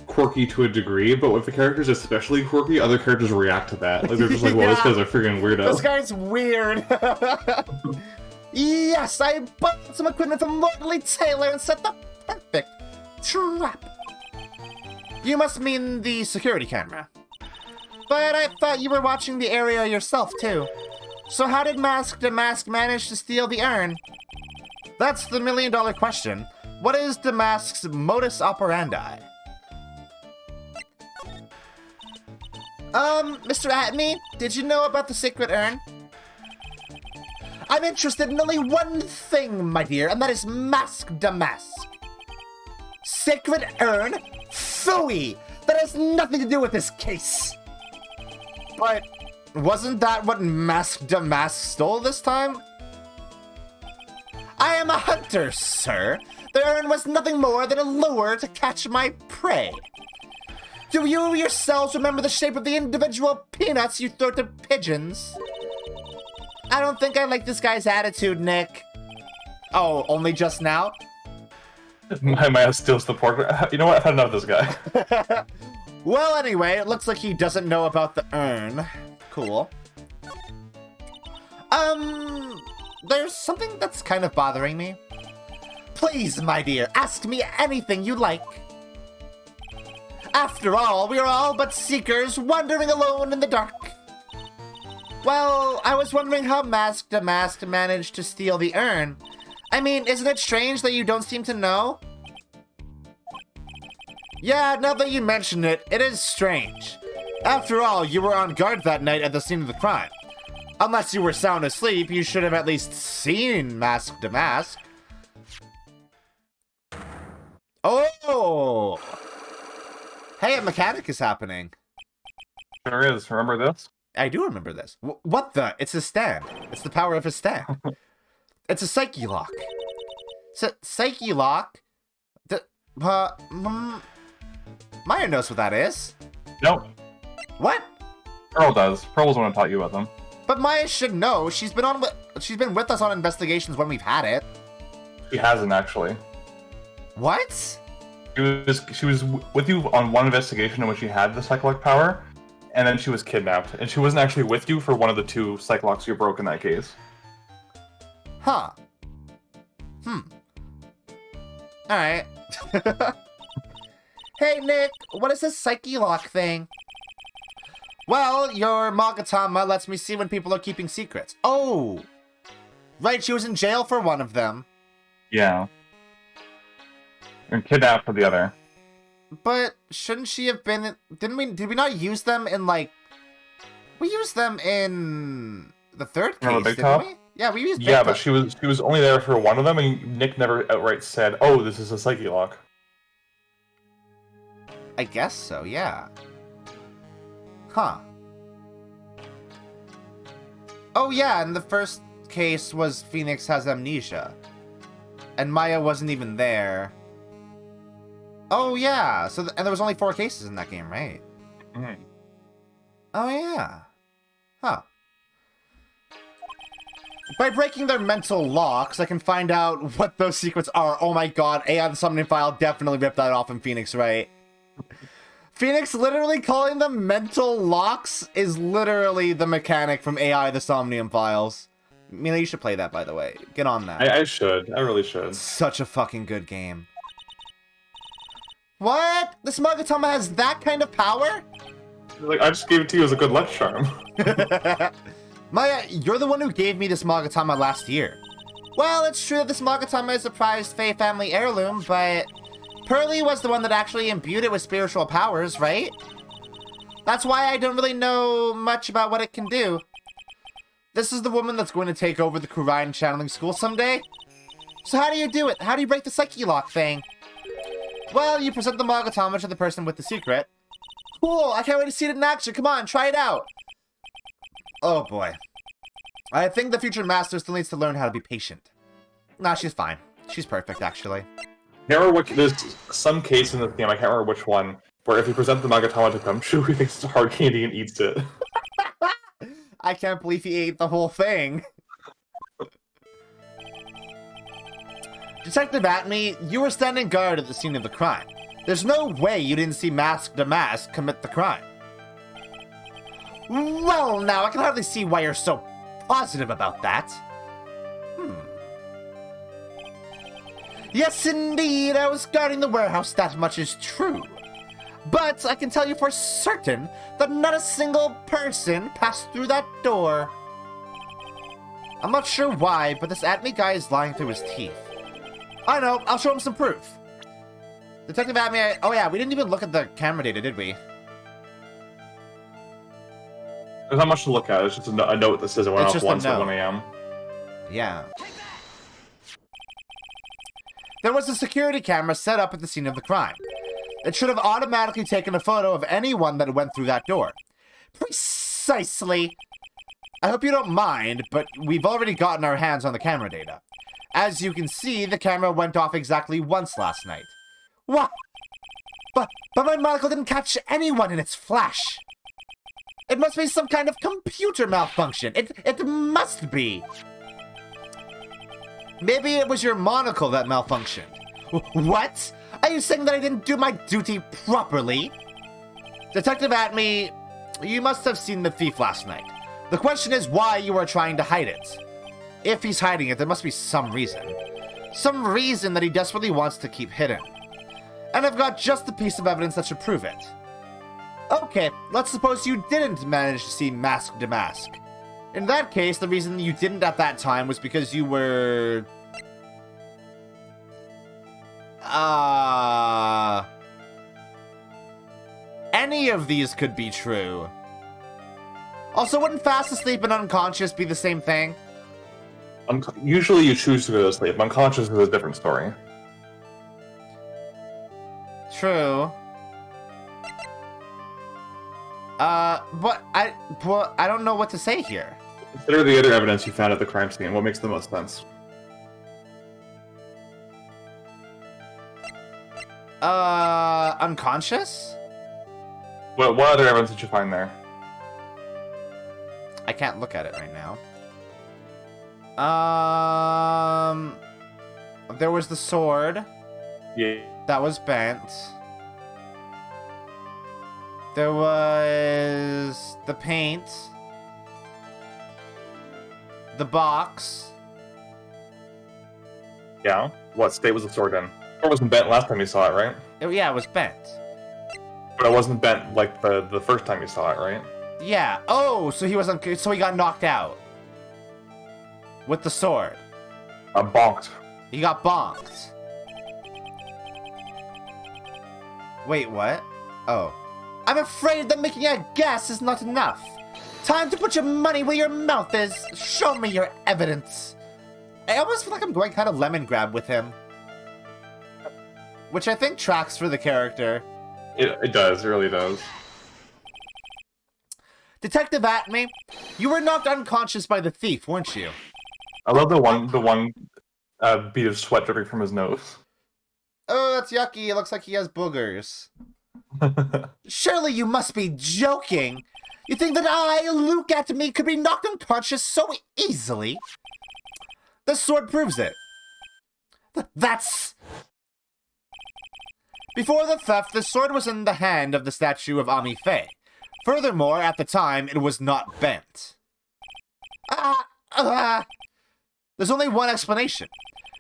quirky to a degree, but if the character's especially quirky, other characters react to that. Like, they're just like, well, this guy's a freaking weirdo. This guy's weird. Yes, I bought some equipment from Morley Taylor and set the perfect trap. You must mean the security camera. But I thought you were watching the area yourself, too. So how did Mask to Mask manage to steal the urn? That's the million-dollar question. What is the Mask's modus operandi? Mr. Atney, did you know about the sacred urn? I'm interested in only one thing, my dear, and that is Mask to Mask. Sacred urn? Phooey! That has nothing to do with this case. But wasn't that what Mask to Mask stole this time? I am a hunter, sir. The urn was nothing more than a lure to catch my prey. Do you yourselves remember the shape of the individual peanuts you throw to pigeons? I don't think I like this guy's attitude, Nick. Oh, only just now? My man steals the portrait. You know what? I've had enough of this guy. Well, anyway, it looks like he doesn't know about the urn. Cool. There's something that's kind of bothering me. Please, my dear, ask me anything you like. After all, we are all but seekers wandering alone in the dark. Well, I was wondering how Mask to Mask managed to steal the urn. I mean, isn't it strange that you don't seem to know? Yeah, now that you mention it, it is strange. After all, you were on guard that night at the scene of the crime. Unless you were sound asleep, you should have at least seen Mask to Mask. Oh! Hey, a mechanic is happening. There is. Remember this? I do remember this. What the? It's a stand. It's the power of a stand. It's a psyche lock. Psyche lock? Maya knows what that is. Nope. What? Pearl does. Pearl was the one who taught you about them. But Maya should know. She's been with us on investigations when we've had it. She hasn't, actually. What? She was with you on one investigation in which she had the psychic power, and then she was kidnapped. And she wasn't actually with you for one of the 2 psych-locks you broke in that case. Huh. Alright. Hey, Nick, what is this psyche lock thing? Well, your Magatama lets me see when people are keeping secrets. Oh! Right, she was in jail for one of them. Yeah. And kidnapped for the other. But shouldn't she have been... Did we not use them in, like... We used them in the 3rd case, Big didn't Top? we? Yeah, we used Big Yeah, Top. but she was only there for one of them, and Nick never outright said, "Oh, this is a psyche lock." I guess so, yeah. Huh. Oh yeah, and the first case was Phoenix has amnesia. And Maya wasn't even there. Oh yeah, so and there was only 4 cases in that game, right? Mm-hmm. Oh yeah. Huh. By breaking their mental locks, I can find out what those secrets are. Oh my god, AI the Summoning File definitely ripped that off in Phoenix Wright. Phoenix literally calling them mental locks is literally the mechanic from AI the Somnium Files. Mina, you should play that, by the way. Get on that. I should. I really should. Such a fucking good game. What? This Magatama has that kind of power? Like, I just gave it to you as a good luck charm. Maya, you're the one who gave me this Magatama last year. Well, it's true that this Magatama is a prized Fae family heirloom, but... Pearly was the one that actually imbued it with spiritual powers, right? That's why I don't really know much about what it can do. This is the woman that's going to take over the Kurine channeling school someday? So how do you do it? How do you break the psyche lock thing? Well, you present the Magatama to the person with the secret. Cool, I can't wait to see it in action. Come on, try it out. Oh boy. I think the future master still needs to learn how to be patient. Nah, she's fine. She's perfect, actually. There's some case in this game, I can't remember which one, where if you present the Magatama to Gumshoe, he thinks it's hard candy and eats it. I can't believe he ate the whole thing. Detective Atme, you were standing guard at the scene of the crime. There's no way you didn't see Mask Damask commit the crime. Well, now, I can hardly see why you're so positive about that. Yes, indeed, I was guarding the warehouse, that much is true. But I can tell you for certain that not a single person passed through that door. I'm not sure why, but this Atme guy is lying through his teeth. I know, I'll show him some proof. Detective Atme, oh yeah, we didn't even look at the camera data, did we? There's not much to look at, it's just a note that says it went off once at 1 a.m. Yeah. There was a security camera set up at the scene of the crime. It should have automatically taken a photo of anyone that went through that door. Precisely. I hope you don't mind, but we've already gotten our hands on the camera data. As you can see, the camera went off exactly once last night. What? But my monocle didn't catch anyone in its flash. It must be some kind of computer malfunction. It must be. Maybe it was your monocle that malfunctioned. What? Are you saying that I didn't do my duty properly? Detective Atme, you must have seen the thief last night. The question is why you are trying to hide it. If he's hiding it, there must be some reason. Some reason that he desperately wants to keep hidden. And I've got just the piece of evidence that should prove it. Okay, let's suppose you didn't manage to see Mask Damask. In that case, the reason you didn't at that time was because you were... Any of these could be true. Also, wouldn't fast asleep and unconscious be the same thing? Usually you choose to go to sleep. Unconscious is a different story. True. But I don't know what to say here. Consider the other evidence you found at the crime scene. What makes the most sense? Unconscious? What other evidence did you find there? I can't look at it right now. There was the sword. Yeah. That was bent. There was the paint. The box. Yeah? What state was the sword in? It wasn't bent last time you saw it, right? Yeah, it was bent. But it wasn't bent like the first time you saw it, right? Yeah. Oh, so he got knocked out. With the sword. Bonked. He got bonked. Wait, what? Oh. I'm afraid that making a guess is not enough. Time to put your money where your mouth is. Show me your evidence. I almost feel like I'm going kind of lemon grab with him. Which I think tracks for the character. It does, it really does. Detective Atme, you were knocked unconscious by the thief, weren't you? I love the one bead of sweat dripping from his nose. Oh, that's yucky. It looks like he has boogers. Surely you must be joking. You think that I, Luka Étoile, could be knocked unconscious so easily? The sword proves it. That's... Before the theft, the sword was in the hand of the statue of Ami Faye. Furthermore, at the time, it was not bent. There's only one explanation.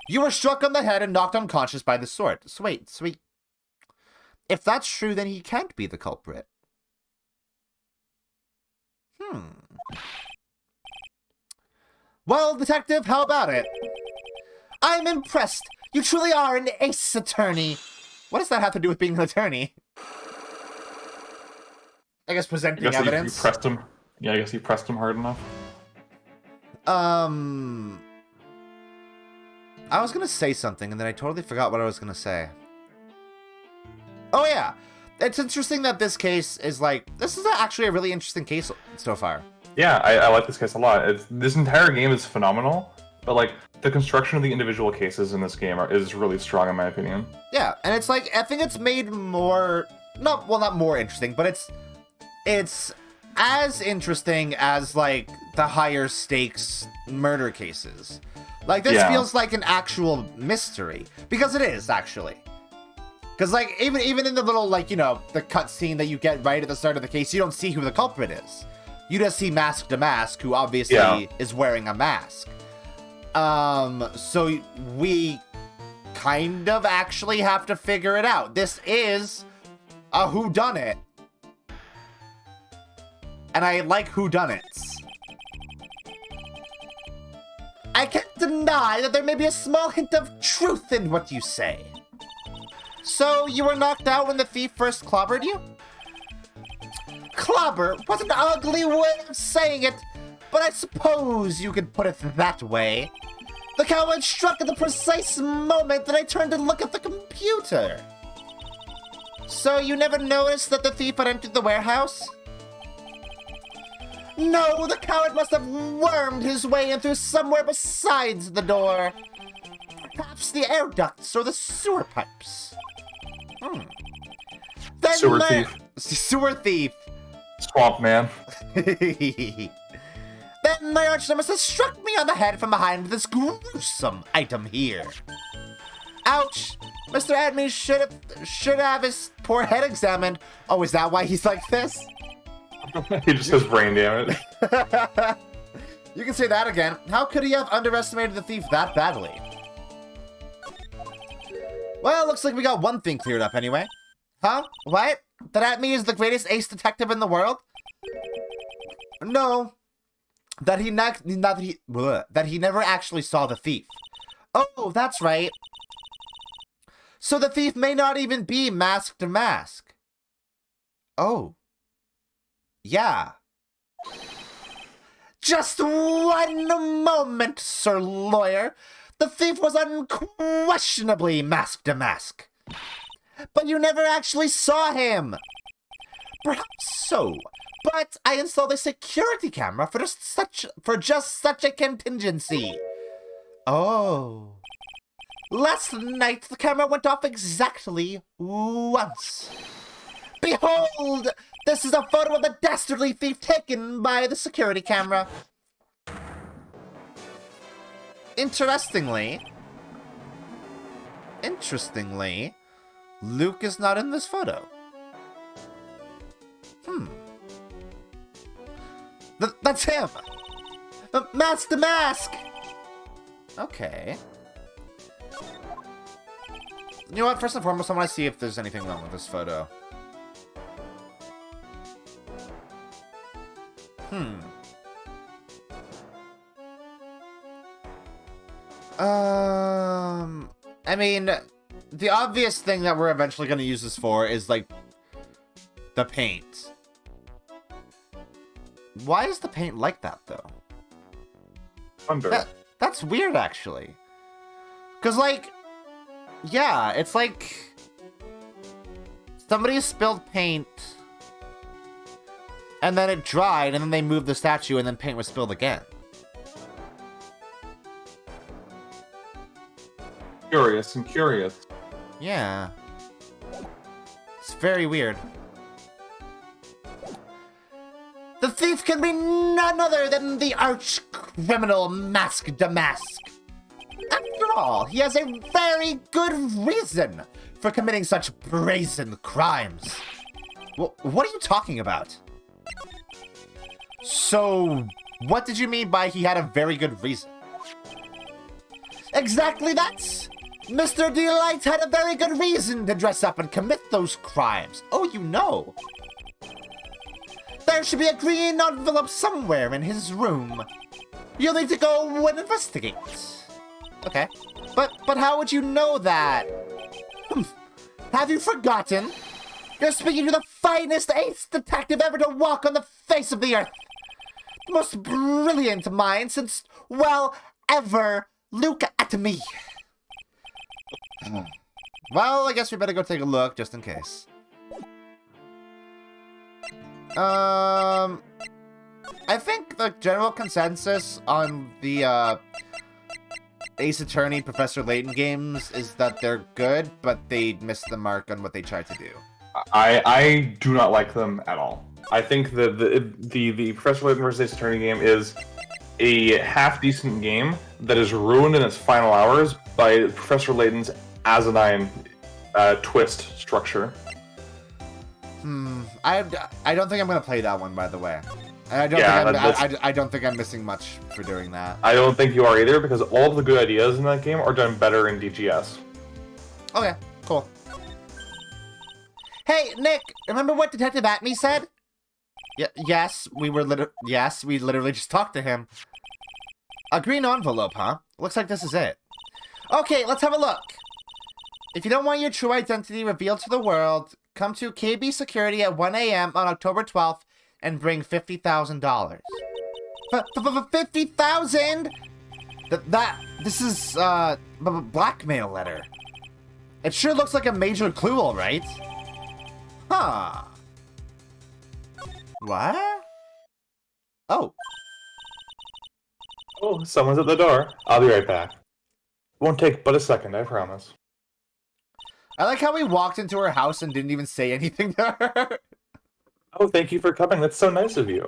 You were struck on the head and knocked unconscious by the sword. Sweet. If that's true, then he can't be the culprit. Well, detective, how about it? I'm impressed. You truly are an ace attorney. What does that have to do with being an attorney? I guess presenting evidence. You pressed him. Yeah, I guess you pressed him hard enough. I was gonna say something, and then I totally forgot what I was gonna say. Oh, yeah. It's interesting that this case is this is actually a really interesting case so far. Yeah, I like this case a lot. This entire game is phenomenal, but the construction of the individual cases in this game is really strong in my opinion. Yeah, and it's I think it's made more, not more interesting, but it's as interesting as the higher stakes murder cases. This feels like an actual mystery, because it is actually. Because even in the little the cutscene that you get right at the start of the case, you don't see who the culprit is. You just see Mask to Mask, who obviously is wearing a mask. So we kind of actually have to figure it out. This is a whodunit. And I like whodunits. I can't deny that there may be a small hint of truth in what you say. So, you were knocked out when the thief first clobbered you? Clobber was an ugly way of saying it, but I suppose you could put it that way. The coward struck at the precise moment that I turned to look at the computer. So, you never noticed that the thief had entered the warehouse? No, the coward must have wormed his way in through somewhere besides the door. Perhaps the air ducts or the sewer pipes. Then Thief. Sewer thief. Swamp man. Then my arch nemesis struck me on the head from behind with this gruesome item here. Ouch! Mr. Admin should have his poor head examined. Oh, is that why he's like this? He just has brain damage. You can say that again. How could he have underestimated the thief that badly? Well, looks like we got one thing cleared up anyway. Huh? What? That Atme is the greatest ace detective in the world? No. That he never actually saw the thief. Oh, that's right. So the thief may not even be Mask to Mask. Oh. Yeah. Just one moment, Sir Lawyer. The thief was unquestionably Mask to Mask. But you never actually saw him. Perhaps so. But I installed a security camera for just such a contingency. Oh. Last night, the camera went off exactly once. Behold! This is a photo of the dastardly thief taken by the security camera. Interestingly, Luke is not in this photo. That's him! The mask! Okay. You know what? First and foremost, I want to see if there's anything wrong with this photo. I mean, the obvious thing that we're eventually going to use this for is, like, the paint. Why is the paint like that, though? That's weird, actually. Because, like, yeah, it's like somebody spilled paint, and then it dried, and then they moved the statue, and then paint was spilled again. Curious. Yeah. It's very weird. The thief can be none other than the arch-criminal Mask Damask. After all, he has a very good reason for committing such brazen crimes. What are you talking about? So, what did you mean by he had a very good reason? Exactly that! Mr. Delight had a very good reason to dress up and commit those crimes. Oh, you know. There should be a green envelope somewhere in his room. You'll need to go and investigate. Okay. But how would you know that? Have you forgotten? You're speaking to the finest ace detective ever to walk on the face of the earth. The most brilliant mind since, well, ever, Luka Étoile. Well, I guess we better go take a look, just in case. I think the general consensus on the, Ace Attorney Professor Layton games is that they're good, but they missed the mark on what they tried to do. I do not like them at all. I think that the Professor Layton vs. Ace Attorney game is a half-decent game that is ruined in its final hours by Professor Layton's asinine twist structure. I don't think I'm gonna play that one, by the way. I don't think I'm missing much for doing that. I don't think you are either, because all of the good ideas in that game are done better in DGS. Okay, cool. Hey, Nick, remember what Detective Atme said? Yes, we literally just talked to him. A green envelope, huh? Looks like this is it. Okay, let's have a look. If you don't want your true identity revealed to the world, come to KB Security at 1 a.m. on October 12th and bring $50,000. $50,000? This is, blackmail letter. It sure looks like a major clue, all right. Huh. What? Oh. Oh, someone's at the door. I'll be right back. Won't take but a second, I promise. I like how we walked into her house and didn't even say anything to her. Oh, thank you for coming. That's so nice of you.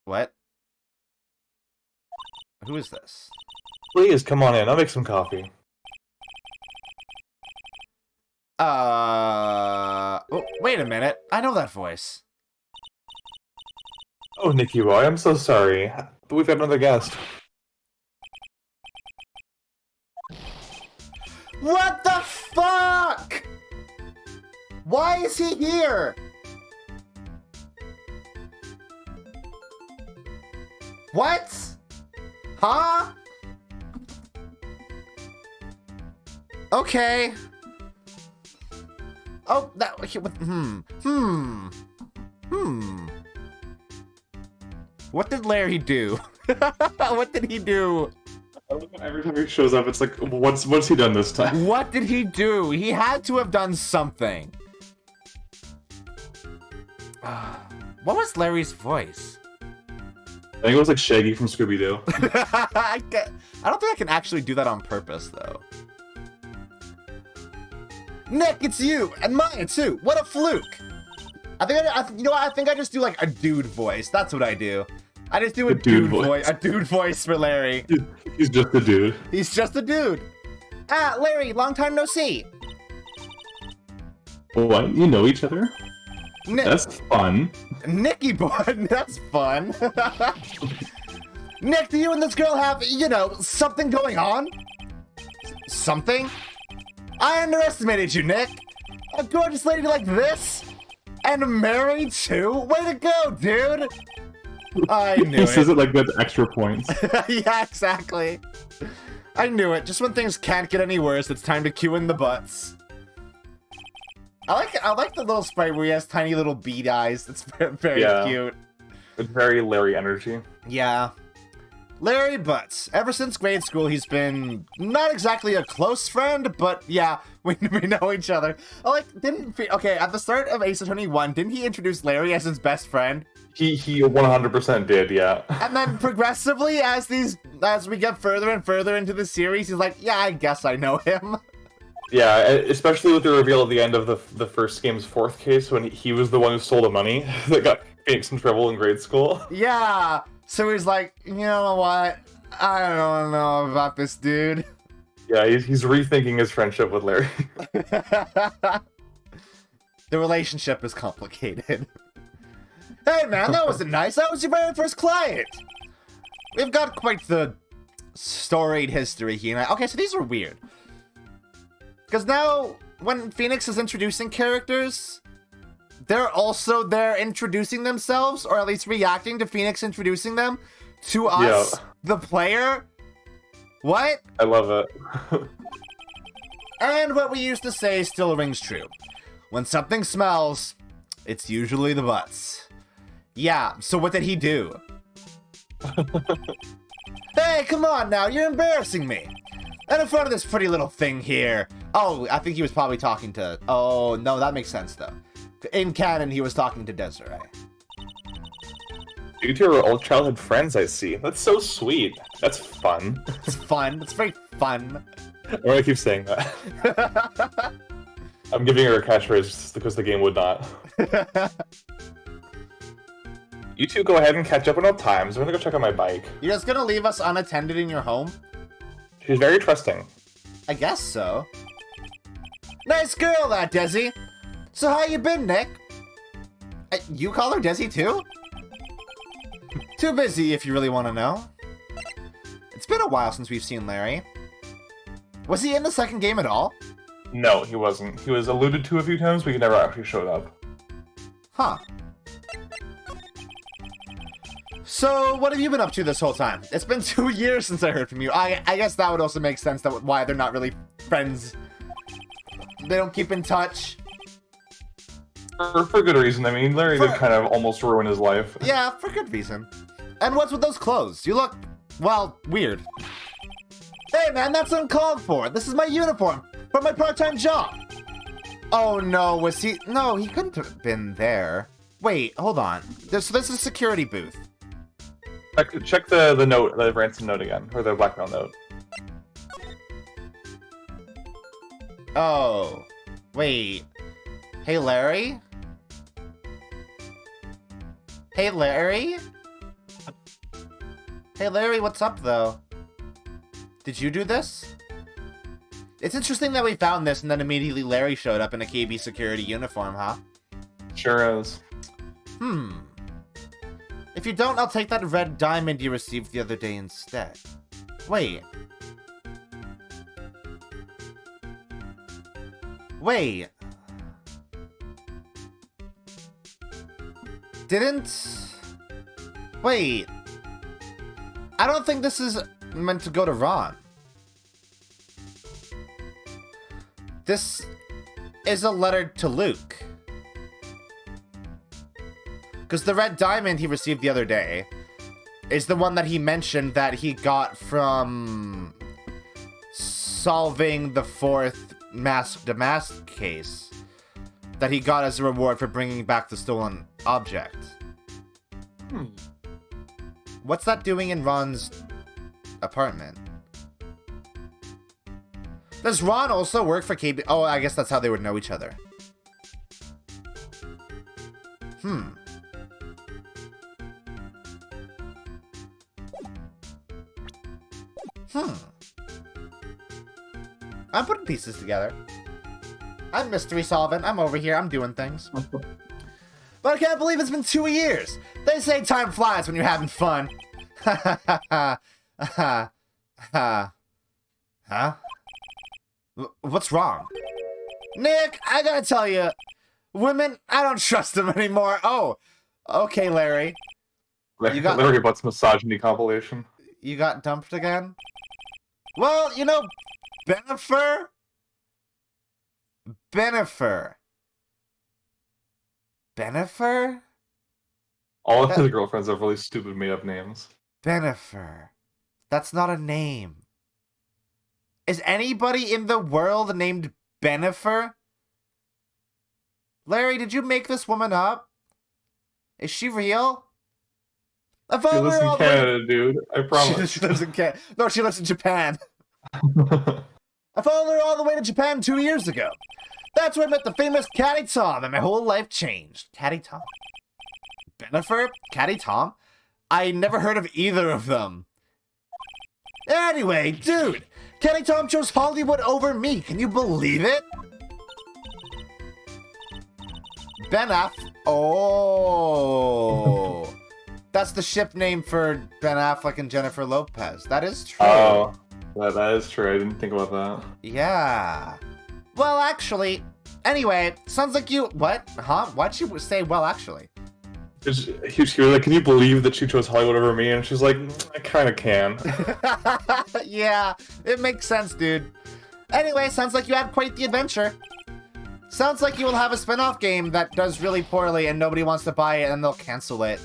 What? Who is this? Please, come on in. I'll make some coffee. Oh, wait a minute. I know that voice. Oh, Nicky boy, I'm so sorry. But we've got another guest. What the fuck? Why is he here? What? Huh? Okay. Oh, that. What did Larry do? What did he do? Every time he shows up, it's like, what's he done this time? What did he do? He had to have done something. What was Larry's voice? I think it was like Shaggy from Scooby-Doo. I don't think I can actually do that on purpose, though. Nick, it's you, and mine too. What a fluke! I think I just do like a dude voice. That's what I do. I just do a dude voice. A dude voice for Larry. He's just a dude. He's just a dude. Ah, Larry, long time no see. What? You know each other? Nick, That's fun. Nicky boy, that's fun. Nick, do you and this girl have, something going on? Something? I underestimated you, Nick. A gorgeous lady like this? And married too? Way to go, dude! I knew He it. says it like with extra points. Yeah, exactly. I knew it. Just when things can't get any worse, it's time to cue in the butts. I like the little sprite where he has tiny little bead eyes. It's very cute. It's very Larry energy. Yeah. Larry Butts. Ever since grade school, he's been not exactly a close friend, but yeah, we know each other. Okay, at the start of Ace Attorney 1, didn't he introduce Larry as his best friend? He 100% did, yeah. And then progressively, as we get further and further into the series, he's like, yeah, I guess I know him. Yeah, especially with the reveal at the end of the first game's fourth case, when he was the one who stole the money that got Phoenix in trouble in grade school. Yeah, so he's like, you know what? I don't know about this dude. Yeah, he's rethinking his friendship with Larry. The relationship is complicated. Hey man, that wasn't nice. That was your very first client. We've got quite the storied history here. Okay, so these are weird. Because now, when Phoenix is introducing characters, they're also there introducing themselves, or at least reacting to Phoenix introducing them to us, the player. What? I love it. And what we used to say still rings true. When something smells, it's usually the butts. Yeah, so what did he do? Hey, come on now, you're embarrassing me. And in front of this pretty little thing here. Oh, I think he was probably talking to... Oh, no, that makes sense, though. In canon, he was talking to Desiree. You two are old childhood friends, I see. That's so sweet. That's fun. It's fun. It's very fun. I'm gonna keep saying that. I'm giving her a catchphrase just because the game would not. You two go ahead and catch up on old times. I'm gonna go check on my bike. You're just gonna leave us unattended in your home? She's very trusting. I guess so. Nice girl, that Desi. So how you been, Nick? You call her Desi too? Too busy, if you really want to know. It's been a while since we've seen Larry. Was he in the second game at all? No, he wasn't. He was alluded to a few times, but he never actually showed up. Huh. So, what have you been up to this whole time? It's been 2 years since I heard from you. I guess that would also make sense that why they're not really friends. They don't keep in touch. For good reason. I mean, Larry did kind of almost ruin his life. Yeah, for good reason. And what's with those clothes? You look, well, weird. Hey man, that's uncalled for. This is my uniform for my part-time job. Oh no, was he? No, he couldn't have been there. Wait, hold on. This is a security booth. Check the note, the ransom note again, or the blackmail note. Oh, wait. Hey, Larry? Hey, Larry? Hey, Larry, what's up, though? Did you do this? It's interesting that we found this and then immediately Larry showed up in a KB security uniform, huh? Sure is. If you don't, I'll take that red diamond you received the other day instead. Wait. Wait. Wait. I don't think this is meant to go to Ron. This is a letter to Luke. Because the red diamond he received the other day is the one that he mentioned that he got from solving the fourth mask case. That he got as a reward for bringing back the stolen object. What's that doing in Ron's apartment? Does Ron also work for KB? Oh, I guess that's how they would know each other. I'm putting pieces together. I'm mystery solving. I'm over here. I'm doing things. But I can't believe it's been 2 years. They say time flies when you're having fun. Huh? What's wrong? Nick, I gotta tell you, women, I don't trust them anymore. Oh, okay, Larry. Larry Butt's misogyny compilation. You got dumped again? Well, you know, Benifer? All of his girlfriends have really stupid made-up names. Benifer. That's not a name. Is anybody in the world named Benifer? Larry, did you make this woman up? Is she real? She lives in Canada, dude. I promise. She lives in Canada. No, she lives in Japan. I followed her all the way to Japan 2 years ago. That's where I met the famous Caddy Tom, and my whole life changed. Caddy Tom? Benifer? Caddy Tom? I never heard of either of them. Anyway, dude, Caddy Tom chose Hollywood over me. Can you believe it? Ben Aff. Oh. That's the ship name for Ben Affleck and Jennifer Lopez. That is true. Oh, that is true. I didn't think about that. Yeah. Well, actually, anyway, sounds like you... What? Huh? Why'd you say, well, actually? She was like, can you believe that she chose Hollywood over me? And she's like, I kind of can. Yeah, it makes sense, dude. Anyway, sounds like you had quite the adventure. Sounds like you will have a spin-off game that does really poorly and nobody wants to buy it and they'll cancel it.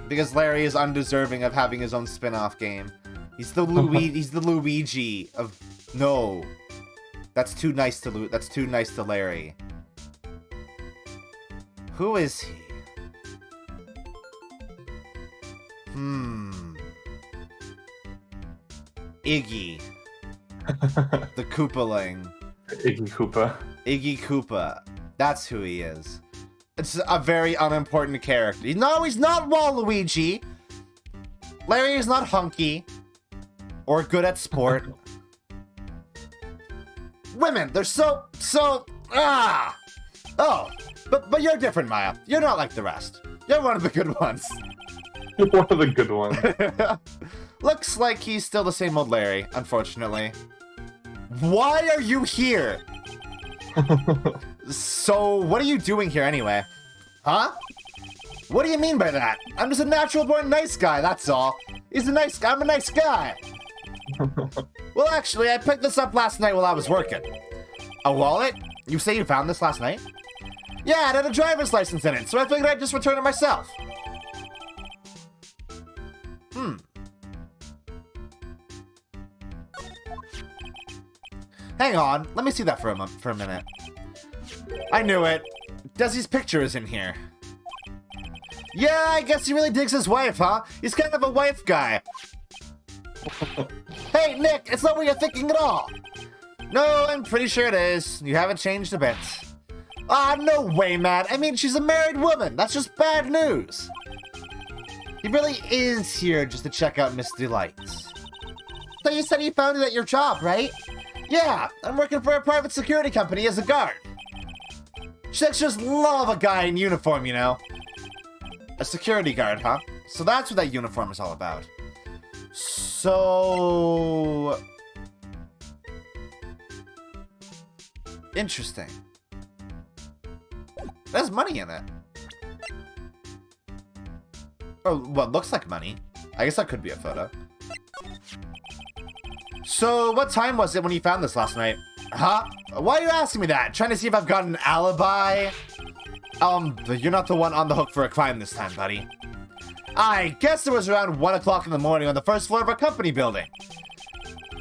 Because Larry is undeserving of having his own spin-off game. He's the Luigi of... No. That's too nice to Larry. Who is he? Iggy. The Koopaling. Iggy Koopa. Iggy Koopa. That's who he is. It's a very unimportant character. No, he's not Waluigi. Larry is not hunky. Or good at sport. Women, they're so... Oh, but you're different, Maya. You're not like the rest. You're one of the good ones. You're one of the good ones. Looks like he's still the same old Larry, unfortunately. Why are you here? So, what are you doing here anyway? Huh? What do you mean by that? I'm just a natural-born nice guy, that's all. He's a nice guy. I'm a nice guy. Well, actually, I picked this up last night while I was working. A wallet? You say you found this last night? Yeah, it had a driver's license in it, so I figured I'd just return it myself. Hang on, let me see that for a minute. I knew it. Desi's picture is in here. Yeah, I guess he really digs his wife, huh? He's kind of a wife guy. Hey, Nick, it's not what you're thinking at all. No, I'm pretty sure it is. You haven't changed a bit. Ah, no way, man. I mean, she's a married woman. That's just bad news. He really is here just to check out Miss Delights. So you said you found it at your job, right? Yeah, I'm working for a private security company as a guard. Chicks just love a guy in uniform, you know. A security guard, huh? So that's what that uniform is all about. So... interesting. There's money in it. Or what looks like money. I guess that could be a photo. So, what time was it when you found this last night? Huh? Why are you asking me that? Trying to see if I've got an alibi? You're not the one on the hook for a crime this time, buddy. I guess it was around 1 o'clock in the morning on the first floor of a company building.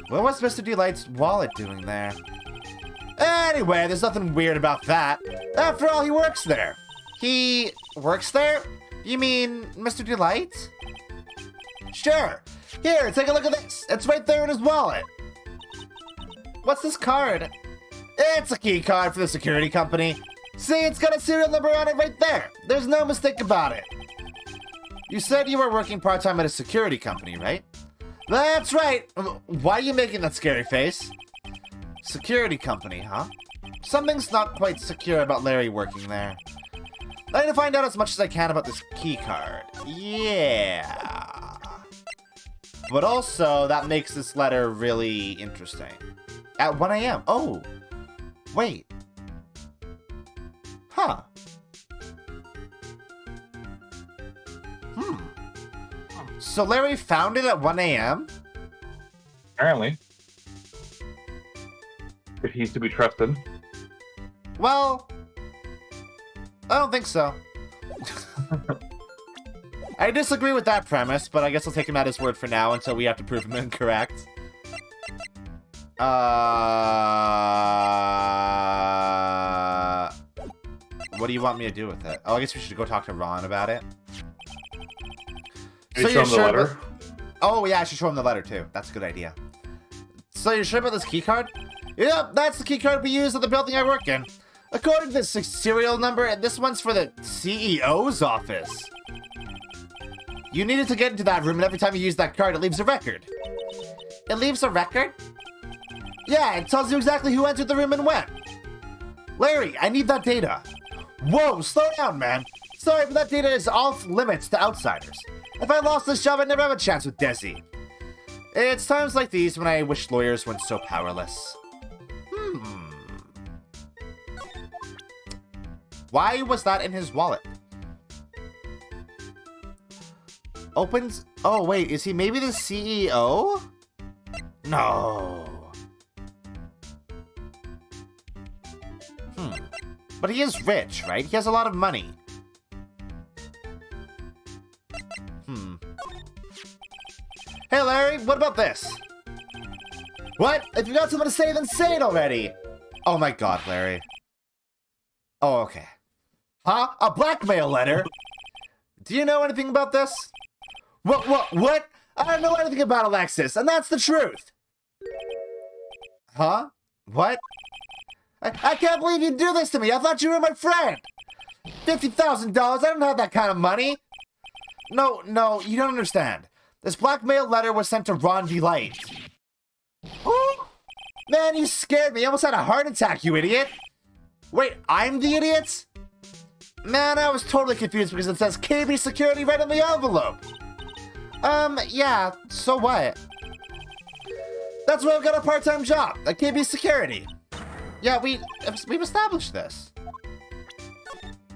What was Mr. Delight's wallet doing there? Anyway, there's nothing weird about that. After all, he works there. He works there? You mean Mr. Delight? Sure. Here, take a look at this. It's right there in his wallet. What's this card? It's a key card for the security company. See, it's got a serial number on it right there. There's no mistake about it. You said you were working part-time at a security company, right? That's right. Why are you making that scary face? Security company, huh? Something's not quite secure about Larry working there. I need to find out as much as I can about this key card. Yeah. But also, that makes this letter really interesting. At 1 a.m. Oh. Wait. Huh. So Larry found it at 1 a.m.? Apparently. If he's to be trusted. Well, I don't think so. I disagree with that premise, but I guess I'll take him at his word for now until we have to prove him incorrect. What do you want me to do with it? Oh, I guess we should go talk to Ron about it. Can you show him the letter? Oh, yeah, I should show him the letter, too. That's a good idea. So you're sure about this key card? Yep, that's the key card we use at the building I work in. According to this serial number, this one's for the CEO's office. You needed to get into that room, and every time you use that card, it leaves a record. It leaves a record? Yeah, it tells you exactly who entered the room and when. Larry, I need that data. Whoa, slow down, man. Sorry, but that data is off limits to outsiders. If I lost this job, I'd never have a chance with Desi. It's times like these when I wish lawyers weren't so powerless. Why was that in his wallet? Opens... Oh, wait, is he maybe the CEO? No. But he is rich, right? He has a lot of money. Hey, Larry, what about this? What? If you got something to say, then say it already. Oh my god, Larry. Oh, okay. Huh? A blackmail letter? Do you know anything about this? What? I don't know anything about Alexis, and that's the truth. Huh? What? I can't believe you'd do this to me. I thought you were my friend. $50,000? I don't have that kind of money. No, you don't understand. This blackmail letter was sent to Ron Delight. Oh, man, you scared me. I almost had a heart attack, you idiot. Wait, I'm the idiot? Man, I was totally confused because it says KB Security right on the envelope. Yeah, so what? That's why I've got a part-time job at KB Security. Yeah, we've established this.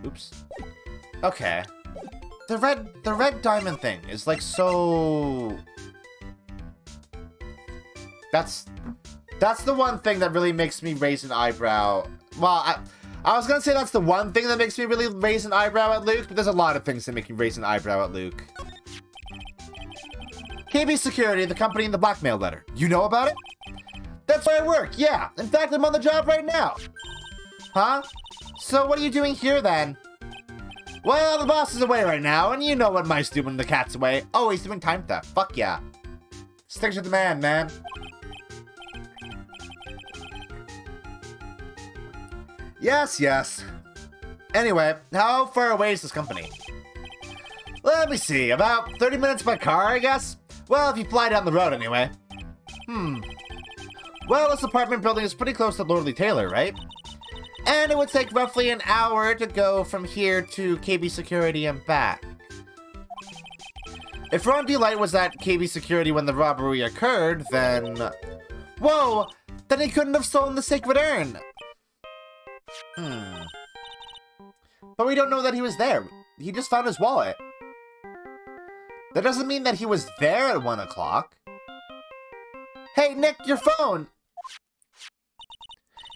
Oops. Okay. The red diamond thing is like so... That's the one thing that really makes me raise an eyebrow. Well, I was gonna say that's the one thing that makes me really raise an eyebrow at Luke, but there's a lot of things that make me raise an eyebrow at Luke. KB Security, the company in the blackmail letter. You know about it? That's where I work, yeah. In fact, I'm on the job right now. Huh? So what are you doing here then? Well, the boss is away right now, and you know what mice do when the cat's away. Oh, he's doing time theft. Fuck yeah. Stick to the man. Yes. Anyway, how far away is this company? Let me see, about 30 minutes by car, I guess? Well, if you fly down the road anyway. Well, this apartment building is pretty close to Lordly Taylor, right? And it would take roughly an hour to go from here to KB Security and back. If Ron Delight was at KB Security when the robbery occurred, then... Whoa! Then he couldn't have stolen the sacred urn! But we don't know that he was there. He just found his wallet. That doesn't mean that he was there at 1 o'clock. Hey, Nick, your phone!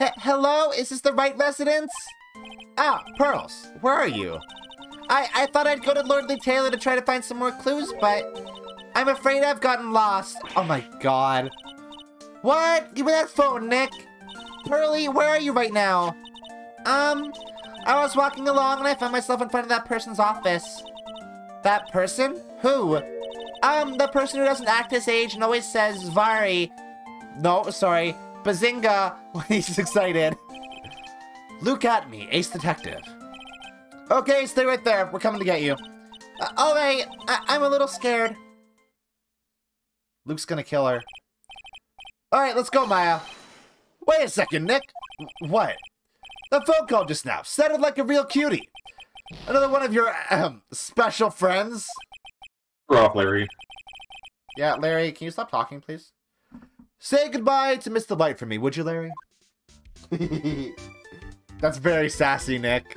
Hello? Is this the right residence? Ah, Pearls, where are you? I thought I'd go to Lordly Taylor to try to find some more clues, but I'm afraid I've gotten lost. Oh my god. What? Give me that phone, Nick. Pearly, where are you right now? I was walking along and I found myself in front of that person's office. That person? Who? The person who doesn't act his age and always says Vari. No, sorry. Bazinga when he's excited. Look at me, Ace Detective. Okay, stay right there. We're coming to get you. Alright, I'm a little scared. Luke's gonna kill her. Alright, let's go, Maya. Wait a second, Nick. What? The phone call just now sounded like a real cutie. Another one of your, special friends? We're off, Larry. Yeah, Larry, can you stop talking, please? Say goodbye to Mr. Light for me, would you, Larry? That's very sassy, Nick.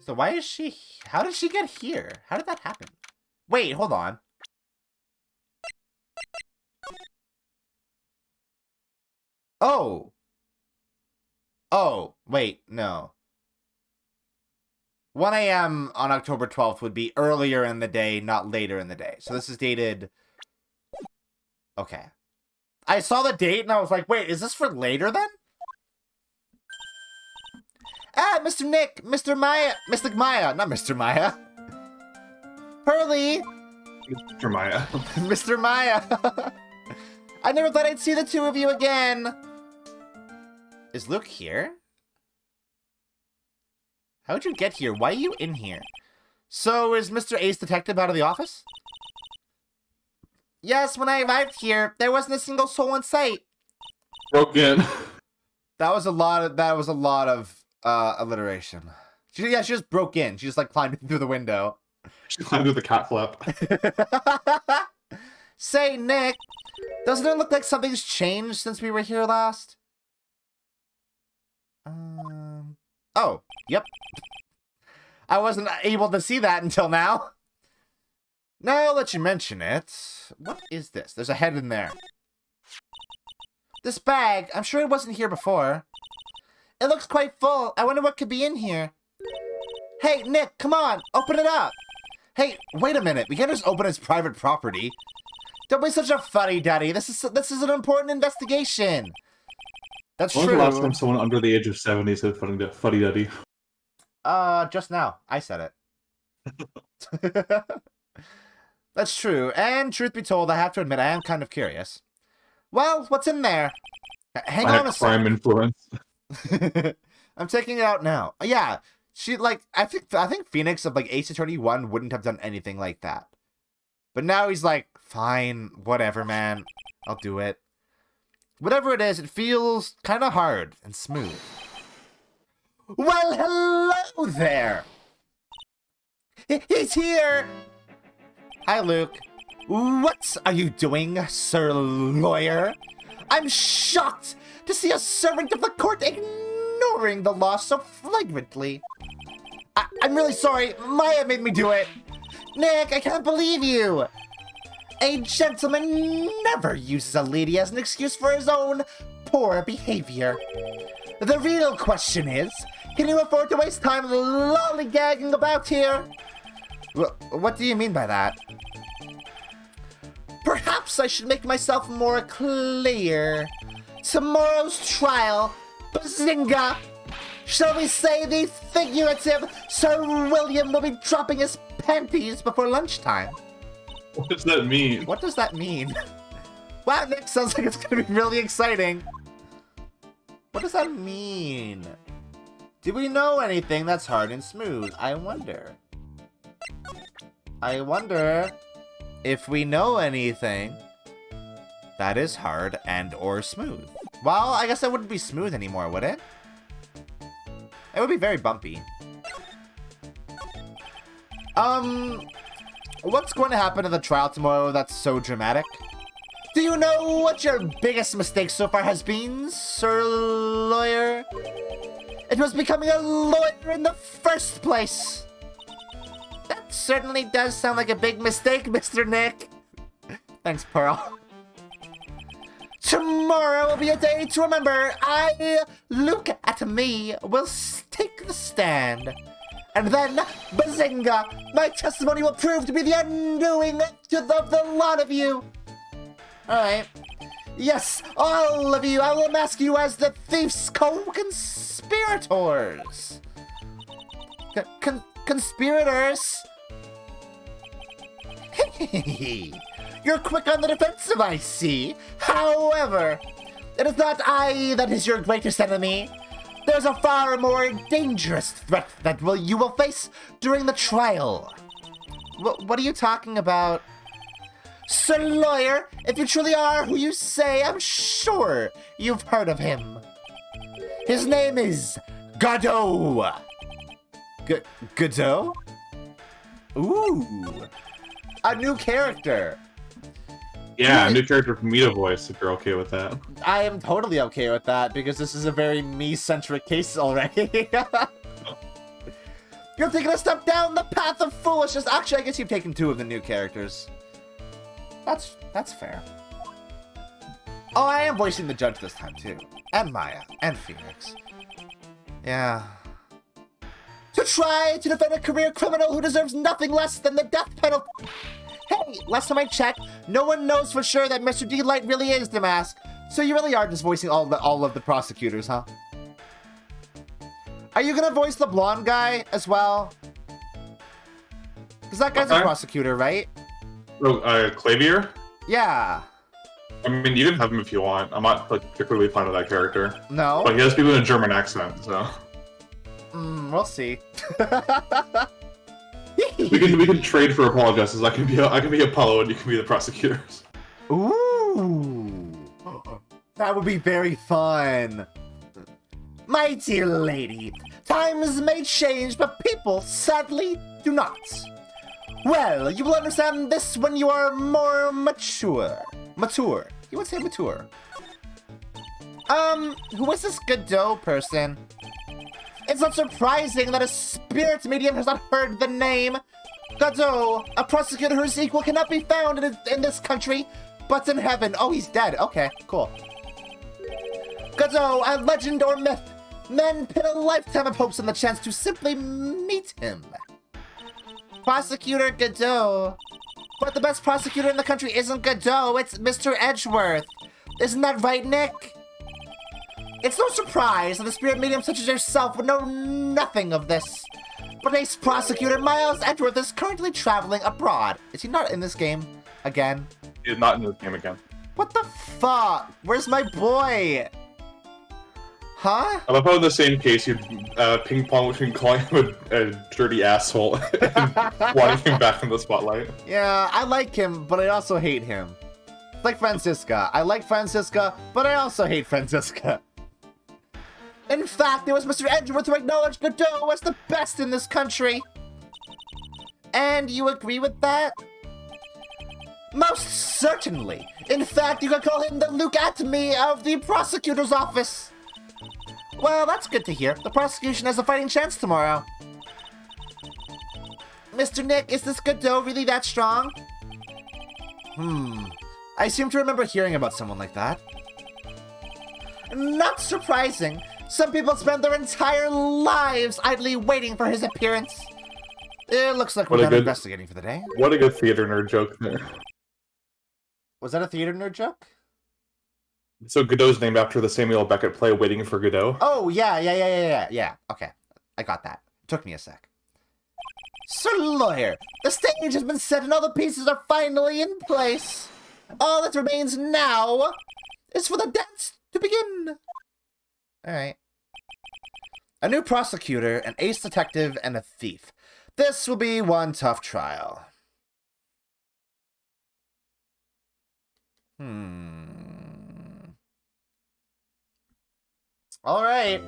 So why is she... How did she get here? How did that happen? Wait, hold on. Oh. Oh, wait, no. 1 a.m. on October 12th would be earlier in the day, not later in the day. So this is dated... Okay. I saw the date and I was like, wait, is this for later then? Ah, Mr. Nick, Mr. Maya, Mr. Maya, not Mr. Maya. Pearly. Mr. Maya. Mr. Maya. I never thought I'd see the two of you again. Is Luke here? How'd you get here? Why are you in here? So, is Mr. Ace Detective out of the office? Yes, when I arrived here, there wasn't a single soul in sight. Broke in. That was a lot of alliteration. She just broke in. She just like climbed in through the window. She climbed through the cat flap. Say, Nick, doesn't it look like something's changed since we were here last? Oh, yep. I wasn't able to see that until now. Now that you mention it, what is this? There's a head in there. This bag, I'm sure it wasn't here before. It looks quite full. I wonder what could be in here. Hey, Nick, come on, open it up. Hey, wait a minute. We can't just open his private property. Don't be such a fuddy-duddy. This is an important investigation. That's true. When was the last time someone under the age of 70 said fuddy-duddy? Just now. I said it. That's true. And truth be told, I have to admit, I am kind of curious. Well, what's in there? Hang on a second. Crime influence. I'm taking it out now. Yeah, she I think Phoenix of like Ace Attorney 1 wouldn't have done anything like that. But now he's like, fine, whatever, man. I'll do it. Whatever it is, it feels kind of hard and smooth. Well, hello there. He's here. Hi, Luke. What are you doing, Sir Lawyer? I'm shocked to see a servant of the court ignoring the law so flagrantly. I'm really sorry. Maya made me do it. Nick, I can't believe you. A gentleman never uses a lady as an excuse for his own poor behavior. The real question is, can you afford to waste time lollygagging about here? What do you mean by that? Perhaps I should make myself more clear. Tomorrow's trial, bazinga! Shall we say the figurative Sir William will be dropping his panties before lunchtime? What does that mean? What does that mean? Wow, Nick, sounds like it's gonna be really exciting. What does that mean? Do we know anything that's hard and smooth? I wonder if we know anything that is hard and or smooth. Well, I guess that wouldn't be smooth anymore, would it? It would be very bumpy. What's going to happen in the trial tomorrow that's so dramatic? Do you know what your biggest mistake so far has been, Sir Lawyer? It was becoming a lawyer in the first place. That certainly does sound like a big mistake, Mr. Nick. Thanks, Pearl. Tomorrow will be a day to remember. Look at me, will take the stand. And then, bazinga, my testimony will prove to be the undoing of the lot of you. Alright. Yes, all of you, I will mask you as the thief's co-conspirators. Conspirators? You're quick on the defensive, I see. However, it is not I that is your greatest enemy. There's a far more dangerous threat that you will face during the trial. What are you talking about? Sir Lawyer, if you truly are who you say, I'm sure you've heard of him. His name is Godot. Godot? Ooh. A new character. Yeah, a new character for me to voice, if you're okay with that. I am totally okay with that, because this is a very me-centric case already. You're taking a step down the path of foolishness. Actually, I guess you've taken 2 of the new characters. That's fair. Oh, I am voicing the judge this time, too. And Maya. And Phoenix. Yeah. To try to defend a career criminal who deserves nothing less than the death penalty. Hey, last time I checked, no one knows for sure that Mr. D-Light really is the mask. So you really are just voicing all of the prosecutors, huh? Are you gonna voice the blonde guy as well? Because that guy's a prosecutor, right? Oh, Clavier? Yeah. I mean, you can have him if you want. I'm not particularly fond of that character. No? But he has people in a German accent, so... We'll see. we can trade for apologists. I can be Apollo and you can be the prosecutors. Ooh. That would be very fun. My dear lady, times may change, but people sadly do not. Well, you will understand this when you are more mature. Mature. You would say mature. Who is this Godot person? It's not surprising that a spirit medium has not heard the name. Godot, a prosecutor whose equal cannot be found in this country, but in heaven. Oh, he's dead. Okay, cool. Godot, a legend or myth. Men pin a lifetime of hopes on the chance to simply meet him. Prosecutor Godot. But the best prosecutor in the country isn't Godot, it's Mr. Edgeworth. Isn't that right, Nick? It's no surprise that a spirit medium such as yourself would know nothing of this. But ace prosecutor Miles Edgeworth is currently traveling abroad. Is he not in this game again? He's not in this game again. What the fuck? Where's my boy? Huh? I love how in the same case you ping pong between calling him a dirty asshole and wanting him back in the spotlight. Yeah, I like him, but I also hate him. Like Franziska. I like Franziska, but I also hate Franziska. In fact, it was Mr. Edgeworth who acknowledged Godot as the best in this country. And you agree with that? Most certainly. In fact, you could call him the Luka Étoile of the prosecutor's office. Well, that's good to hear. The prosecution has a fighting chance tomorrow. Mr. Nick, is this Godot really that strong? I seem to remember hearing about someone like that. Not surprising. Some people spend their entire lives idly waiting for his appearance. It looks like we're done investigating for the day. What a good theater nerd joke there. Was that a theater nerd joke? So Godot's named after the Samuel Beckett play Waiting for Godot? Oh, yeah. Okay, I got that. It took me a sec. Sir Lawyer, the stage has been set and all the pieces are finally in place. All that remains now is for the dance to begin. Alright. A new prosecutor, an ace detective, and a thief. This will be one tough trial. Alright.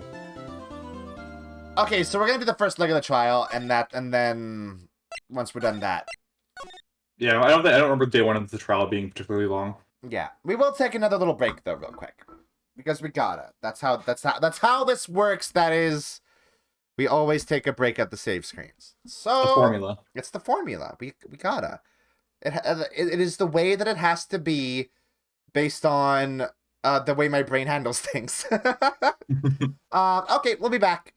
Okay, so we're gonna do the first leg of the trial, and then once we're done that. Yeah, I don't remember day one of the trial being particularly long. Yeah. We will take another little break though, real quick. Because we gotta. That's how this works. That is, we always take a break at the save screens. So The formula. It's the formula. We gotta. It is the way that it has to be, based on the way my brain handles things. Okay, we'll be back.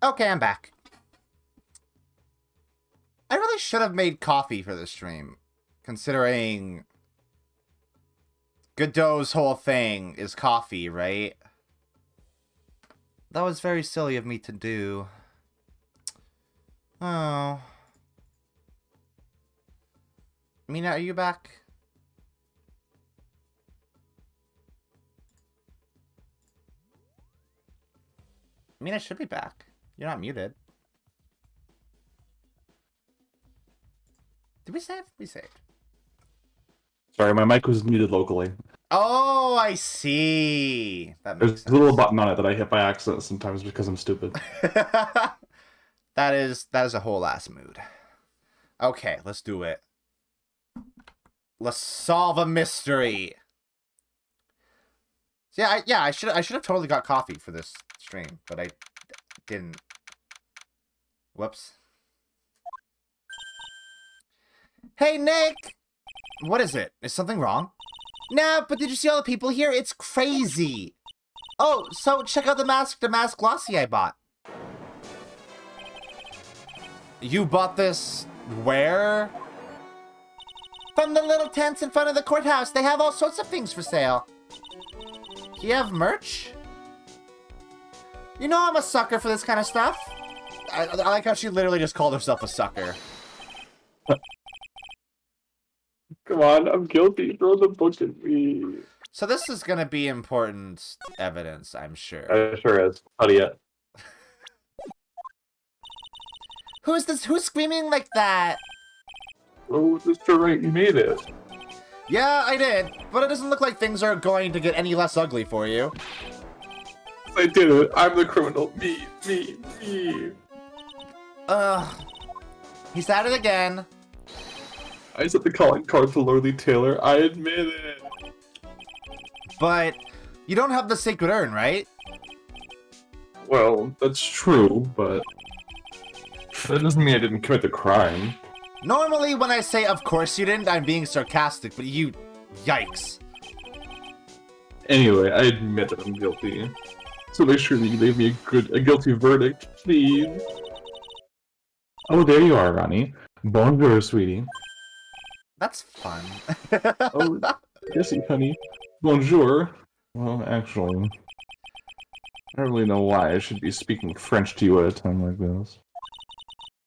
Okay, I'm back. I really should have made coffee for this stream, considering Godot's whole thing is coffee, right? That was very silly of me to do. Oh. Mina, are you back? Mina should be back. You're not muted. Did we save? We saved. Sorry, my mic was muted locally. Oh, I see. That makes There's a little button on it that I hit by accident sometimes because I'm stupid. that is a whole ass mood. Okay, let's do it. Let's solve a mystery. Yeah, I should have totally got coffee for this stream, but I didn't. Whoops. Hey, Nick! What is it? Is something wrong? Nah, but did you see all the people here? It's crazy! Oh, so check out the mask glossy I bought. You bought this where? From the little tents in front of the courthouse. They have all sorts of things for sale. Do you have merch? You know I'm a sucker for this kind of stuff. I like how she literally just called herself a sucker. Come on, I'm guilty. Throw the book at me. So this is gonna be important evidence, I'm sure. It sure is. How do you? Who's this? Who's screaming like that? Oh, Mr. Wright, you made it. Yeah, I did, but it doesn't look like things are going to get any less ugly for you. I did it. I'm the criminal. Me. He's at it again. I set the calling card for Lordly Taylor. I admit it. But you don't have the sacred urn, right? Well, that's true, but that doesn't mean I didn't commit the crime. Normally, when I say of course you didn't, I'm being sarcastic, but you... Yikes. Anyway, I admit that I'm guilty. So make sure that you leave me a guilty verdict, please. Oh, there you are, Ronnie. Bonjour, sweetie. That's fun. Oh, yes, honey. Bonjour. Well, actually, I don't really know why I should be speaking French to you at a time like this.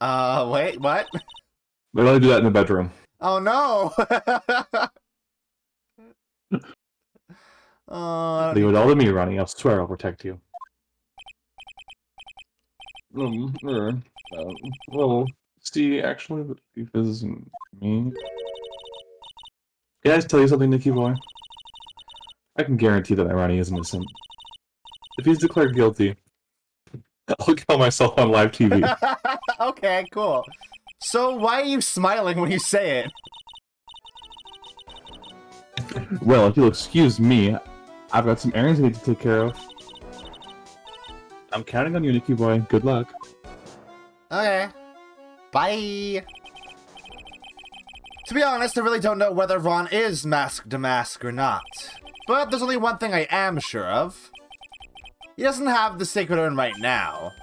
Wait, what? But I'll do that in the bedroom. Oh, no! Oh, Leave it all to me, Ronnie. I'll swear I'll protect you. Well, see, actually, the thief isn't me. Can I just tell you something, Nicky boy? I can guarantee that Ronnie is innocent. If he's declared guilty, I'll kill myself on live TV. Okay, cool. So why are you smiling when you say it? Well, if you'll excuse me, I've got some errands I need to take care of. I'm counting on you, Nicky boy. Good luck. Okay. Bye. To be honest, I really don't know whether Ron is masked to mask or not. But there's only one thing I am sure of. He doesn't have the sacred urn right now.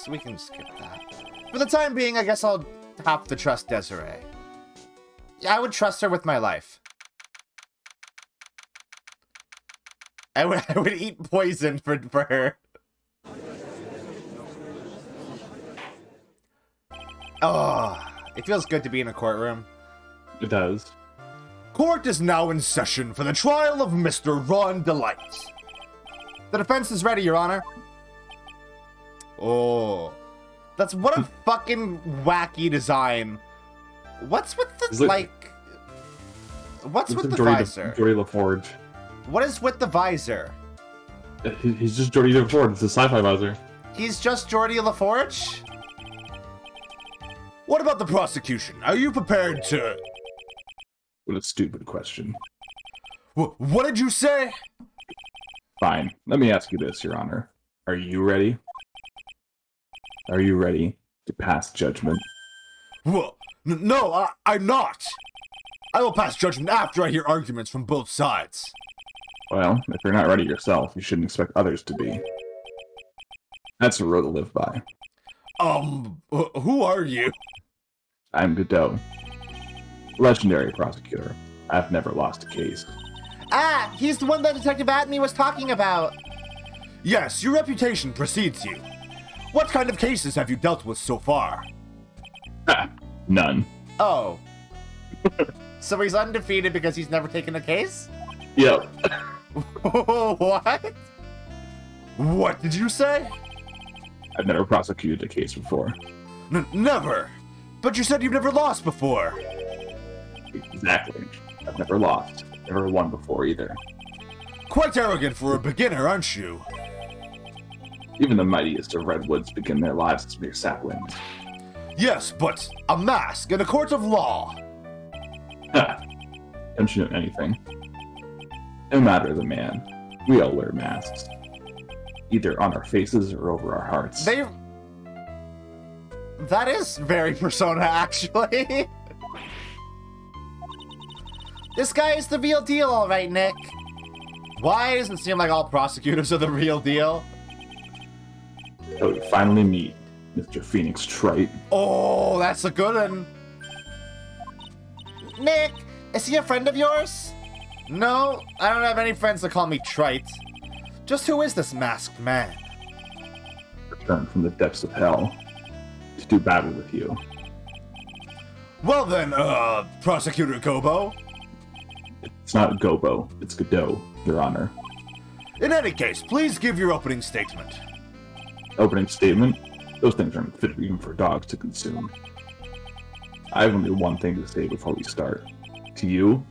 We can skip that. For the time being, I guess I'll have to trust Desiree. Yeah, I would trust her with my life. I would eat poison for her. Oh, it feels good to be in a courtroom. It does. Court is now in session for the trial of Mr. Ron Delight. The defense is ready, Your Honor. Oh, that's what a fucking wacky design. What's with the, what's with the visor? Geordie LaForge. What is with the visor? He's just Geordie LaForge. It's a sci-fi visor. He's just Geordie LaForge? What about the prosecution? Are you prepared to... What a stupid question. What did you say? Fine. Let me ask you this, Your Honor. Are you ready? Are you ready to pass judgment? Well, no, I'm not. I will pass judgment after I hear arguments from both sides. Well, if you're not ready yourself, you shouldn't expect others to be. That's a road to live by. Who are you? I'm Godot. Legendary prosecutor. I've never lost a case. Ah, he's the one that Detective Atney was talking about. Yes, your reputation precedes you. What kind of cases have you dealt with so far? Ha! None. Oh. So he's undefeated because he's never taken a case? Yep. What? What did you say? I've never prosecuted a case before. Never. But you said you've never lost before. Exactly. I've never lost. Never won before either. Quite arrogant for a beginner, aren't you? Even the mightiest of redwoods begin their lives as mere saplings. Yes, but a mask in a court of law. Ha! Don't you know anything? No matter the man, we all wear masks. Either on our faces or over our hearts. That is very Persona, actually. This guy is the real deal, all right, Nick. Why does it seem like all prosecutors are the real deal? So we finally meet Mr. Phoenix Wright. Oh, that's a good one. Nick, is he a friend of yours? No, I don't have any friends that call me Trite. Just who is this masked man? Returned from the depths of hell to do battle with you. Well then, Prosecutor Gobo. It's not Gobo, it's Godot, Your Honor. In any case, please give your opening statement. Opening statement? Those things aren't fit even for dogs to consume. I have only one thing to say before we start. To you,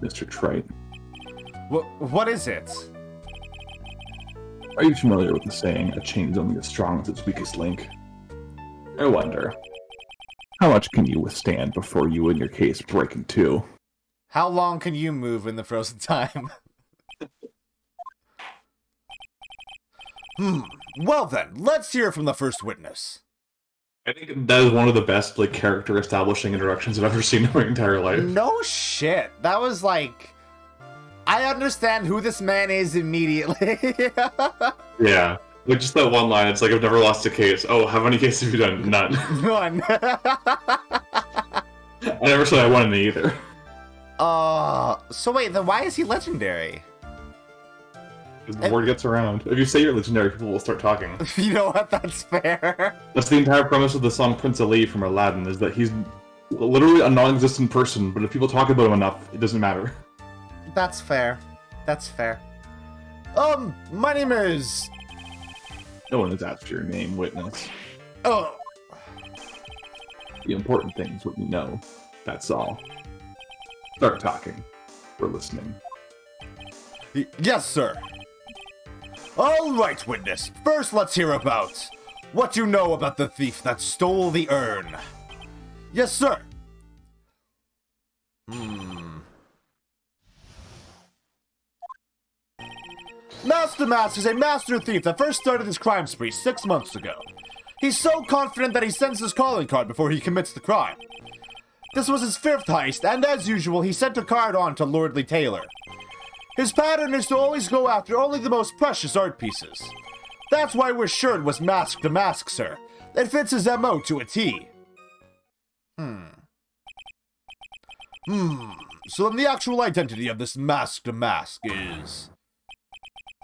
Mr. Trite. What is it? Are you familiar with the saying, a chain's only as strong as its weakest link? I wonder, how much can you withstand before you and your case break in two? How long can you move in the frozen time? Well then, let's hear from the first witness. I think that is one of the best character establishing introductions I've ever seen in my entire life. No shit. That was like... I understand who this man is immediately. Yeah. Just that one line, it's like, I've never lost a case. Oh, how many cases have you done? None. None. I never said I won any either. So wait, then why is he legendary? Because the word gets around. If you say you're legendary, people will start talking. You know what? That's fair. That's the entire premise of the song Prince Ali from Aladdin, is that he's literally a non-existent person, but if people talk about him enough, it doesn't matter. That's fair. That's fair. My name is... No one has asked for your name, witness. Oh, The important thing is what you know. That's all. Start talking. We're listening. yes, sir. All right, witness. First, let's hear about what you know about the thief that stole the urn. Yes, sir. Master Mask is a master thief that first started his crime spree 6 months ago. He's so confident that he sends his calling card before he commits the crime. This was his 5th heist, and as usual, he sent a card on to Lordly Taylor. His pattern is to always go after only the most precious art pieces. That's why we're sure it was Mask to Mask, sir. It fits his MO to a T. So then the actual identity of this Mask to Mask is...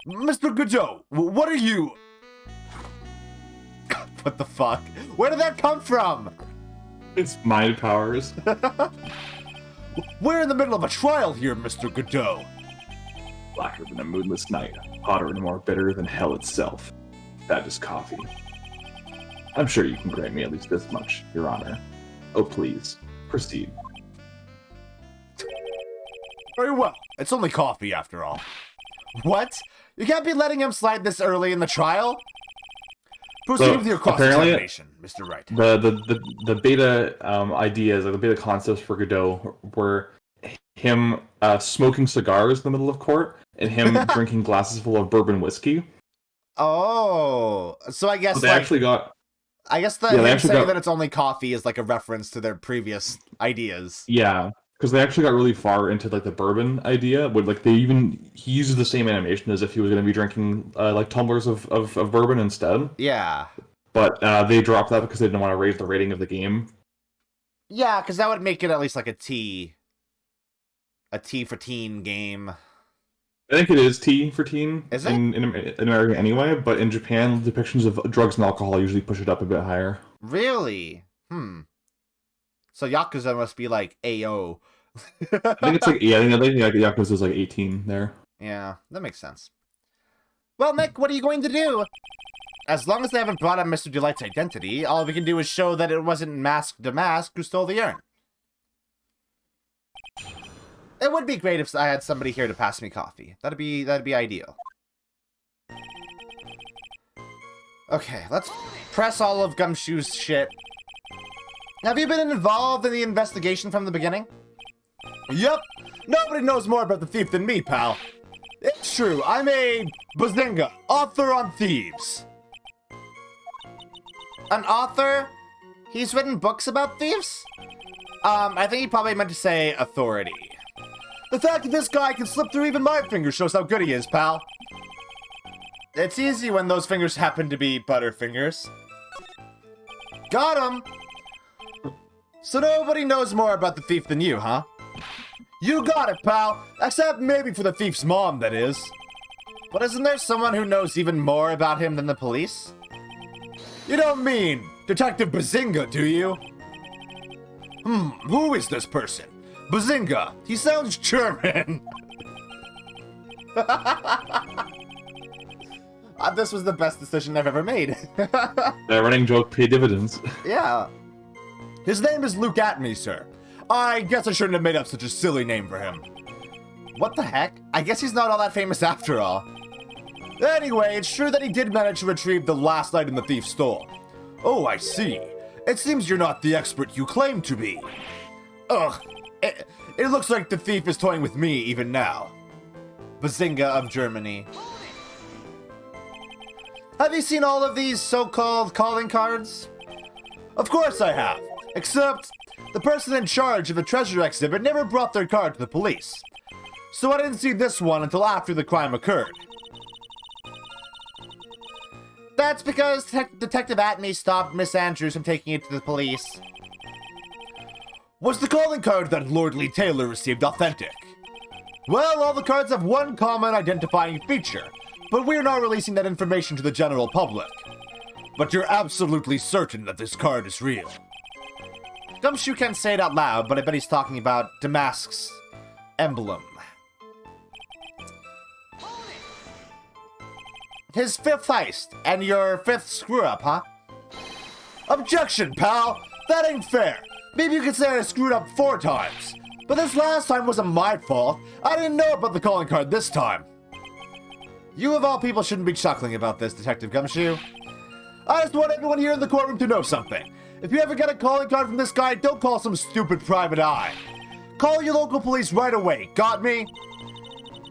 Mr. Godot, what are you... What the fuck? Where did that come from? It's mind powers. We're in the middle of a trial here, Mr. Godot. Blacker than a moonless night, hotter and more bitter than hell itself. That is coffee. I'm sure you can grant me at least this much, Your Honor. Oh, please, proceed. Very well. It's only coffee, after all. What? You can't be letting him slide this early in the trial? Proceed So, with your apparently- cross-examination, Mr. Wright. The beta ideas, like the beta concepts for Godot, were him smoking cigars in the middle of court and him drinking glasses full of bourbon whiskey. Oh, so I guess So they like, actually got I guess they him actually saying got- that it's only coffee is like a reference to their previous ideas. yeah, because they actually got really far into like the bourbon idea. Would like he uses the same animation as if he was going to be drinking like tumblers of bourbon instead. Yeah. But they dropped that because they didn't want to raise the rating of the game. Yeah, because that would make it at least like a T for teen game. I think it is T for teen. Is it? In America anyway, but in Japan, depictions of drugs and alcohol usually push it up a bit higher. Really? So Yakuza must be like AO. I think it's like, yeah, I think Yakuza is like 18 there. Yeah, that makes sense. Well, Nick, what are you going to do? As long as they haven't brought up Mr. Delight's identity, all we can do is show that it wasn't Mask who stole the urn. It would be great if I had somebody here to pass me coffee. That'd be ideal. Okay, let's press all of Gumshoe's shit. Have you been involved in the investigation from the beginning? Yep. Nobody knows more about the thief than me, pal. It's true. I'm a Bazinga, author on thieves. An author? He's written books about thieves? I think he probably meant to say authority. The fact that this guy can slip through even my fingers shows how good he is, pal. It's easy when those fingers happen to be Butterfingers. Got him! So nobody knows more about the thief than you, huh? You got it, pal! Except maybe for the thief's mom, that is. But isn't there someone who knows even more about him than the police? You don't mean Detective Bazinga, do you? Who is this person? Bazinga. He sounds German. This was the best decision I've ever made. That running joke paid dividends. Yeah. His name is Luka Étoile, sir. I guess I shouldn't have made up such a silly name for him. What the heck? I guess he's not all that famous after all. Anyway, it's true that he did manage to retrieve the last item the thief stole. Oh, I see. It seems you're not the expert you claim to be. Ugh. It looks like the thief is toying with me even now. Bazinga of Germany. Have you seen all of these so-called calling cards? Of course I have. Except, the person in charge of the treasure exhibit never brought their card to the police. So I didn't see this one until after the crime occurred. That's because Detective Atney stopped Miss Andrews from taking it to the police. Was the calling card that Lordly Taylor received authentic? Well, all the cards have one common identifying feature, but we're not releasing that information to the general public. But you're absolutely certain that this card is real. Gumshoe can't say it out loud, but I bet he's talking about Damask's emblem. His fifth heist, and your fifth screw-up, huh? Objection, pal! That ain't fair! Maybe you could say I screwed up 4 times. But this last time wasn't my fault. I didn't know about the calling card this time. You of all people shouldn't be chuckling about this, Detective Gumshoe. I just want everyone here in the courtroom to know something. If you ever get a calling card from this guy, don't call some stupid private eye. Call your local police right away. Got me?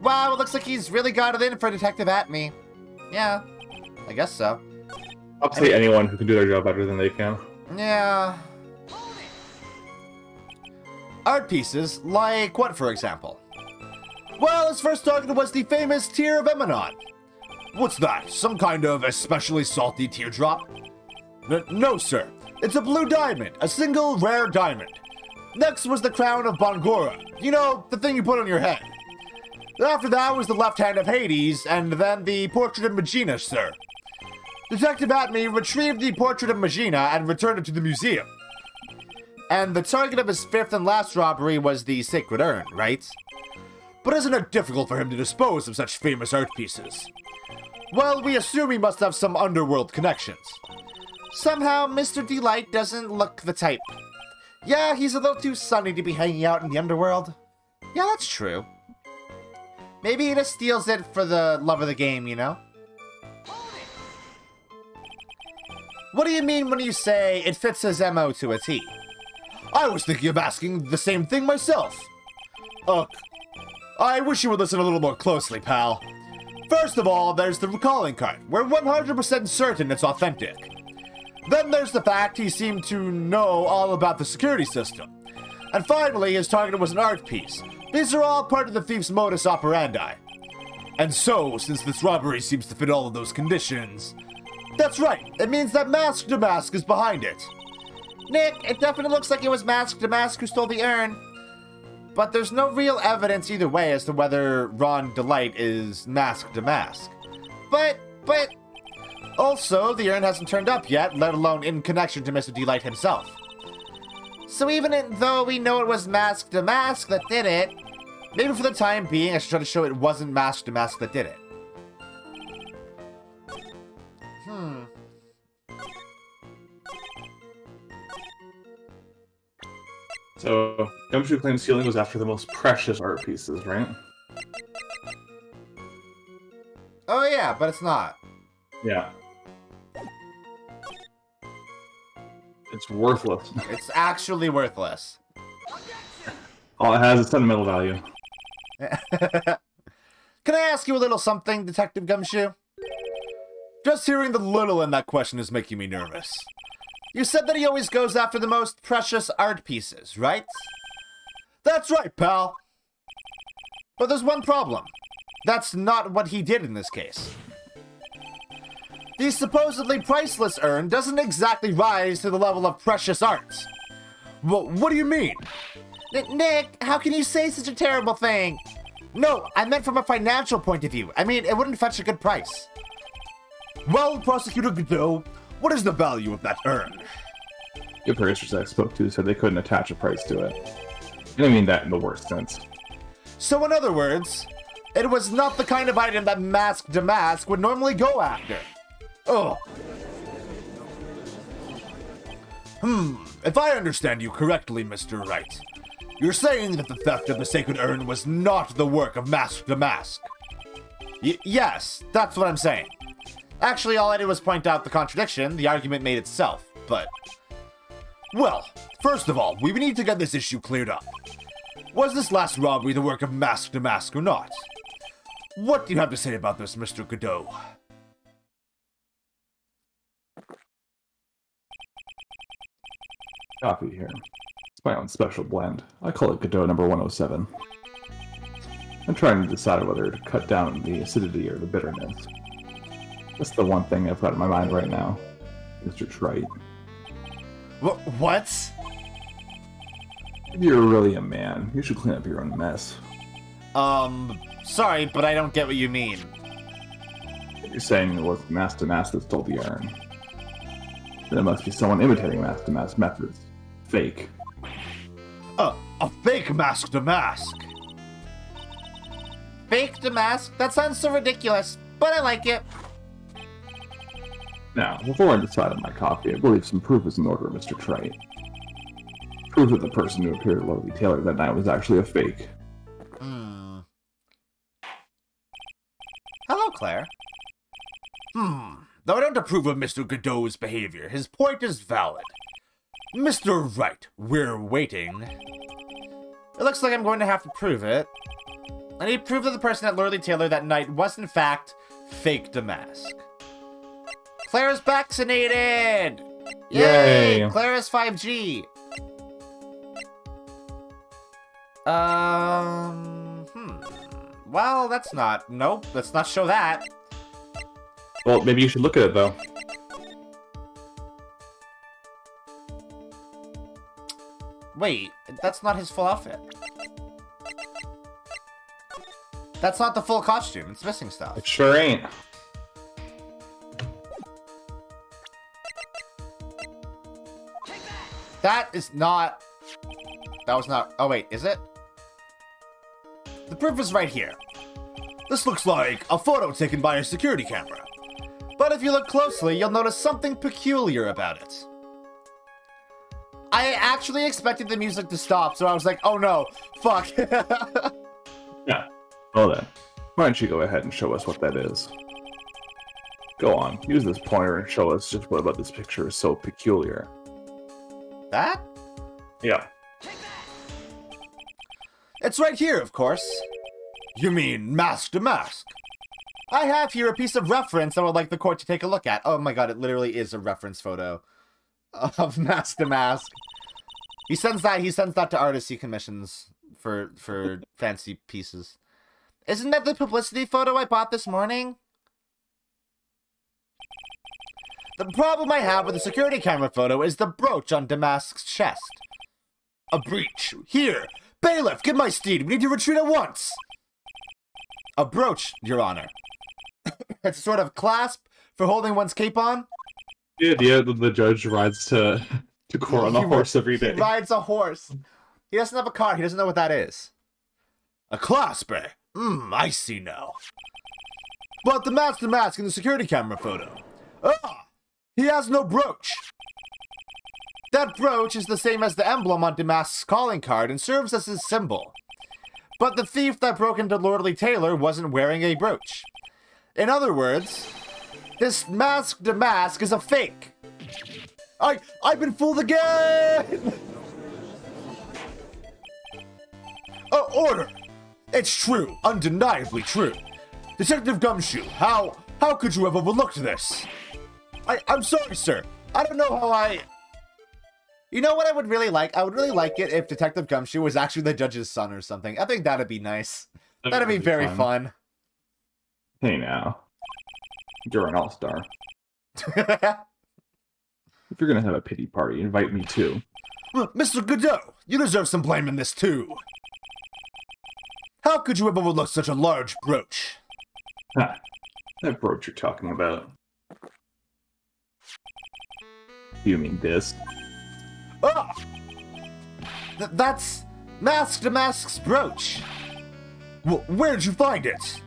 Wow, it looks like he's really got it in for Detective Atney. Yeah, I guess so. I'll say anyone who can do their job better than they can. Yeah. Art pieces, like what, for example? Well, his first target was the famous Tear of Emanon. What's that? Some kind of especially salty teardrop? No, sir. It's a blue diamond, a single rare diamond. Next was the crown of Bongora. You know, the thing you put on your head. After that was the left hand of Hades, and then the portrait of Magina, sir. Detective Atney retrieved the portrait of Magina and returned it to the museum. And the target of his fifth and last robbery was the sacred urn, right? But isn't it difficult for him to dispose of such famous art pieces? Well, we assume he must have some underworld connections. Somehow, Mr. Delight doesn't look the type. Yeah, he's a little too sunny to be hanging out in the underworld. Yeah, that's true. Maybe he just steals it for the love of the game, you know? What do you mean when you say it fits his MO to a T? I was thinking of asking the same thing myself. I wish you would listen a little more closely, pal. First of all, there's the calling card. We're 100% certain it's authentic. Then there's the fact he seemed to know all about the security system. And finally, his target was an art piece. These are all part of the thief's modus operandi. And so, since this robbery seems to fit all of those conditions... That's right, it means that Mask Damask is behind it. Nick, it definitely looks like it was Mask Damask who stole the urn. But there's no real evidence either way as to whether Ron Delight is Mask Damask. But... Also, the urn hasn't turned up yet, let alone in connection to Mr. Delight himself. So even though we know it was Mask Damask that did it, maybe for the time being I should try to show it wasn't Mask Damask that did it. So, Gumshoe claims stealing was after the most precious art pieces, right? Oh yeah, but it's not. Yeah. It's worthless. It's actually worthless. All it has is sentimental value. Can I ask you a little something, Detective Gumshoe? Just hearing the little in that question is making me nervous. You said that he always goes after the most precious art pieces, right? That's right, pal. But there's one problem. That's not what he did in this case. The supposedly priceless urn doesn't exactly rise to the level of precious art. Well, what do you mean? Nick, how can you say such a terrible thing? No, I meant from a financial point of view. I mean, it wouldn't fetch a good price. Well, Prosecutor Godot, what is the value of that urn? The producers I spoke to said they couldn't attach a price to it. And I mean that in the worst sense. So in other words, it was not the kind of item that Mask Damask would normally go after. Oh. If I understand you correctly, Mr. Wright, you're saying that the theft of the sacred urn was not the work of Mask Damask. Yes, that's what I'm saying. Actually, all I did was point out the contradiction. The argument made itself, but... Well, first of all, we need to get this issue cleared up. Was this last robbery the work of Mask Damask or not? What do you have to say about this, Mr. Godot? Coffee here. It's my own special blend. I call it Godot number 107. I'm trying to decide whether to cut down on the acidity or the bitterness. That's the one thing I've got in my mind right now, Mr. Trite. What? If you're really a man, you should clean up your own mess. Sorry, but I don't get what you mean. You're saying it was Mask Damask that stole the urn. Then it must be someone imitating Mask Damask's methods. Fake. A fake Mask Damask? Fake Damask? That sounds so ridiculous, but I like it. Now, before I decide on my coffee, I believe some proof is in order, Mr. Trite. Proof that the person who appeared at Lovely Taylor that night was actually a fake. Hello, Claire. Though I don't approve of Mr. Godot's behavior, his point is valid. Mr. Wright, we're waiting. It looks like I'm going to have to prove it. I need proof that the person at Lurley Taylor that night was in fact fake Damask. Claire's vaccinated! Yay! Claire is 5G. Well, that's not... Nope, let's not show that. Well, maybe you should look at it, though. Wait, that's not his full outfit. That's not the full costume. It's missing stuff. It sure ain't. That is not... That was not... Oh, wait, is it? The proof is right here. This looks like a photo taken by a security camera. But if you look closely, you'll notice something peculiar about it. I actually expected the music to stop, so I was like, oh no, fuck. Yeah. Well then, why don't you go ahead and show us what that is? Go on, use this pointer and show us just what about this picture is so peculiar. That? Yeah. It's right here, of course. You mean Mask Damask? I have here a piece of reference I would like the court to take a look at. Oh my god, it literally is a reference photo of Mask Damask. He sends that to artists he commissions for fancy pieces. Isn't that the publicity photo I bought this morning? The problem I have with the security camera photo is the brooch on Damask's chest. A breach. Here! Bailiff, get my steed! We need to retreat at once! A brooch, Your Honor. It's a sort of clasp for holding one's cape on. The idea that the judge rides to court on a horse every day. He rides a horse. He doesn't have a car. He doesn't know what that is. A clasp, eh? I see now. But the master mask in the security camera photo. He has no brooch. That brooch is the same as the emblem on Damask's calling card and serves as his symbol. But the thief that broke into Lordly Taylor wasn't wearing a brooch. In other words, this masked Damask is a fake. I've been fooled again! Order! It's true, undeniably true. Detective Gumshoe, how could you have overlooked this? I'm sorry, sir. I don't know how I... You know what I would really like? I would really like it if Detective Gumshoe was actually the judge's son or something. I think that'd be nice. That'd be very fun. Hey now. You're an all-star. If you're gonna have a pity party, invite me too. Mr. Godot, you deserve some blame in this too. How could you have overlooked such a large brooch? Ha. That brooch you're talking about. You mean this? That's Masked Damask's brooch. Where'd you find it?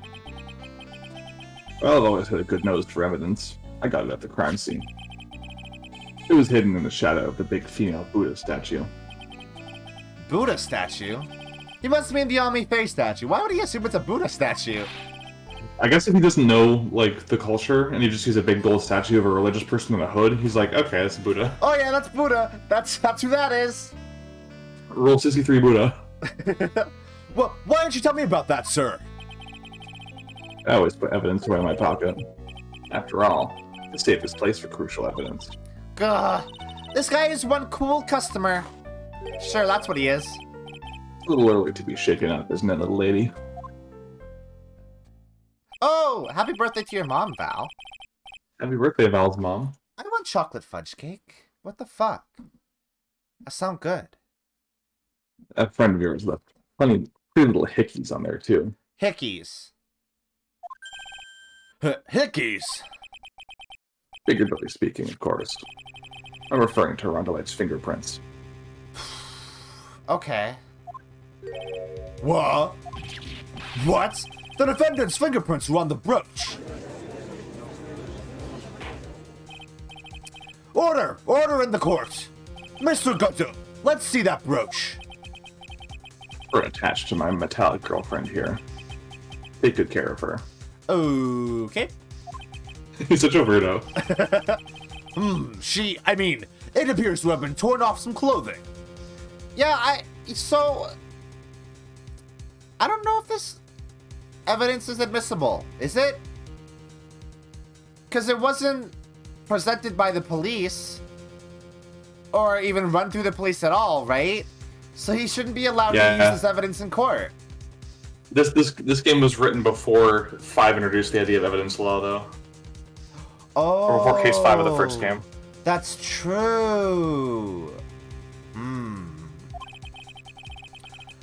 Well, I've always had a good nose for evidence. I got it at the crime scene. It was hidden in the shadow of the big female Buddha statue. Buddha statue? He must mean the Ami Faye statue. Why would he assume it's a Buddha statue? I guess if he doesn't know, like, the culture, and he just sees a big gold statue of a religious person in a hood, he's like, okay, that's Buddha. Oh yeah, that's Buddha. That's who that is. Rule 63 Buddha. Well, why didn't you tell me about that, sir? I always put evidence away in my pocket. After all, the safest place for crucial evidence. Gah, this guy is one cool customer. Sure, that's what he is. It's a little early to be shaken up, isn't it, little lady? Oh, happy birthday to your mom, Val. Happy birthday, Val's mom. I want chocolate fudge cake. What the fuck? That sound good. A friend of yours left pretty little hickeys on there, too. Hickeys. Hickeys? Figuratively speaking, of course. I'm referring to Rondolite's fingerprints. Okay. What? What? The defendant's fingerprints were on the brooch. Order! Order in the court! Mr. Godot, let's see that brooch. We're attached to my metallic girlfriend here. Take good care of her. Okay. He's such a weirdo. It appears to have been torn off some clothing. Yeah, I don't know if this evidence is admissible. Is it? Because it wasn't presented by the police or even run through the police at all, right? So he shouldn't be allowed to use this evidence in court. This game was written before 5 introduced the idea of evidence law, though. Oh. Or before Case 5 of the first game. That's true.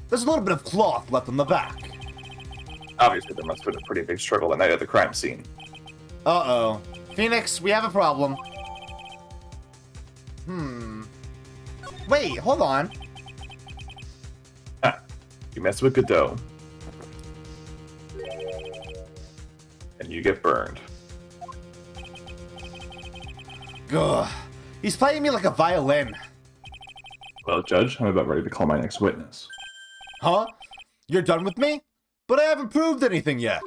There's a little bit of cloth left on the back. Obviously, there must have been a pretty big struggle that night at the crime scene. Uh-oh. Phoenix, we have a problem. Wait, hold on. You mess with Godot. And you get burned. Ugh. He's playing me like a violin. Well, Judge, I'm about ready to call my next witness. Huh? You're done with me? But I haven't proved anything yet.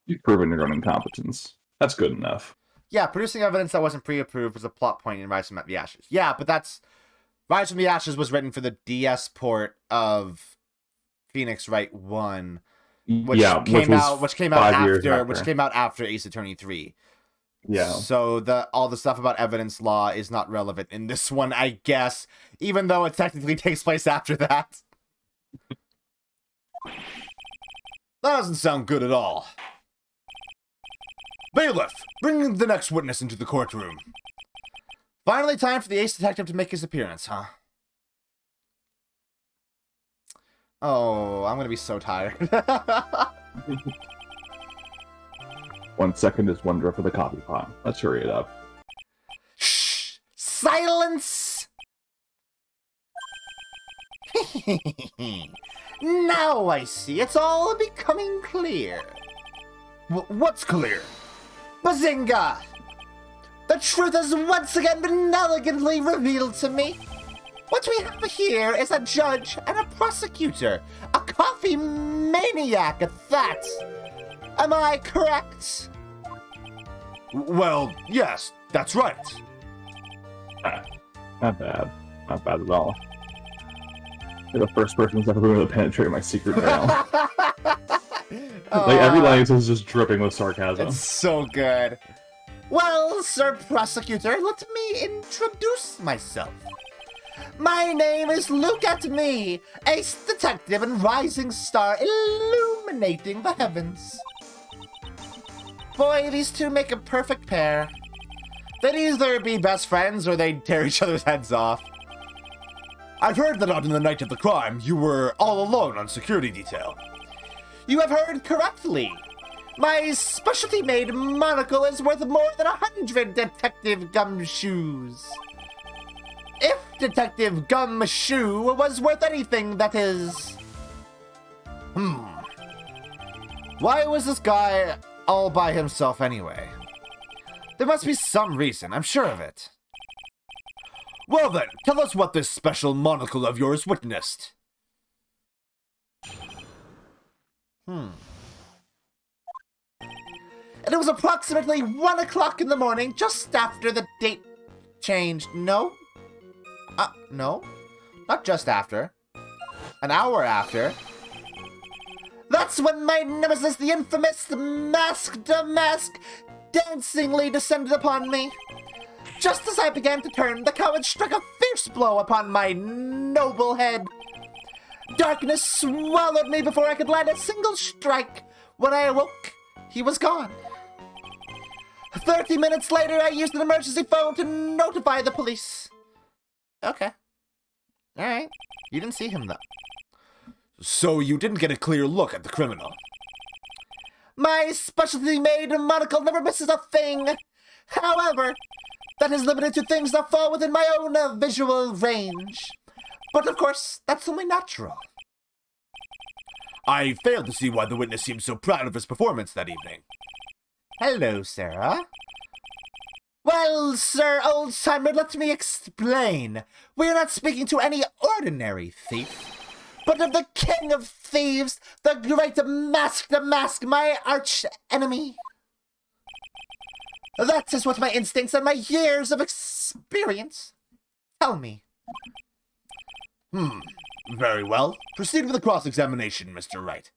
You've proven your own incompetence. That's good enough. Yeah, producing evidence that wasn't pre-approved was a plot point in Rise from the Ashes. Yeah, but that's... Rise from the Ashes was written for the DS port of Phoenix Wright 1, which came out after Ace Attorney 3. Yeah. So all the stuff about evidence law is not relevant in this one, I guess, even though it technically takes place after that. That doesn't sound good at all. Bailiff, bring the next witness into the courtroom. Finally, time for the ace detective to make his appearance, huh? Oh, I'm gonna be so tired. 1 second is one drip of the coffee pot. Let's hurry it up. Shh! Silence! Now I see. It's all becoming clear. What's clear? Bazinga! The truth has once again been elegantly revealed to me. What we have here is a judge and a prosecutor. A coffee maniac at that. Am I correct? Well, yes, that's right. Not bad. Not bad at all. You're the first person who's ever been able to penetrate my secret veil. Like, every line is just dripping with sarcasm. It's so good. Well, Sir Prosecutor, let me introduce myself. My name is Luka Étoile, ace detective and rising star illuminating the heavens. Boy, these two make a perfect pair. They'd either be best friends or they'd tear each other's heads off. I've heard that on the night of the crime, you were all alone on security detail. You have heard correctly. My specialty-made monocle is worth more than 100 Detective Gumshoes. If Detective Gumshoe was worth anything, that is. Why was this guy all by himself anyway? There must be some reason, I'm sure of it. Well then, tell us what this special monocle of yours witnessed. And it was approximately 1 o'clock in the morning, just after the date changed. No? No. Not just after. An hour after. That's when my nemesis, the infamous Masked Mask, dancingly descended upon me. Just as I began to turn, the coward struck a fierce blow upon my noble head. Darkness swallowed me before I could land a single strike. When I awoke, he was gone. 30 minutes later, I used an emergency phone to notify the police. Okay. Alright. You didn't see him, though. So you didn't get a clear look at the criminal. My specialty-made monocle never misses a thing. However, that is limited to things that fall within my own visual range. But of course, that's only natural. I fail to see why the witness seemed so proud of his performance that evening. Hello, Sarah. Well, Sir Old-Timer, let me explain. We are not speaking to any ordinary thief, but of the king of thieves, the great Masked Mask, my arch-enemy. That is what my instincts and my years of experience tell me. Very well. Proceed with the cross-examination, Mr. Wright.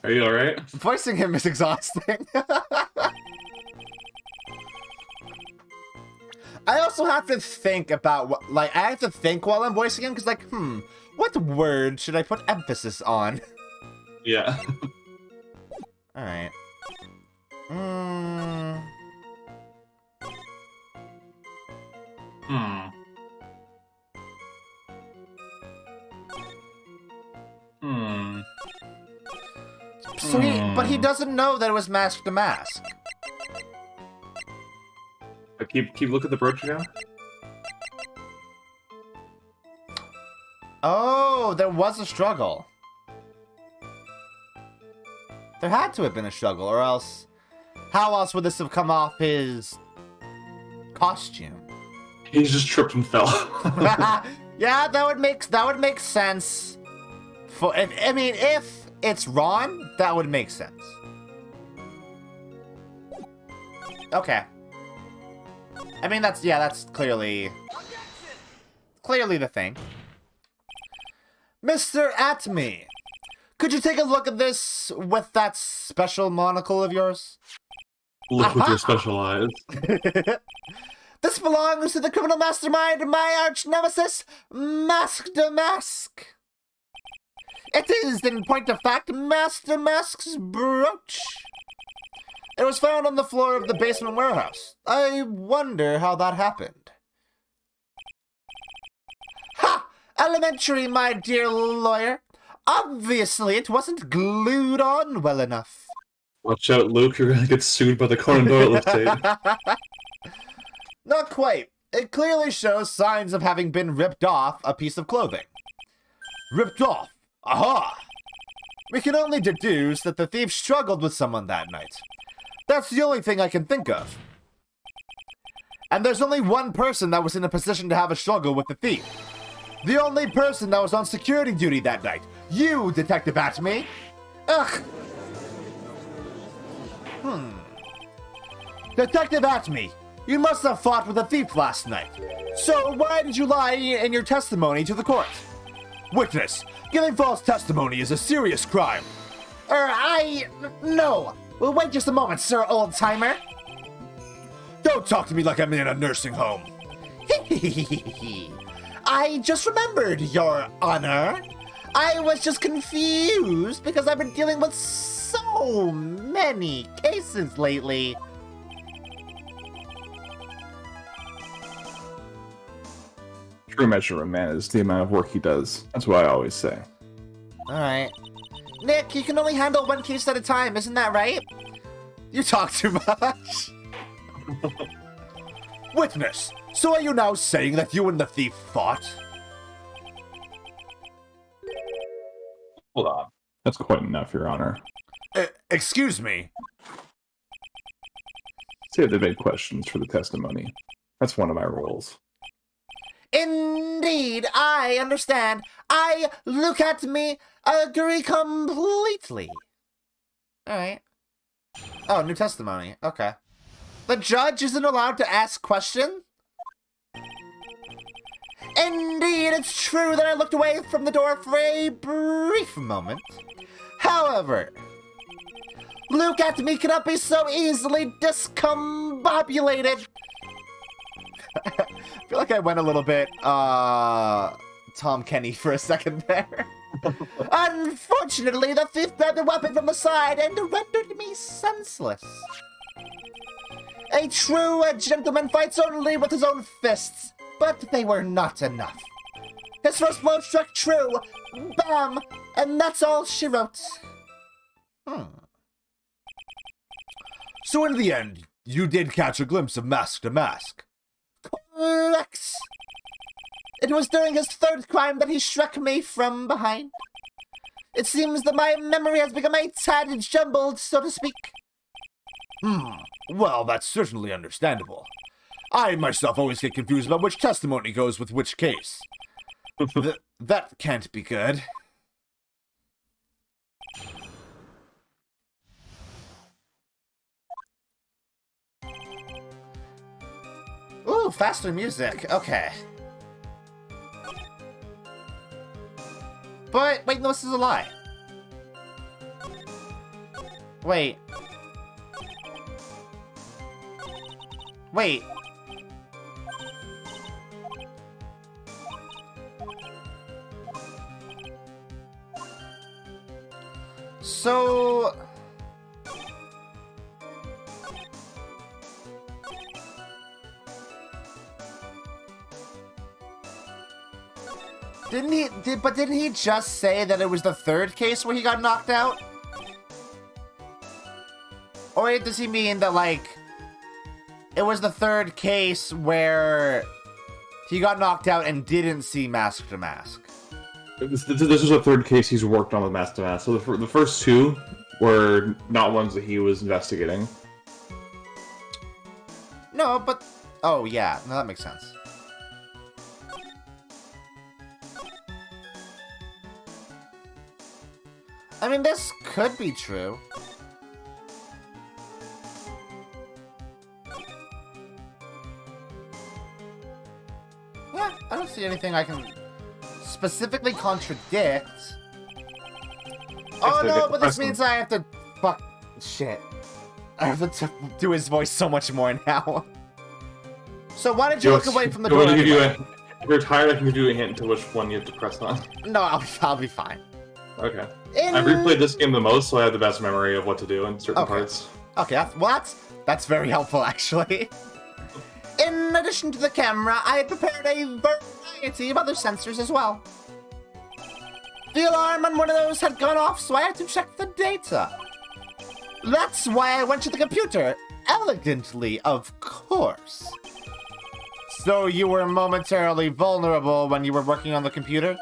Are you alright? Voicing him is exhausting. I also have to think about what, I have to think while I'm voicing him, because, what word should I put emphasis on? Yeah. Alright. So but he doesn't know that it was Masked Mask. Keep look at the brooch again. Oh, there was a struggle. There had to have been a struggle, or else... How else would this have come off his... costume? He just tripped and fell. Yeah, that would make sense. If it's Ron, that would make sense. Okay. I mean, that's clearly the thing. Mr. Étoile, Could you take a look at this with that special monocle of yours? Look with your special eyes. This belongs to the criminal mastermind, my arch nemesis, Mask de Mask. It is, in point of fact, Master Mask's brooch. It was found on the floor of the basement warehouse. I wonder how that happened. Ha! Elementary, my dear lawyer. Obviously, it wasn't glued on well enough. Watch out, Luke. You're gonna get sued by the Conan Doyle estate. Not quite. It clearly shows signs of having been ripped off a piece of clothing. Ripped off? Aha! We can only deduce that the thief struggled with someone that night. That's the only thing I can think of. And there's only one person that was in a position to have a struggle with the thief. The only person that was on security duty that night. You, Detective Atme. Ugh. Detective Atme, you must have fought with a thief last night. So why did you lie in your testimony to the court? Witness, giving false testimony is a serious crime. No. Well, wait just a moment, sir, old-timer. Don't talk to me like I'm in a nursing home. I just remembered, Your Honor. I was just confused because I've been dealing with so many cases lately. True measure of a man is the amount of work he does. That's what I always say. Alright. Nick, you can only handle one case at a time, isn't that right? You talk too much. Witness, so are you now saying that you and the thief fought? Hold on. That's quite enough, Your Honor. Excuse me. Save the big questions for the testimony. That's one of my roles. Indeed, I understand. Look at me, agree completely. Alright. Oh, new testimony. Okay. The judge isn't allowed to ask questions? Indeed, it's true that I looked away from the door for a brief moment. However, Luke at me cannot be so easily discombobulated. I feel like I went a little bit, Tom Kenny for a second there. Unfortunately, the thief grabbed a weapon from the side and rendered me senseless. A true gentleman fights only with his own fists, but they were not enough. His first blow struck true, bam, and that's all she wrote. So in the end, you did catch a glimpse of Mask to Mask. Correct. It was during his third crime that he struck me from behind. It seems that my memory has become a tad jumbled, so to speak. Well, that's certainly understandable. I myself always get confused about which testimony goes with which case. That can't be good. Ooh, faster music. Okay. But, wait, no, this is a lie. Wait. Wait. So... Didn't he just say that it was the third case where he got knocked out? Or does he mean that, like, it was the third case where he got knocked out and didn't see Mask to Mask? This is the third case he's worked on with Mask to Mask. So the first two were not ones that he was investigating. No, but... Oh, yeah. No, that makes sense. I mean, this could be true. Yeah, I don't see anything I can specifically contradict. Oh no, but this means I have to... Fuck. Shit. I have to do his voice so much more now. So why did you look away from the door anyway? If you're tired, I can give you a hint to which one you have to press on. No, I'll be fine. Okay. I've replayed this game the most, so I have the best memory of what to do in certain Okay. parts. Okay, that's very helpful, actually. In addition to the camera, I had prepared a variety of other sensors as well. The alarm on one of those had gone off, so I had to check the data. That's why I went to the computer. Elegantly, of course. So you were momentarily vulnerable when you were working on the computer?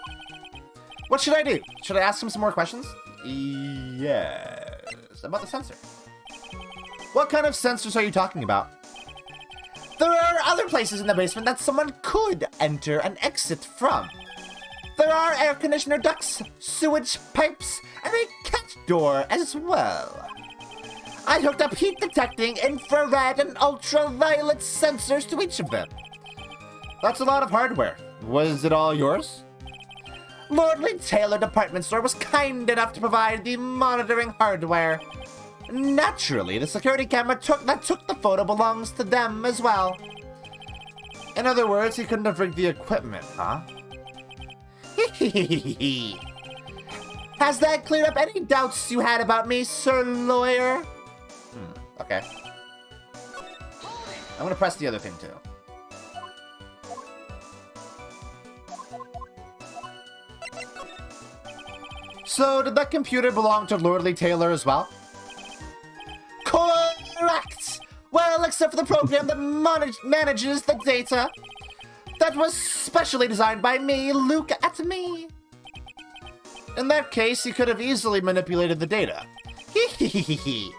What should I do? Should I ask him some more questions? Yes. About the sensor. What kind of sensors are you talking about? There are other places in the basement that someone could enter and exit from. There are air conditioner ducts, sewage pipes, and a cat door as well. I hooked up heat detecting, infrared, and ultraviolet sensors to each of them. That's a lot of hardware. Was it all yours? Lordly Taylor Department Store was kind enough to provide the monitoring hardware. Naturally, the security camera took the photo belongs to them as well. In other words, he couldn't have rigged the equipment, huh? Has that cleared up any doubts you had about me, Sir Lawyer? Okay. I'm gonna press the other thing, too. So, did that computer belong to Lordly Taylor as well? Correct! Well, except for the program that manages the data. That was specially designed by me, Luka Étoile. In that case, he could have easily manipulated the data. Hee.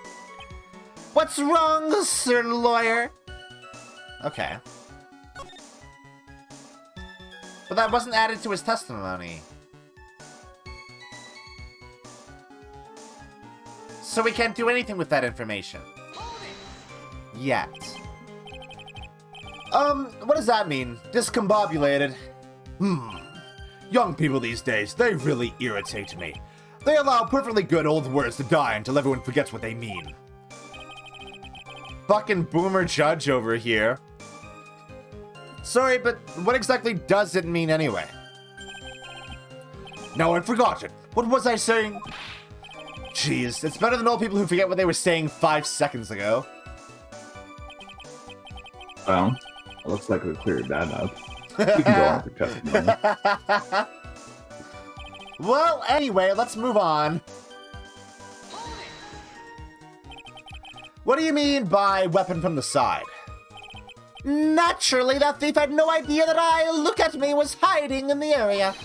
What's wrong, Sir Lawyer? Okay. But that wasn't added to his testimony. So we can't do anything with that information. Yet. What does that mean? Discombobulated. Young people these days, they really irritate me. They allow perfectly good old words to die until everyone forgets what they mean. Fucking boomer judge over here. Sorry, but what exactly does it mean anyway? Now I've forgotten. What was I saying? Jeez, it's better than old people who forget what they were saying 5 seconds ago. Well, it looks like we cleared that up. We can go on for testimony. Well, anyway, let's move on. What do you mean by weapon from the side? Naturally, that thief had no idea that Luka Étoile, was hiding in the area.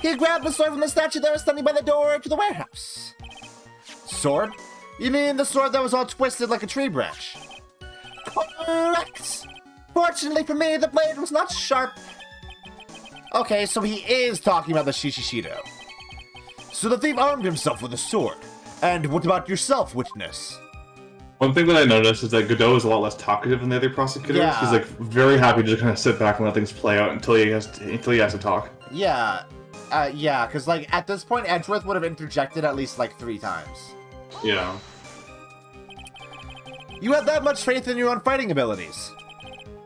He grabbed the sword from the statue that was standing by the door to the warehouse. Sword? You mean the sword that was all twisted like a tree branch? Correct! Fortunately for me, the blade was not sharp. Okay, so he is talking about the Shishishido. So the thief armed himself with a sword. And what about yourself, witness? One thing that I noticed is that Godot is a lot less talkative than the other prosecutors. Yeah. He's like very happy to just kind of sit back and let things play out until he has to talk. Yeah. Yeah, because, like, at this point, Edgeworth would have interjected at least, like, 3 times. Yeah. You had that much faith in your own fighting abilities.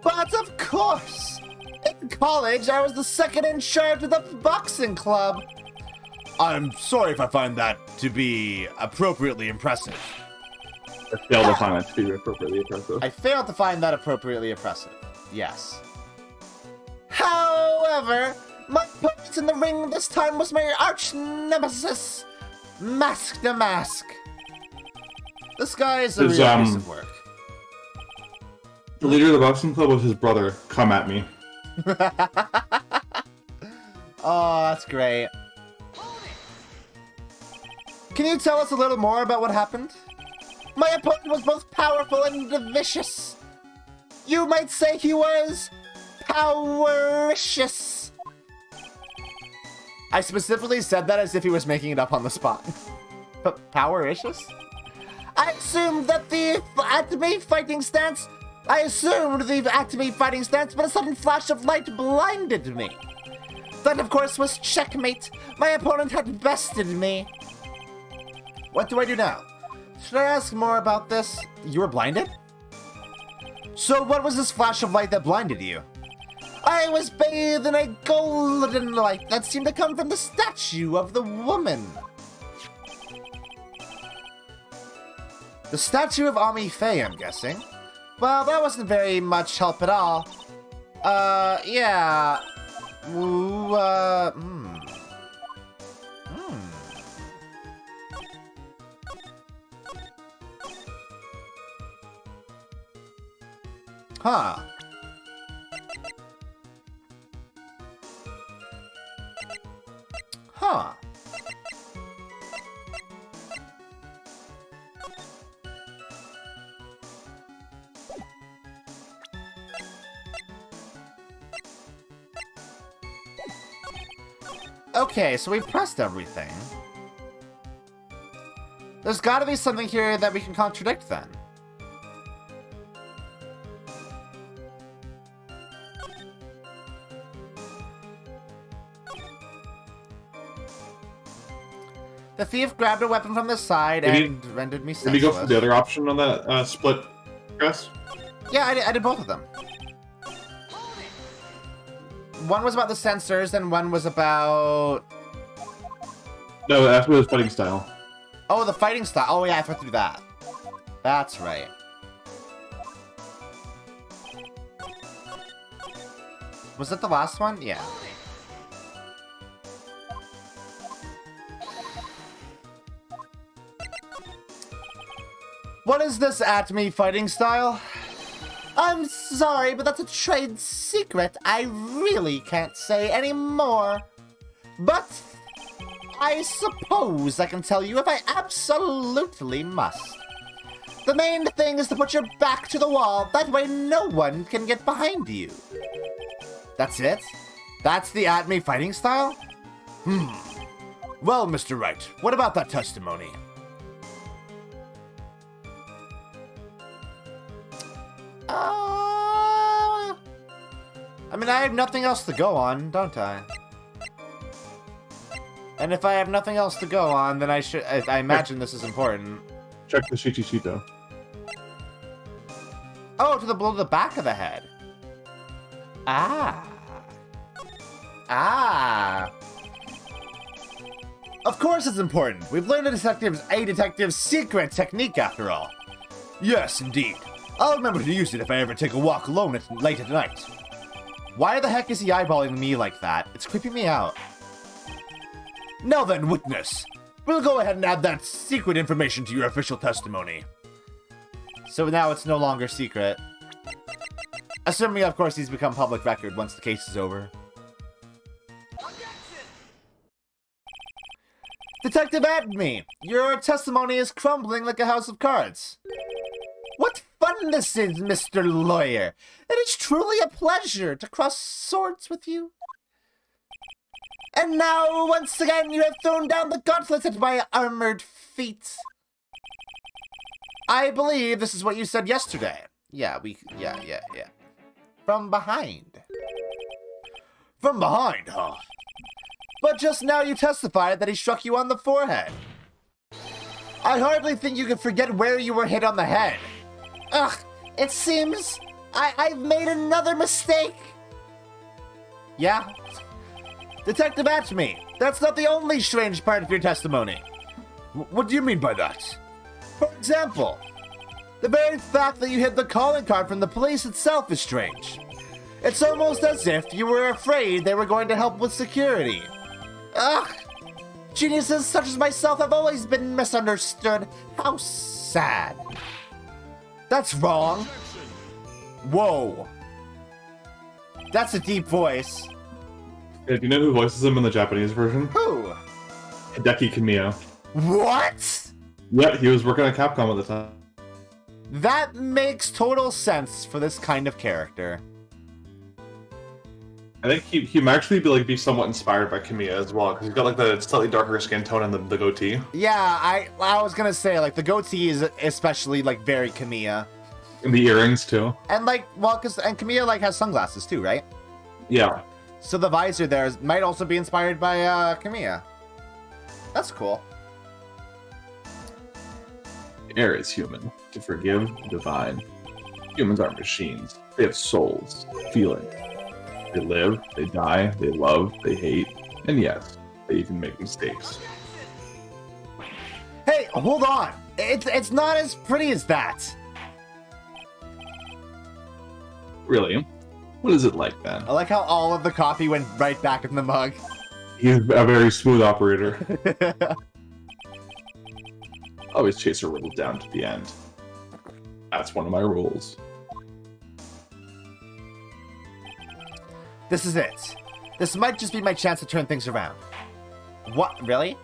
But of course! In college, I was the second in charge of the boxing club. I'm sorry if I find that to be appropriately impressive. I failed to find that to be appropriately impressive. I failed to find that appropriately impressive. Yes. However, my opponent in the ring this time was my arch nemesis, Mask to Mask. This guy is a real piece of work. The leader of the boxing club was his brother. Come at me. Oh, that's great. Can you tell us a little more about what happened? My opponent was both powerful and vicious. You might say he was powericious. I specifically said that as if he was making it up on the spot. But powericious? I assumed the Acme fighting stance, but a sudden flash of light blinded me. That, of course, was checkmate. My opponent had bested me. What do I do now? Should I ask more about this? You were blinded? So what was this flash of light that blinded you? I was bathed in a golden light that seemed to come from the statue of the woman. The statue of Ami Faye, I'm guessing. Well, that wasn't very much help at all. Yeah. Ooh, Huh. Huh. Okay, so we've pressed everything. There's gotta be something here that we can contradict then. The thief grabbed a weapon from the side and rendered me senseless. Did you go for the other option on that split dress? Yeah, I did both of them. One was about the sensors, and one was about... No, that's with his fighting style. Oh, the fighting style. Oh, yeah, I forgot to do that. That's right. Was that the last one? Yeah. What is this Atme fighting style? I'm sorry, but that's a trade secret. I really can't say any more. But I suppose I can tell you if I absolutely must. The main thing is to put your back to the wall. That way no one can get behind you. That's it? That's the Atme fighting style? Well, Mr. Wright, what about that testimony? I mean, I have nothing else to go on, don't I? And if I have nothing else to go on, then I imagine this is important. Check the Shichishito. Oh, to the blow to the back of the head. Ah. Ah. Of course it's important. We've learned a detective's secret technique after all. Yes, indeed. I'll remember to use it if I ever take a walk alone late at night. Why the heck is he eyeballing me like that? It's creeping me out. Now then, witness. We'll go ahead and add that secret information to your official testimony. So now it's no longer secret. Assuming, of course, he's become public record once the case is over. Detective Atme, your testimony is crumbling like a house of cards. What fun this is, Mr. Lawyer! It is truly a pleasure to cross swords with you. And now, once again, you have thrown down the gauntlet at my armored feet. I believe this is what you said yesterday. Yeah. From behind. From behind, huh? But just now you testified that he struck you on the forehead. I hardly think you can forget where you were hit on the head. Ugh, it seems I've made another mistake. Yeah? Detective Atme, that's not the only strange part of your testimony. What do you mean by that? For example, the very fact that you hid the calling card from the police itself is strange. It's almost as if you were afraid they were going to help with security. Ugh! Geniuses such as myself have always been misunderstood. How sad. That's wrong. Whoa. That's a deep voice. Yeah, do you know who voices him in the Japanese version? Who? Hideki Kamiya. What? Yeah, he was working at Capcom at the time. That makes total sense for this kind of character. I think he might actually be somewhat inspired by Kamiya as well, because he's got like the slightly darker skin tone and the goatee. Yeah, I was gonna say, like, the goatee is especially, like, very Kamiya. And the earrings, too. And, like, well, and Kamiya, like, has sunglasses, too, right? Yeah. So the visor there might also be inspired by Kamiya. That's cool. The air is human. To forgive, divine. Humans aren't machines. They have souls, feelings. They live, they die, they love, they hate, and yes, they even make mistakes. Hey, hold on. It's not as pretty as that. Really? What is it like then? I like how all of the coffee went right back in the mug. He's a very smooth operator. Always chase a riddle down to the end. That's one of my rules. This is it. This might just be my chance to turn things around. What? Really?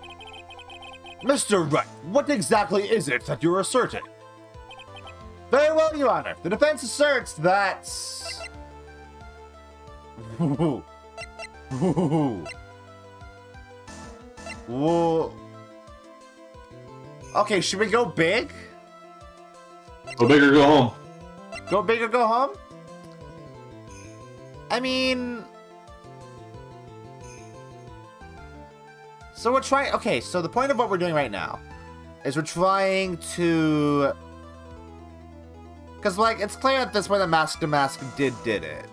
Mr. Wright, what exactly is it that you're asserting? Very well, Your Honor. The defense asserts that... Whoa. Okay, should we go big? Go big or go home. Go big or go home? I mean... So we're trying... Okay, so the point of what we're doing right now is we're trying to... Because, like, it's clear at this point that Mask to Mask did it.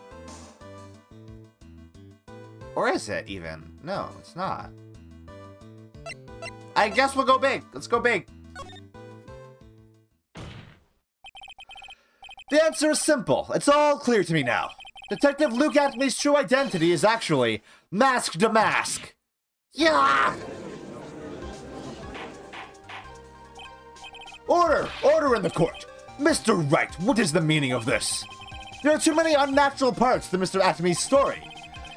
Or is it, even? No, it's not. I guess we'll go big. Let's go big. The answer is simple. It's all clear to me now. Detective Luka Étoile's true identity is actually Mask to Mask. Yeah! Order! Order in the court! Mr. Wright, what is the meaning of this? There are too many unnatural parts to Mr. Atome's story.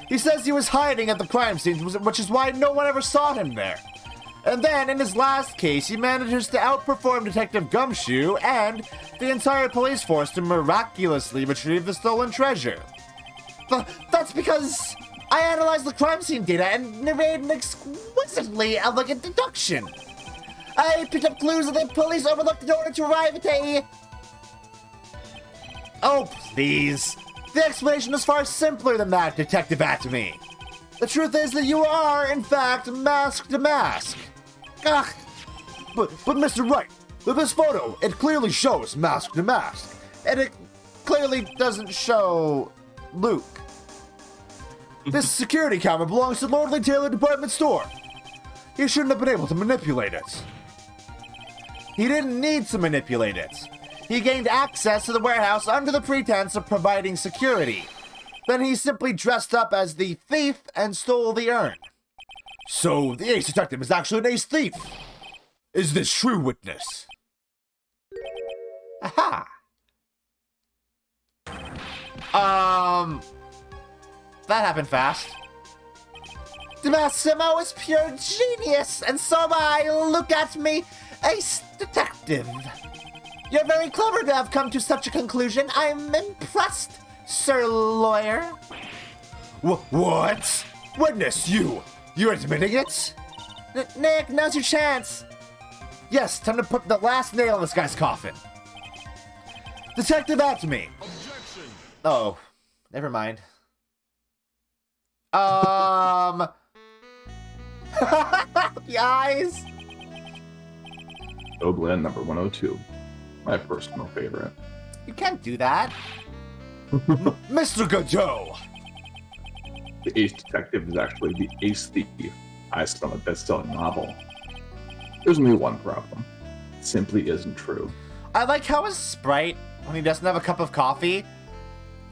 He says he was hiding at the crime scene, which is why no one ever saw him there. And then, in his last case, he manages to outperform Detective Gumshoe and the entire police force to miraculously retrieve the stolen treasure. That's because I analyzed the crime scene data and made an exquisitely elegant deduction. I picked up clues that the police overlooked in order to arrive at a... Oh, please. The explanation is far simpler than that, Detective Atome. The truth is that you are, in fact, Mask to Mask. Ugh. But Mr. Wright, with this photo, it clearly shows Mask to Mask. And it clearly doesn't show Luke. This security camera belongs to Lordly Taylor Department Store. He shouldn't have been able to manipulate it. He didn't need to manipulate it. He gained access to the warehouse under the pretense of providing security. Then he simply dressed up as the thief and stole the urn. So the ace detective is actually an ace thief. Is this true, witness? Aha! That happened fast. Massimo is pure genius, and so look at me, ace detective. You're very clever to have come to such a conclusion. I'm impressed, Sir Lawyer. What? Witness, you're admitting it? Nick, now's your chance. Yes, time to put the last nail in this guy's coffin. Detective Atome. Objection. Oh, never mind. The eyes. Oblin number 102. My personal favorite. You can't do that. Mr. Godot. The ace detective is actually the ace thief. I spun a best-selling novel. There's only one problem. It simply isn't true. I like how his sprite, when he doesn't have a cup of coffee,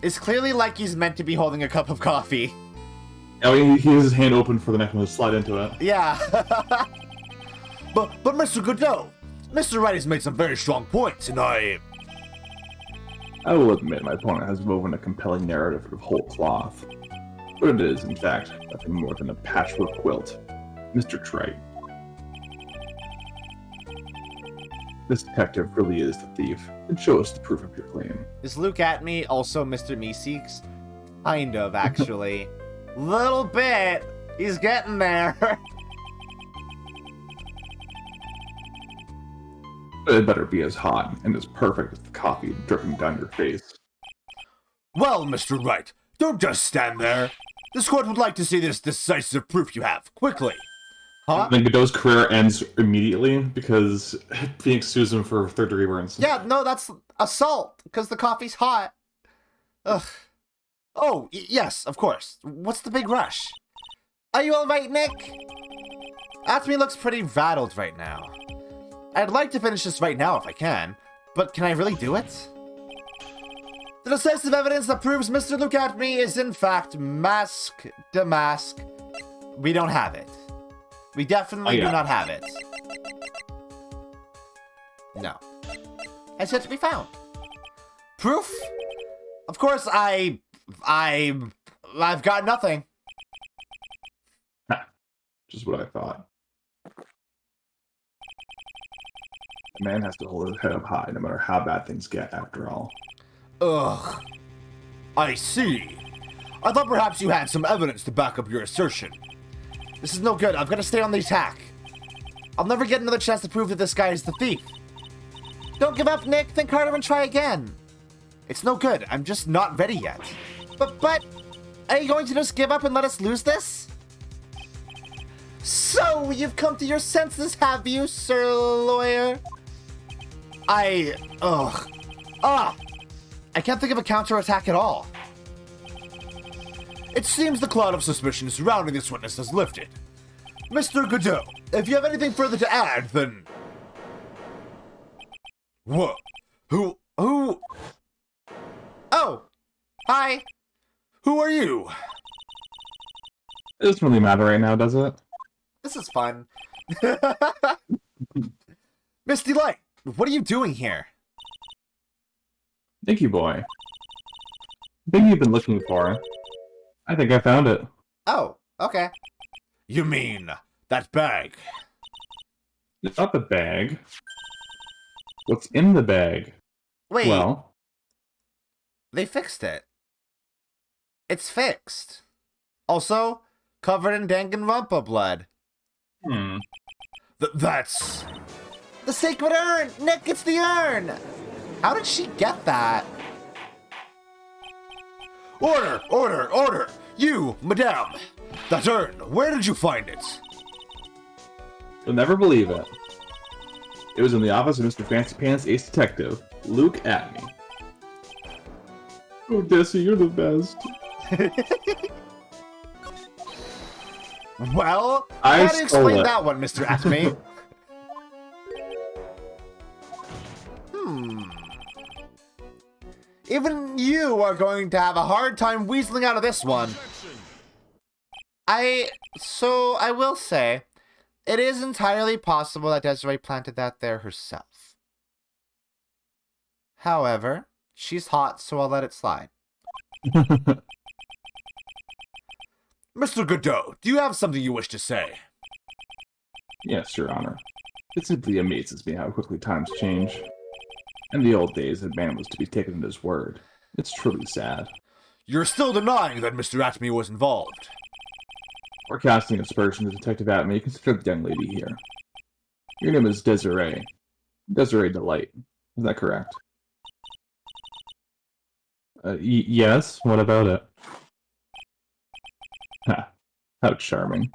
is clearly like he's meant to be holding a cup of coffee. I mean, he has his hand open for the next one to slide into it. Yeah. But Mr. Godot, Mr. Wright has made some very strong points, and I will admit my opponent has woven a compelling narrative of whole cloth. But it is, in fact, nothing more than a patchwork quilt. Mr. Trite. This detective really is the thief, and show us the proof of your claim. Is Luke Atome also Mr. Meeseeks? Kind of, actually. Little bit. He's getting there. It better be as hot and as perfect as the coffee dripping down your face. Well, Mr. Wright, don't just stand there. This court would like to see this decisive proof you have, quickly. Huh? Then Godot's career ends immediately because Phoenix sues him for third-degree burns. Yeah, no, that's assault, because the coffee's hot. Ugh. Oh, yes, of course. What's the big rush? Are you alright, Nick? Atme looks pretty rattled right now. I'd like to finish this right now if I can, but can I really do it? The decisive evidence that proves Mr. Luka Atme is in fact mask to mask. We don't have it. We definitely do not have it. No. Has yet to be found. Proof? Of course, I've got nothing. Just what I thought. A man has to hold his head up high no matter how bad things get, after all. Ugh. I see. I thought perhaps you had some evidence to back up your assertion. This is no good. I've got to stay on the attack. I'll never get another chance to prove that this guy is the thief. Don't give up, Nick. Think harder and try again. It's no good. I'm just not ready yet. But, are you going to just give up and let us lose this? So, you've come to your senses, have you, sir lawyer? I can't think of a counterattack at all. It seems the cloud of suspicion surrounding this witness has lifted. Mr. Godot, if you have anything further to add, then... Whoa. Who? Oh, hi. Who are you? It doesn't really matter right now, does it? This is fun. Misty Light. What are you doing here? Thank you, boy. The thing you've been looking for. I think I found it. Oh, okay. You mean that bag? It's not the bag. What's in the bag? Wait, Well, they fixed it. It's fixed. Also, covered in Danganronpa blood. That's... The sacred urn! Nick, it's the urn! How did she get that? Order! Order! Order! You, madame! That urn, where did you find it? you'll never believe it. It was in the office of Mr. Fancy Pants Ace Detective, Luke Atme. Oh, Desi, you're the best. Well, I how do you stole explain it. that one, Mr. Atme? Even you are going to have a hard time weaseling out of this one. I will say, it is entirely possible that Desiree planted that there herself. However, she's hot, so I'll let it slide. Mr. Godot, do you have something you wish to say? Yes, Your Honor. It simply amazes me how quickly times change. In the old days, a man was to be taken at his word. It's truly sad. You're still denying that Mr. Atme was involved. We're casting aspersions, Detective Atme. Consider the young lady here. Your name is Desiree. Desiree Delight. Is that correct? Yes. What about it? Ha. How charming.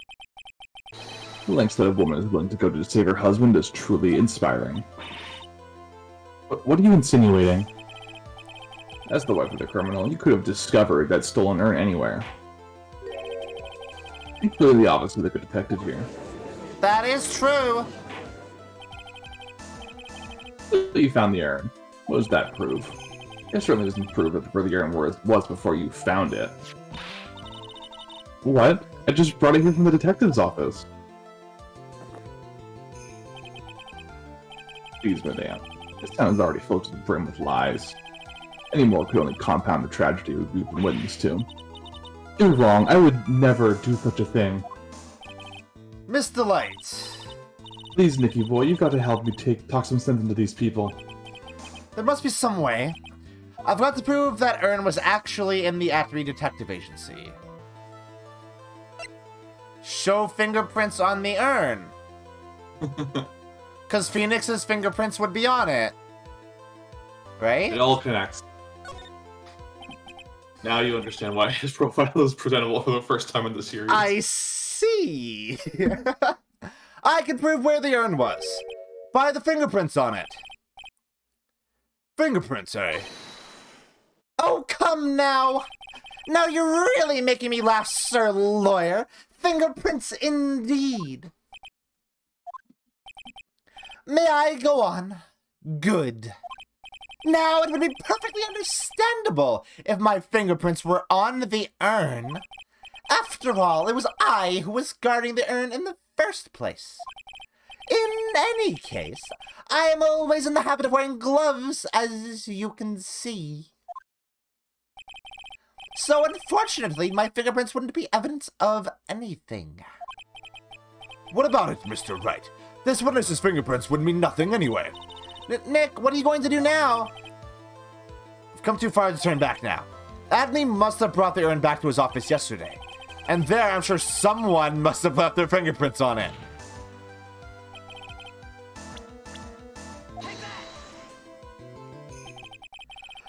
The lengths that a woman is willing to go to save her husband is truly inspiring. What are you insinuating? As the wife of the criminal, you could have discovered that stolen urn anywhere. You're clearly the office of the good detective here. That is true. You found the urn. What does that prove? It certainly doesn't prove that where the urn was before you found it. What? I just brought it here from the detective's office. Please, madame. This town is already filled to the brim with lies. Any more could only compound the tragedy we've been witness to. You're wrong. I would never do such a thing. Mr. Light, Please, Nicky boy, you've got to help me talk some sense into these people. there must be some way. I've got to prove that urn was actually in the Atme Detective Agency. Show fingerprints on the urn. Because Phoenix's fingerprints would be on it. Right? It all connects. Now you understand why his profile is presentable for the first time in the series. I see. I can prove where the urn was. By the fingerprints on it. Fingerprints, eh? Oh, come now. Now you're really making me laugh, sir lawyer. Fingerprints indeed. May I go on? Good. Now, it would be perfectly understandable if my fingerprints were on the urn. After all, it was I who was guarding the urn in the first place. In any case, I am always in the habit of wearing gloves, as you can see. So, unfortunately, my fingerprints wouldn't be evidence of anything. What about it, Mr. Wright? This witness's fingerprints would mean nothing anyway. Nick, what are you going to do now? I've come too far to turn back now. Adney must have brought the urn back to his office yesterday. And there, I'm sure someone must have left their fingerprints on it.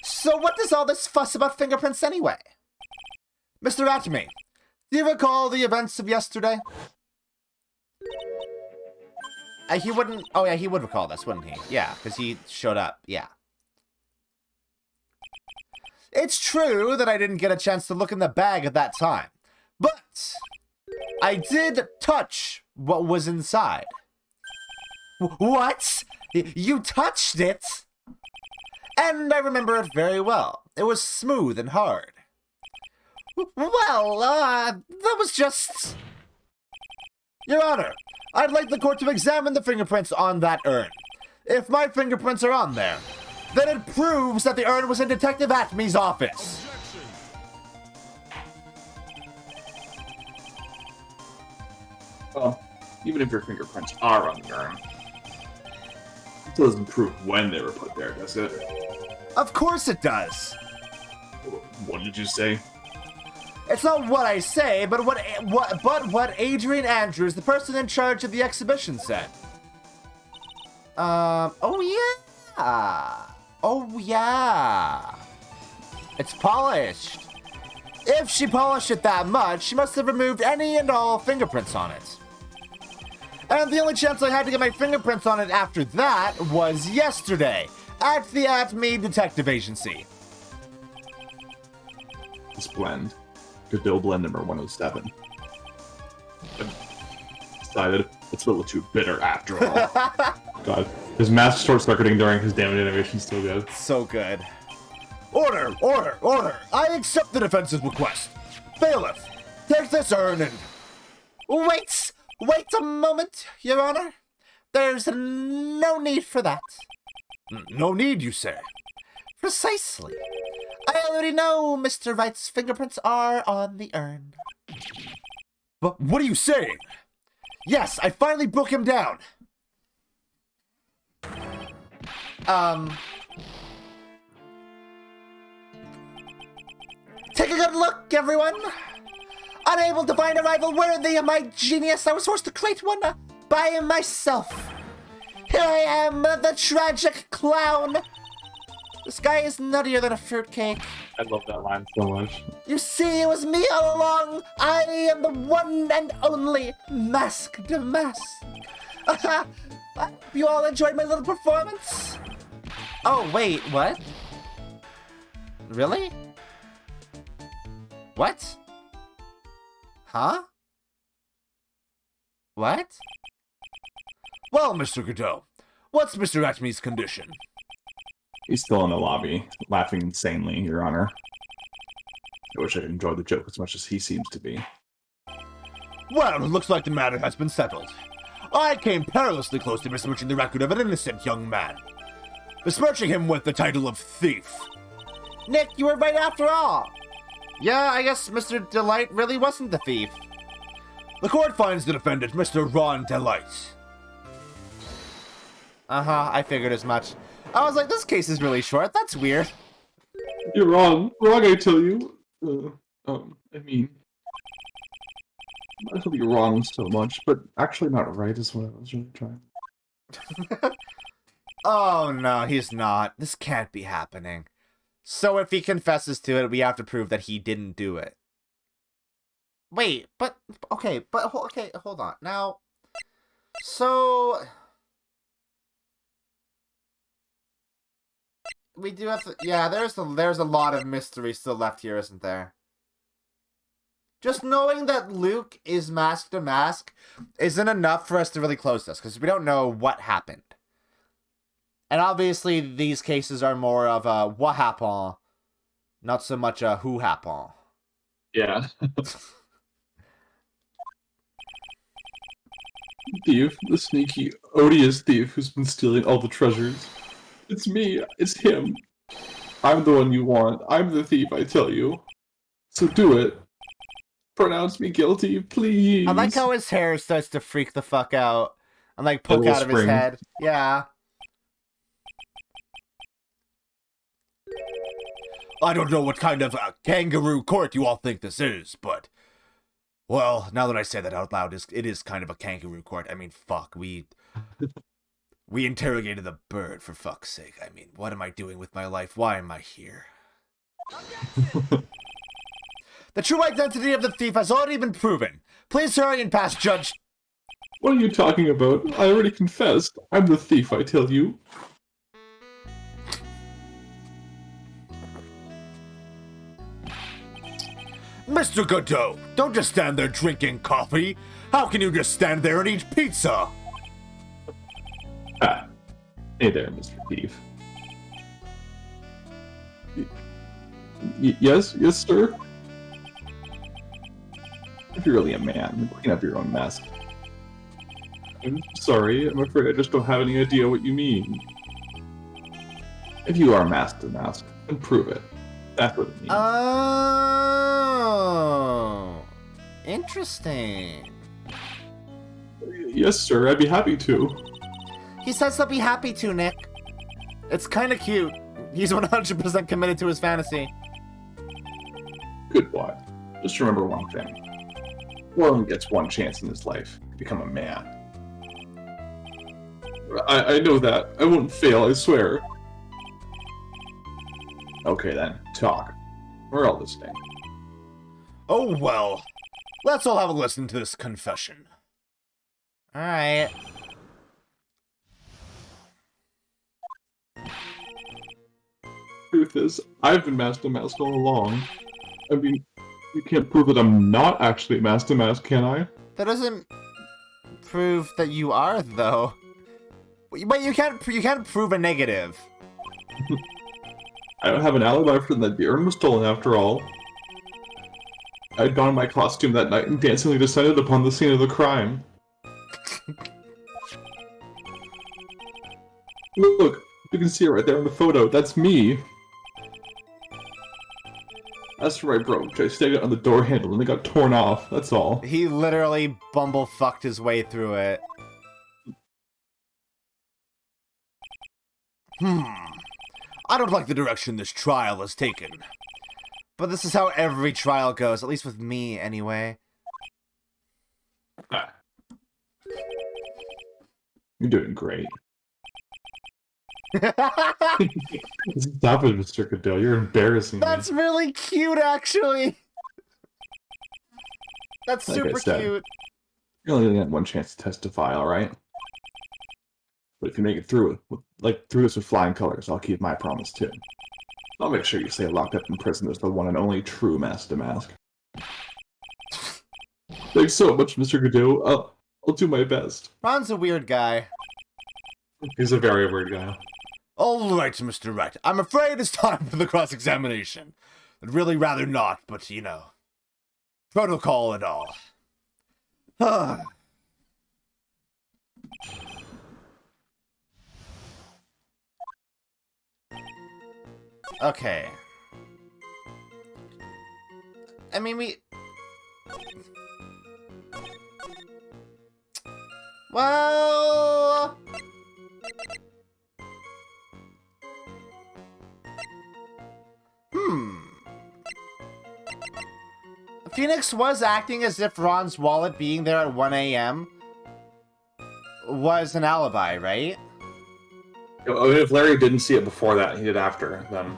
So what is all this fuss about fingerprints anyway? Mr. Atme, do you recall the events of yesterday? He wouldn't... Oh, yeah, he would recall this, wouldn't he? Yeah, because he showed up. Yeah. It's true that I didn't get a chance to look in the bag at that time. But I did touch what was inside. What? You touched it? And I remember it very well. It was smooth and hard. Well, that was just... Your Honor, I'd like the court to examine the fingerprints on that urn. If my fingerprints are on there, then it proves that the urn was in Detective Atme's office. Well, even if your fingerprints are on the urn, it doesn't prove when they were put there, does it? Of course it does. What did you say? It's not what I say, but what Adrian Andrews, the person in charge of the exhibition, said. Oh yeah. It's polished. If she polished it that much, she must have removed any and all fingerprints on it. And the only chance I had to get my fingerprints on it after that was yesterday at the Atme Detective Agency. This blend. Godot blend number 107. I decided it's a little too bitter after all. God, his master short circuiting during his damage animation is still good. So good. Order! Order! Order! I accept the defense's request. Bailiff, take this urn and... Wait a moment, Your Honor. There's no need for that. No need, you say? Precisely. I already know Mr. Wright's fingerprints are on the urn. But what are you saying? Yes, I finally broke him down. Take a good look, everyone. Unable to find a rival worthy of my genius, I was forced to create one by myself. Here I am, the tragic clown. This guy is nuttier than a fruitcake. I love that line so much. You see, it was me all along. I am the one and only masked mask. You all enjoyed my little performance? Oh, wait, what? Really? What? Huh? What? Well, Mr. Godot, what's Mr. Atme's condition? He's still in the lobby, laughing insanely, Your Honor. I wish I could enjoy the joke as much as he seems to be. Well, it looks like the matter has been settled. I came perilously close to besmirching the record of an innocent young man. Besmirching him with the title of thief. Nick, you were right after all. Yeah, I guess Mr. Delight really wasn't the thief. The court finds the defendant, Mr. Ron Delight. I figured as much. I was like, this case is really short. That's weird. You're wrong. Wrong, I tell you. I mean... I told you wrong so much, but actually not right is what I was really trying. Oh, no, he's not. This can't be happening. So if he confesses to it, we have to prove that he didn't do it. Wait, okay, hold on. Now, So we do have to. Yeah, there's a lot of mystery still left here, isn't there? Just knowing that Luke is mask to mask isn't enough for us to really close this, because we don't know what happened. And obviously, these cases are more of a what happened, not so much a who happened. Yeah. Thief, the sneaky, odious thief who's been stealing all the treasures. It's me. It's him. I'm the one you want. I'm the thief, I tell you. So do it. Pronounce me guilty, please. I like how his hair starts to freak the fuck out and like poke out of his spring. head. Yeah. I don't know what kind of kangaroo court you all think this is, but... Well, now that I say that out loud, it is kind of a kangaroo court. I mean, fuck, we interrogated the bird, for fuck's sake. I mean, what am I doing with my life? Why am I here? The true identity of the thief has already been proven. Please hurry and pass Judge... What are you talking about? I already confessed. I'm the thief, I tell you. Mr. Godot, don't just stand there drinking coffee. How can you just stand there and eat pizza? Ah. Hey there, Mr. Thief. Yes, sir? If you're really a man, clean up your own mess. I'm sorry, I'm afraid I just don't have any idea what you mean. If you are mask to mask, then prove it. That's what it means. Oh, interesting. Yes, sir, I'd be happy to. He says he'll be happy to, Nick. It's kind of cute. He's 100% committed to his fantasy. Good boy. Just remember one thing. One only gets one chance in his life to become a man. I know that. I won't fail, I swear. Okay then, talk. We're all listening. Oh, well. Let's all have a listen to this confession. Alright. Truth is, I've been mask to mask all along. I mean, you can't prove that I'm not actually mask to mask, can I? That doesn't prove that you are, though. But you can't prove a negative. I don't have an alibi for that beer was stolen after all. I'd donned my costume that night and dancingly descended upon the scene of the crime. Look, you can see it right there in the photo. That's me. As for my brooch, I stayed on the door handle and it got torn off. That's all. He literally bumble-fucked his way through it. I don't like the direction this trial has taken. But this is how every trial goes, at least with me, anyway. Ah. You're doing great. Stop it, Mr. Cadell. You're embarrassing That's me. really cute, actually. That's Like I super said. cute. You're only gonna get one chance to testify, alright? But if you make it through this with flying colors, I'll keep my promise too. I'll make sure you stay locked up in prison as the one and only true mask to mask. Thanks so much, Mr. Godot. I'll do my best. Ron's a weird guy. He's a very weird guy. All right, Mr. Wright. I'm afraid it's time for the cross-examination. I'd really rather not, but, you know, protocol and all. Okay. I mean, well... Phoenix was acting as if Ron's wallet being there at 1 a.m. was an alibi, right? I mean, if Larry didn't see it before that, he did after, then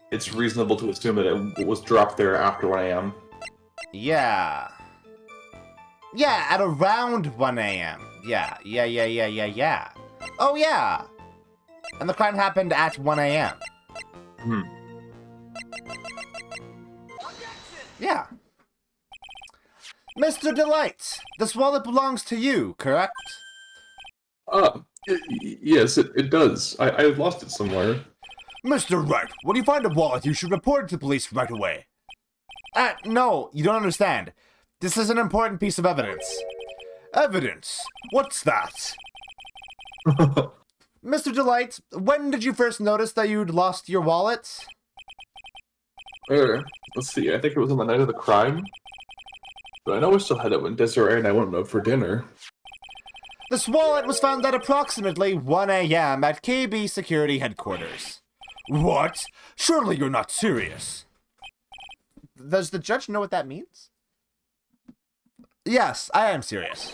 it's reasonable to assume that it was dropped there after 1 a.m. Yeah. Yeah, at around 1 a.m. Yeah. Oh, yeah. And the crime happened at 1 a.m. Hmm. Yeah. Mr. Delight, this wallet belongs to you, correct? Yes, it does. I lost it somewhere. Mr. Wright, when you find a wallet, you should report it to police right away. No, you don't understand. This is an important piece of evidence. Evidence? What's that? Mr. Delight, when did you first notice that you'd lost your wallet? Let's see, I think it was on the night of the crime. But I know we still had it when Desiree and I went out for dinner. This wallet was found at approximately 1 a.m. at KB Security Headquarters. What? Surely you're not serious. Does the judge know what that means? Yes, I am serious.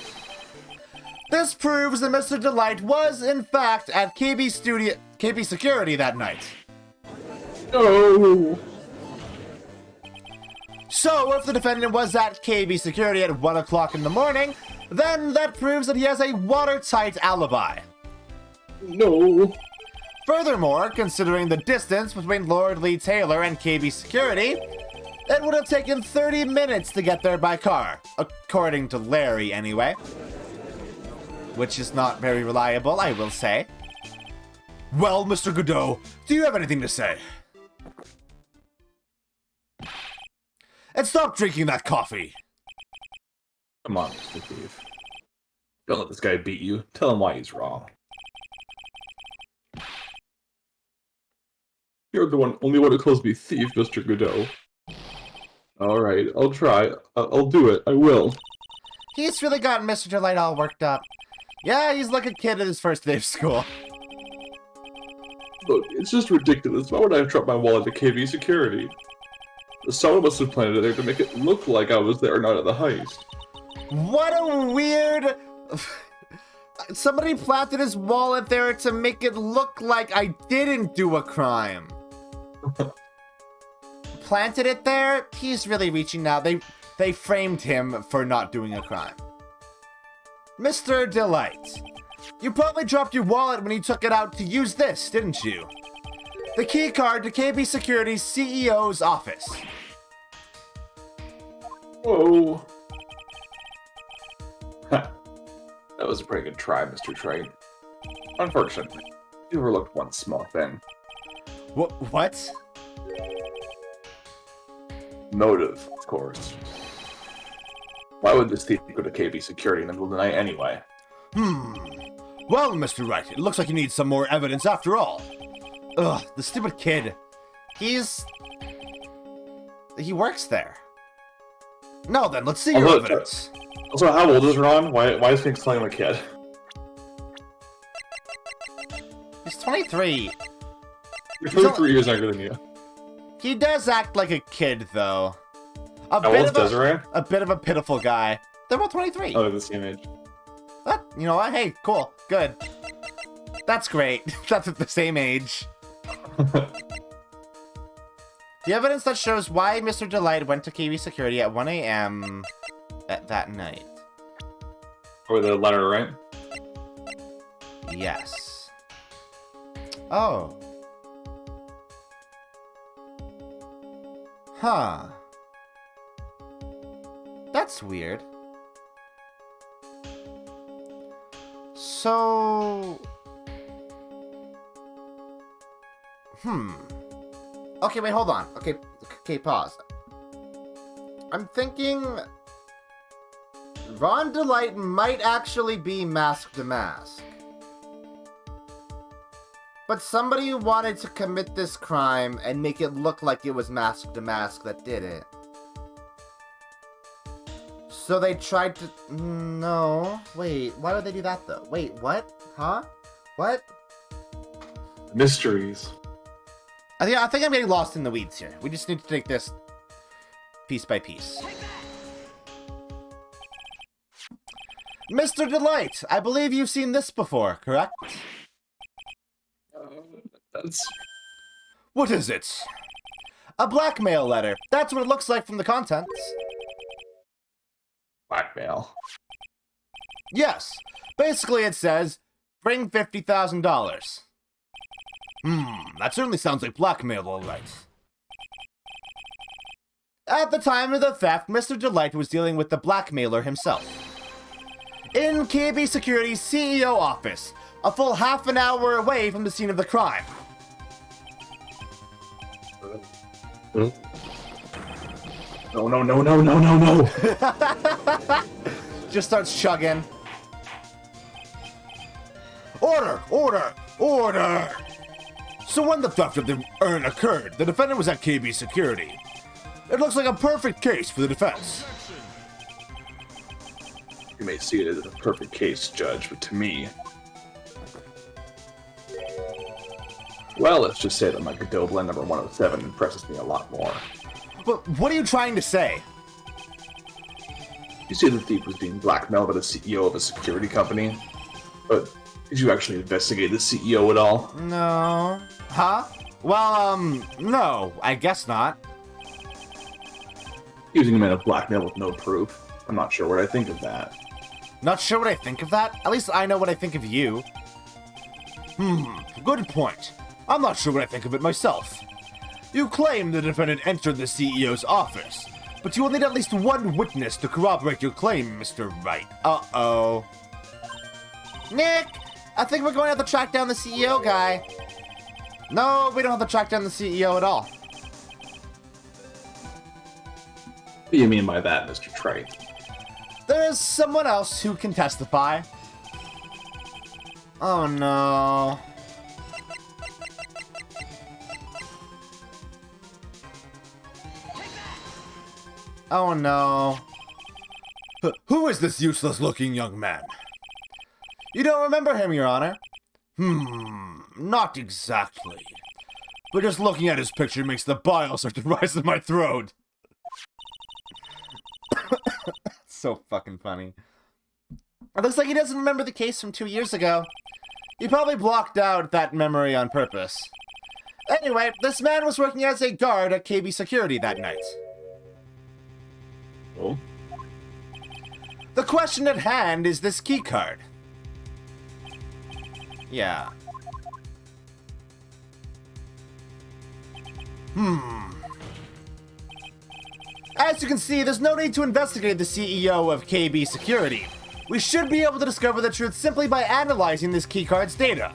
This proves that Mr. Delight was, in fact, at KB Security that night. No! So, if the defendant was at KB Security at 1 o'clock in the morning, then that proves that he has a watertight alibi. No! Furthermore, considering the distance between Lord Lee Taylor and KB Security, it would have taken 30 minutes to get there by car, according to Larry anyway. Which is not very reliable, I will say. Well, Mr. Godot, do you have anything to say? And stop drinking that coffee. Come on, Mr. Thief. Don't let this guy beat you. Tell him why he's wrong. You're the only one who calls me thief, Mr. Godot. Alright, I'll try. I'll do it. I will. He's really gotten Mr. Delight all worked up. Yeah, he's like a kid at his first day of school. Look, it's just ridiculous. Why would I have dropped my wallet to KB Security? Someone must have planted it there to make it look like I was there, not at the heist. What a weird... Somebody planted his wallet there to make it look like I didn't do a crime. Planted it there? He's really reaching now. They framed him for not doing a crime. Mr. Delight, you probably dropped your wallet when you took it out to use this, didn't you? The key card to KB Security's CEO's office. Whoa. That was a pretty good try, Mr. Trey. Unfortunately, you overlooked one small thing. What? Motive, of course. Why would this thief go to KB Security in the middle of the night anyway? Well, Mr. Wright, it looks like you need some more evidence after all. Ugh, the stupid kid. He works there. Now then, let's see your evidence. Also, how old is Ron? Why is Phoenix telling him a kid? He's 23. You're 23 years younger than you. He does act like a kid, though. How old is Desiree? A bit of a pitiful guy. They're both 23. Oh, they're the same age. What? You know what? Hey, cool. Good. That's great. That's at the same age. The evidence that shows why Mr. Delight went to KB Security at 1 a.m. that night. Or the letter, right? Yes. Oh. Huh. That's weird. So... Okay, wait, hold on. Okay, pause. I'm thinking... Ron Delight might actually be Mask to Mask. But somebody wanted to commit this crime and make it look like it was Mask to Mask that did it. So they tried to... No. Wait, why would they do that, though? Wait, what? Huh? What? Mysteries. I think I'm getting lost in the weeds here. We just need to take this piece by piece. Mr. Delight, I believe you've seen this before, correct? That's... What is it? A blackmail letter. That's what it looks like from the contents. Blackmail. Yes. Basically, it says, bring $50,000. That certainly sounds like blackmail, all right. At the time of the theft, Mr. Delight was dealing with the blackmailer himself. In KB Security's CEO office, a full half an hour away from the scene of the crime. No. Just starts chugging. Order! Order! Order! So when the theft of the urn occurred, the defendant was at KB Security. It looks like a perfect case for the defense. You may see it as a perfect case, Judge, but to me... Well, let's just say that my Godot Blend number 107 impresses me a lot more. But what are you trying to say? You see the thief was being blackmailed by the CEO of a security company, but did you actually investigate the CEO at all? No. Huh? Well, no, I guess not. Using a man of blackmail with no proof. I'm not sure what I think of that. Not sure what I think of that? At least I know what I think of you. Good point. I'm not sure what I think of it myself. You claim the defendant entered the CEO's office, but you will need at least one witness to corroborate your claim, Mr. Wright. Uh-oh. Nick! I think we're going to have to track down the CEO guy. No, we don't have to track down the CEO at all. What do you mean by that, Mr. Trite? There is someone else who can testify. Oh no. Oh no. Who is this useless-looking young man? You don't remember him, Your Honor? Not exactly. But just looking at his picture makes the bile start to rise in my throat. So fucking funny. It looks like he doesn't remember the case from 2 years ago. He probably blocked out that memory on purpose. Anyway, this man was working as a guard at KB Security that night. Oh? The question at hand is this key card. Yeah. As you can see, there's no need to investigate the CEO of KB Security. We should be able to discover the truth simply by analyzing this keycard's data.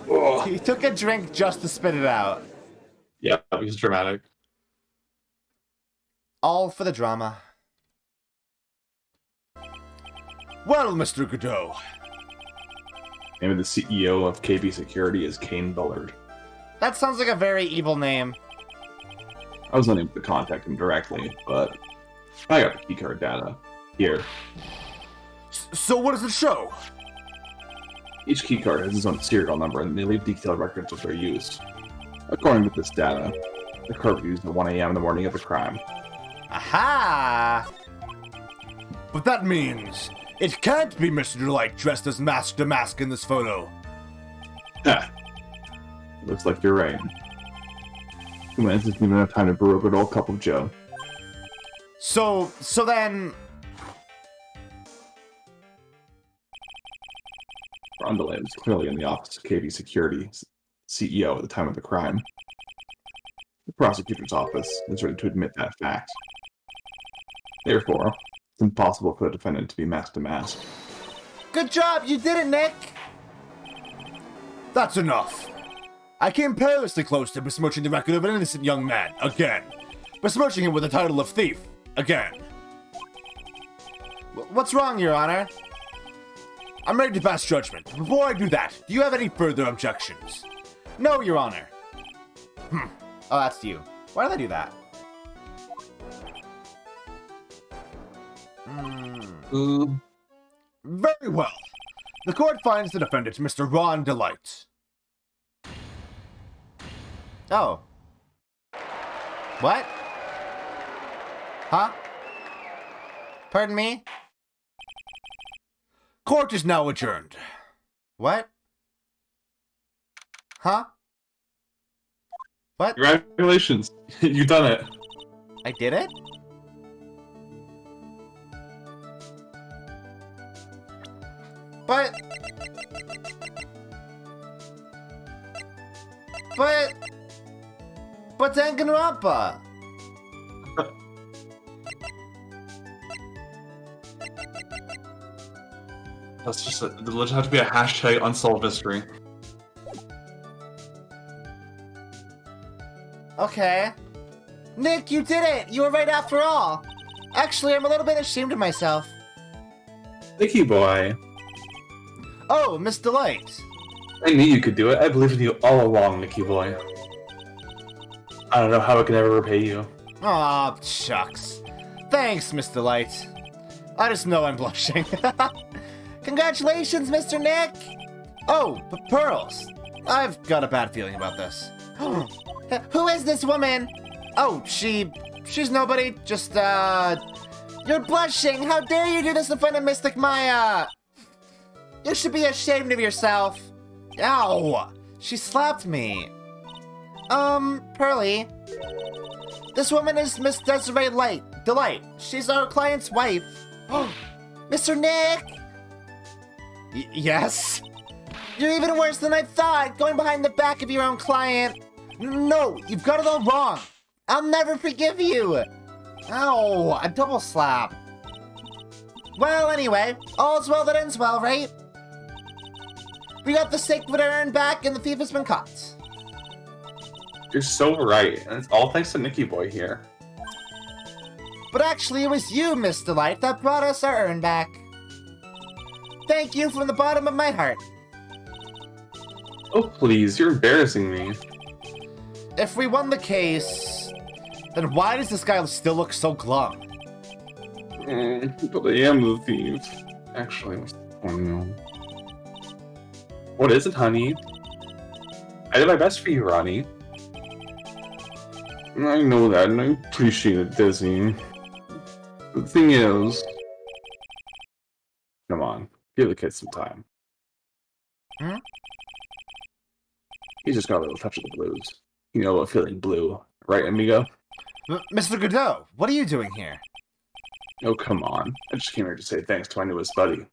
Oh. He took a drink just to spit it out. Yeah, he's dramatic. All for the drama. Well, Mr. Godot. Name of the CEO of KB Security is Kane Bullard. That sounds like a very evil name. I was unable to contact him directly, but I got the keycard data. Here. So what does it show? Each keycard has its own serial number, and they leave detailed records of their use. According to this data, the card was used at 1 a.m. in the morning of the crime. Aha! But that means it can't be Mr. Delight dressed as Mask to Mask in this photo. Ha! Looks like you're right. 2 minutes isn't even enough time to brew a good old cup of joe. So then... Rondelay was clearly in the office of KB Security's CEO at the time of the crime. The prosecutor's office is ready to admit that fact. Therefore, it's impossible for the defendant to be mask to mask. Good job, you did it, Nick! That's enough. I came perilously close to besmirching the record of an innocent young man, again. Besmirching him with the title of thief, again. What's wrong, Your Honor? I'm ready to pass judgment. Before I do that, do you have any further objections? No, Your Honor. Oh, that's you. Why did I do that? Very well. The court finds the defendant, Mr. Ron Delight. Oh. What? Huh? Pardon me? Court is now adjourned. What? Huh? What? What? Congratulations, you done it. I did it? But Danganronpa. That's just there'll just have to be a hashtag unsolved mystery. Okay. Nick, you did it! You were right after all! Actually, I'm a little bit ashamed of myself. Nicky boy. Oh, Miss Delight. I knew you could do it. I believed in you all along, Nicky boy. I don't know how I can ever repay you. Aw, shucks. Thanks, Miss Delight. I just know I'm blushing. Congratulations, Mr. Nick! Oh, Pearls. I've got a bad feeling about this. Who is this woman? Oh, she's nobody, just, You're blushing! How dare you do this in front of Mystic Maya! You should be ashamed of yourself! Ow! She slapped me. Pearly. This woman is Miss Desiree Delight. She's our client's wife. Mr. Nick! Yes? You're even worse than I thought, going behind the back of your own client. No, you've got it all wrong. I'll never forgive you. Ow, a double slap. Well, anyway, all's well that ends well, right? We got the sacred urn back and the thief has been caught. You're so right, and it's all thanks to Nicky boy here. But actually, it was you, Miss Delight, that brought us our urn back. Thank you from the bottom of my heart. Oh please, you're embarrassing me. If we won the case, then why does this guy still look so glum? But I am the thief. Actually, oh no. What is it, honey? I did my best for you, Ronnie. I know that, and I appreciate it, Dizzy. The thing is... Come on, give the kid some time. Hmm? He's just got a little touch of the blues. You know about feeling blue, right, amigo? Mr. Godot, what are you doing here? Oh, come on. I just came here to say thanks to my newest buddy.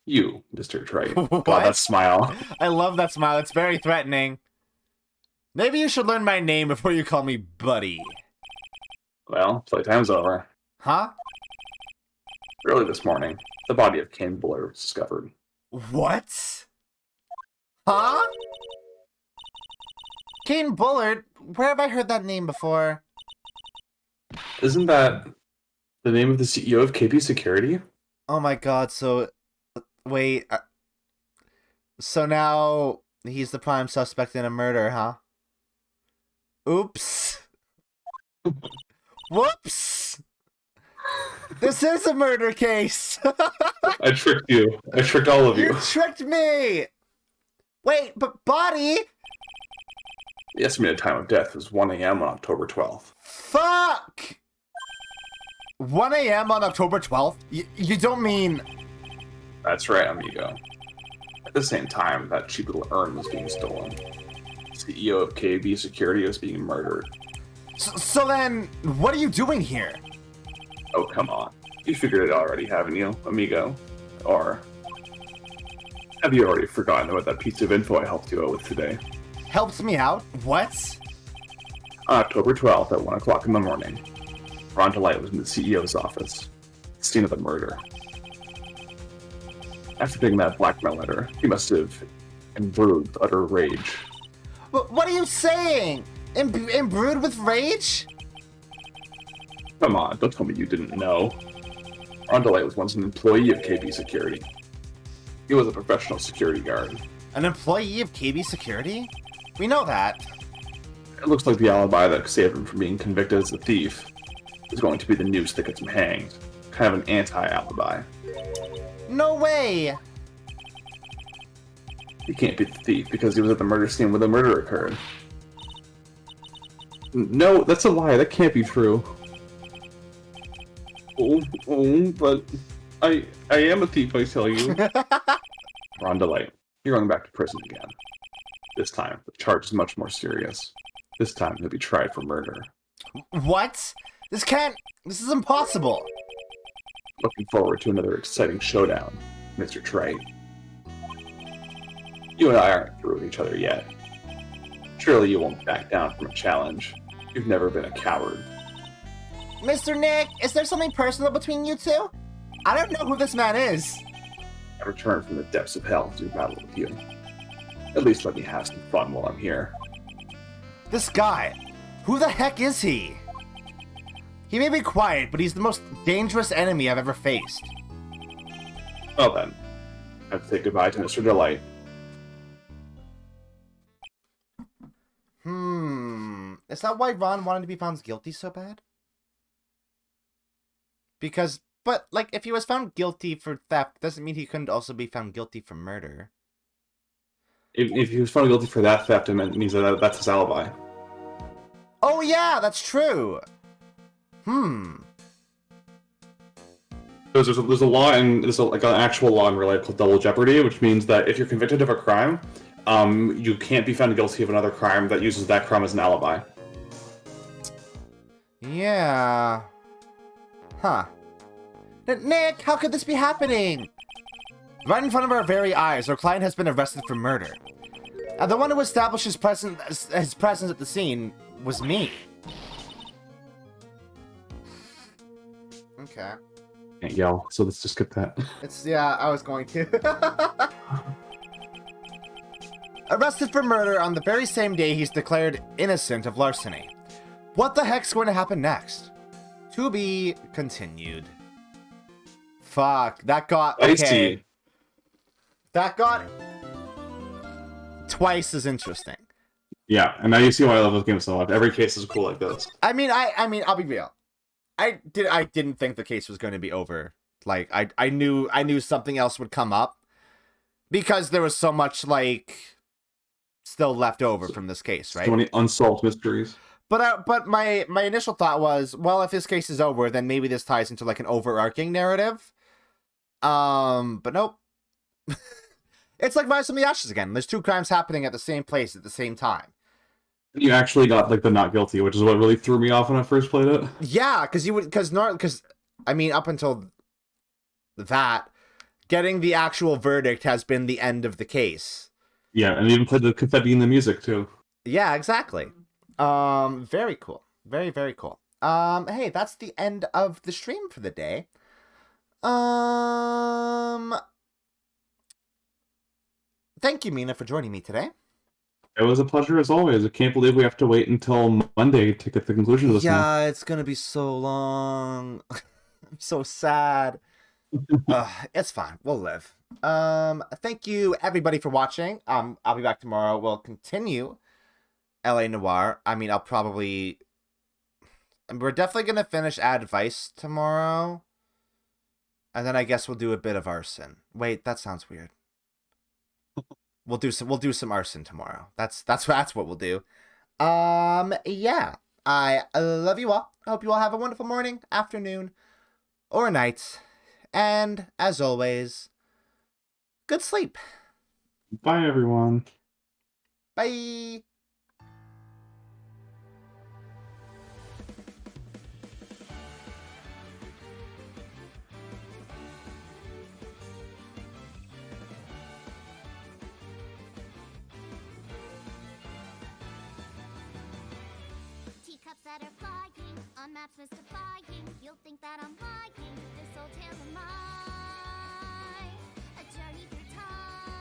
You, Mr. Wright. What? God, that smile. I love that smile. It's very threatening. Maybe you should learn my name before you call me Buddy. Well, playtime's over. Huh? Early this morning, the body of Kane Buller was discovered. What? Huh? Kane Bullard? Where have I heard that name before? Isn't that the name of the CEO of KP Security? Oh my god, so... Wait... So now he's the prime suspect in a murder, huh? Oops. Whoops! This is a murder case! I tricked you. I tricked all of you. You tricked me! Wait, but Body? The estimated time of death was 1 a.m. on October 12th. Fuck! 1 a.m. on October 12th? You don't mean... That's right, amigo. At the same time, that cheap little urn was being stolen. The CEO of KB Security was being murdered. So then, what are you doing here? Oh, come on. You figured it already, haven't you, amigo? Or have you already forgotten about that piece of info I helped you out with today? Helped me out? What? On October 12th at 1 o'clock in the morning, Ron DeLight was in the CEO's office, the scene of the murder. After getting that blackmail letter, he must have imbrued with utter rage. What are you saying? Imbrued with rage? Come on, don't tell me you didn't know. Ron DeLight was once an employee of KB Security. He was a professional security guard. An employee of KB Security? We know that. It looks like the alibi that saved him from being convicted as a thief is going to be the noose that gets him hanged. Kind of an anti-alibi. No way! He can't be the thief because he was at the murder scene where the murder occurred. No, that's a lie. That can't be true. But I am a thief, I tell you. Ron DeLight, you're going back to prison again. This time, the charge is much more serious. This time he'll be tried for murder. What? This is impossible. Looking forward to another exciting showdown, Mr. Trey. You and I aren't through with each other yet. Surely you won't back down from a challenge. You've never been a coward. Mr. Nick, is there something personal between you two? I don't know who this man is. I returned from the depths of hell to battle with you. At least let me have some fun while I'm here. This guy, who the heck is he? He may be quiet, but he's the most dangerous enemy I've ever faced. Well then, I have to say goodbye to Mr. Delight. Is that why Ron wanted to be found guilty so bad? But, like, if he was found guilty for theft, doesn't mean he couldn't also be found guilty for murder. If he was found guilty for that theft, it means that that's his alibi. Oh yeah, that's true! There's a law in like an actual law in real life called double jeopardy, which means that if you're convicted of a crime, you can't be found guilty of another crime that uses that crime as an alibi. Yeah. Huh. Nick, how could this be happening? Right in front of our very eyes, our client has been arrested for murder. And the one who established his presence at the scene was me. Okay. Can't yell, so let's just skip that. Yeah, I was going to. Arrested for murder on the very same day he's declared innocent of larceny. What the heck's going to happen next? To be continued. Fuck, that got... I okay. see. That got twice as interesting. Yeah, and now you see why I love this game so much. Every case is cool like this. I mean, I'll be real. I didn't think the case was going to be over. Like, I knew something else would come up because there was so much, like, still left over from this case, right? So many unsolved mysteries. But my initial thought was, well, if this case is over, then maybe this ties into like an overarching narrative. But nope. It's like Rise from the Ashes again. There's two crimes happening at the same place at the same time. You actually got like the not guilty, which is what really threw me off when I first played it. Yeah, because I mean, up until that, getting the actual verdict has been the end of the case. Yeah, and they even played the confetti in the music too. Yeah, exactly. Very cool. Very, very cool. Hey, that's the end of the stream for the day. Thank you, Mina, for joining me today. It was a pleasure as always. I can't believe we have to wait until Monday to get the conclusion of this. Yeah, it's gonna be so long. I'm so sad. It's fine. We'll live. Thank you everybody for watching. I'll be back tomorrow. We'll continue LA Noire. I mean, we're definitely gonna finish Advice tomorrow. And then I guess we'll do a bit of arson. Wait, that sounds weird. We'll do some arson tomorrow. That's what we'll do. Yeah. I love you all. I hope you all have a wonderful morning, afternoon, or night. And as always, good sleep. Bye everyone. Bye. Teacups that are flying on maps mystifying. You'll think that I'm lying. This old tale of mine, a journey through time.